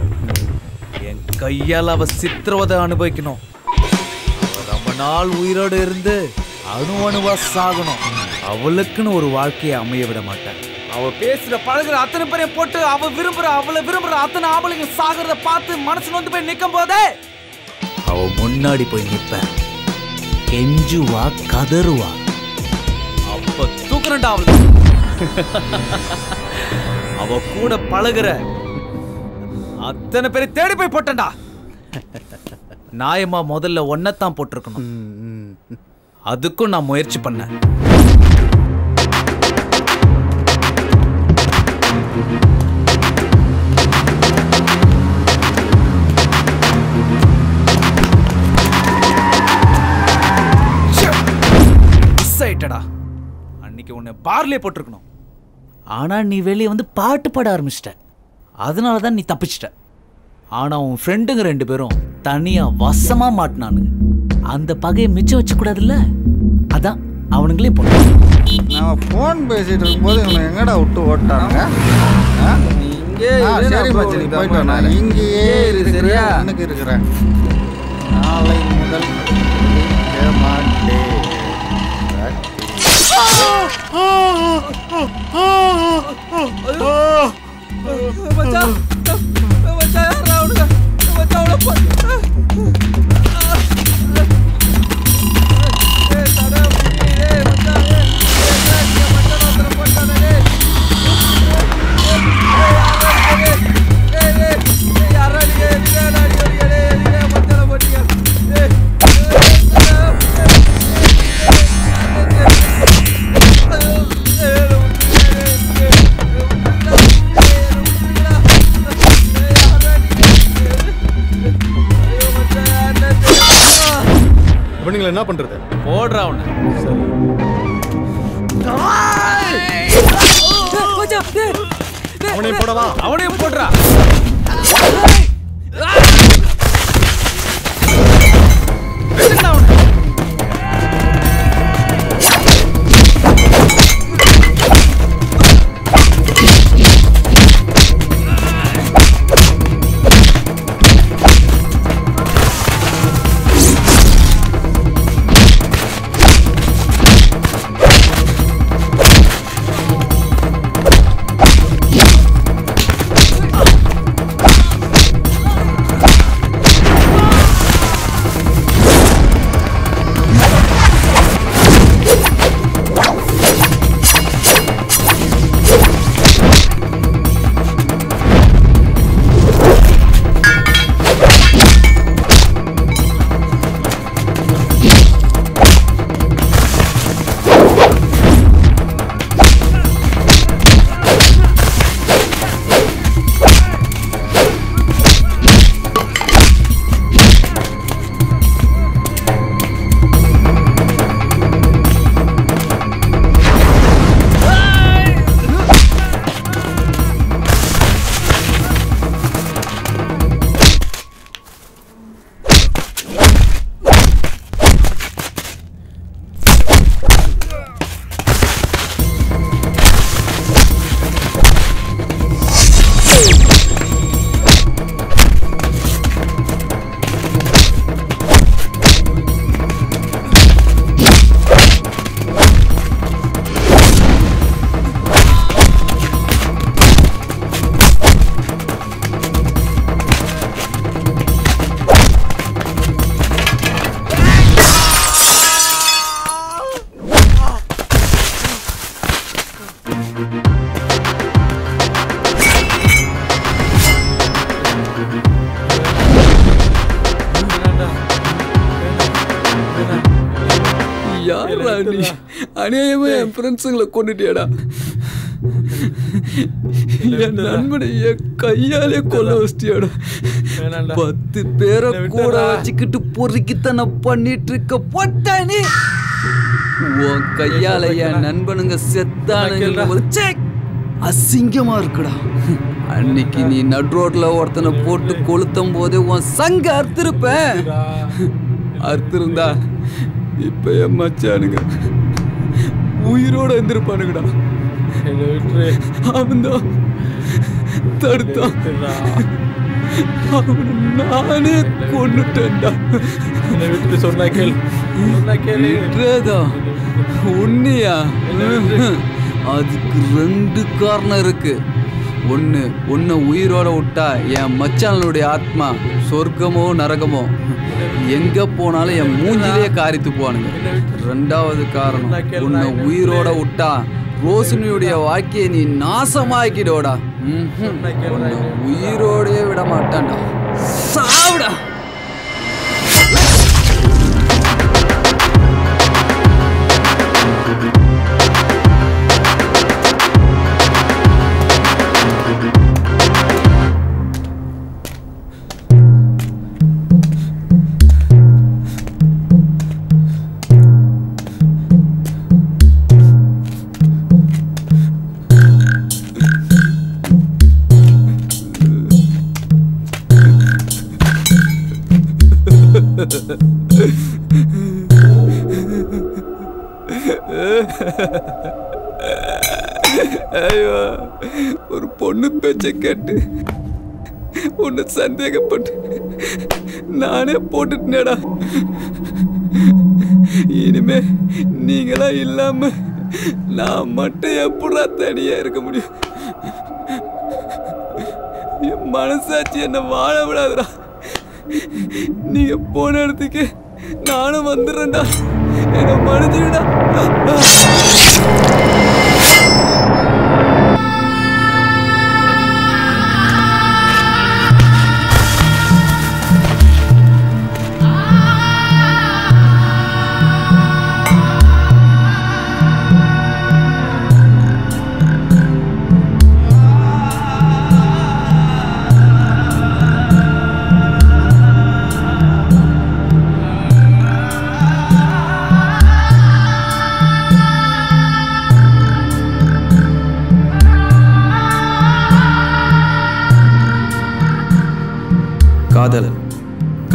என் கையால் அவ சித்திரவதை அனுபவிக்கணும். ரொம்ப நாள் உயிரோடு இருந்து அணு அணுவா சாகணும். அவளுக்குன்னு ஒரு வாழ்க்கையை அமைய விட மாட்டேன். அவ பேசுற பழகுற அத்தனை பேரையும் போட்டு அவளை விரும்புற அத்தனை ஆம்பளைங்க சாகிறத பார்த்து மனசு நொந்து போய் நிற்கும் போதே அவ முன்னாடி போய் நிற்ப. கெஞ்சுவா, கதறுவா. அப்ப தூக்குறண்டா அவள. அவ கூட பழகுற அத்தனை பேரை தேடி போய் போட்டண்டா. நாயமா முதல்ல ஒன்னத்தான் போட்டிருக்கணும். அதுக்கும் நான் முயற்சி பண்ணேன். அன்னைக்கு உன்னை பார்லயே போட்டிருக்கணும். ஆனா நீ வெளியே வந்து பாட்டு பாட ஆரம்பிச்சிட்ட. அதனாலதான் நீ தப்பிச்சிட்ட. ஆனா உன் ஃப்ரெண்டுங்க 2 பேரும் தனியா வசமா மாட்டினானுங்க. அந்த பகையை மிச்சம் வச்சு கூடாதுல்ல, அதான் அவனுங்களே போன. நான் போன் பேசிட்டு இருக்கும்போது இவனை எங்கடா விட்டு ஓட்டானுங்க? சரி மச்சி, போயிட்டு நான் இங்கேயே சரியா எனக்கு இருக்கிறேன். நாளை முதல் மாட்டேன். இவங்களை என்ன பண்றது? போடுறா உன்னை. அவனையும் போடவா? அவனையும் போடுறா. யாரா நீ? அநியாயமா என் ஃப்ரெண்ட்ஸுங்களை கொண்டுட்டியாடா. என் நண்பனை என் கையாலே கொல்ல வச்சிட்டியாடா. 10 பேரை கூட வச்சுக்கிட்டு பொறுக்கித்தனை பண்ணிட்டு இருக்க போட்டா நீ. உன் கையால என் நண்பனுங்க செத்தானுங்க. அசிங்கமா இருக்குடா. அன்னைக்கு நீ நட் ரோட்ல ஒருத்தனை போட்டு கொளுத்தும் போதே உன் சங்க அறுத்திருப்பேன். அறுத்திருந்தா இப்ப என் மச்சானுங்க உயிரோட இருந்திருப்பானுங்கடா. அவன்தான் தடுத்தான். அவனை நானே கொன்னுட்டேன்டா. சொன்னா கேள். உன்னையா? அதுக்கு 2 காரணம் இருக்கு. ஒன்னு உயிரோட விட்டா என் மச்சானுடைய ஆத்மா சொர்க்கமோ நரகமோ எங்க போனாலும் என் மூஞ்சிலேயே காரித்து போவானுங்க. 2வது காரணம், உன்னை உயிரோட விட்டா ரோஷினியுடைய வாழ்க்கையை நீ நாசமாக்கிடோடா. உன்னை உயிரோடே விட மாட்டான்டா. சாவுடா. ஐயோ, ஒரு பொண்ணு பேச்சை கேட்டு உன்னை சந்தேகப்பட்டு நானே போட்டுட்டேடா. இனிமே நீங்களா இல்லாம நான் மட்டும் எப்படா தனியா இருக்க முடியும்? என் மனசாட்சி என்ன வாழ விடாதுடா. நீங்க போன இடத்துக்கு நானும் வந்துடுறேன்டா. என்ன மன்னிச்சிடுடா.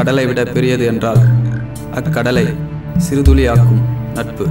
கடலை விட பெரியது என்றால் அக்கடலை சிறுதுளியாக்கும் நட்பு.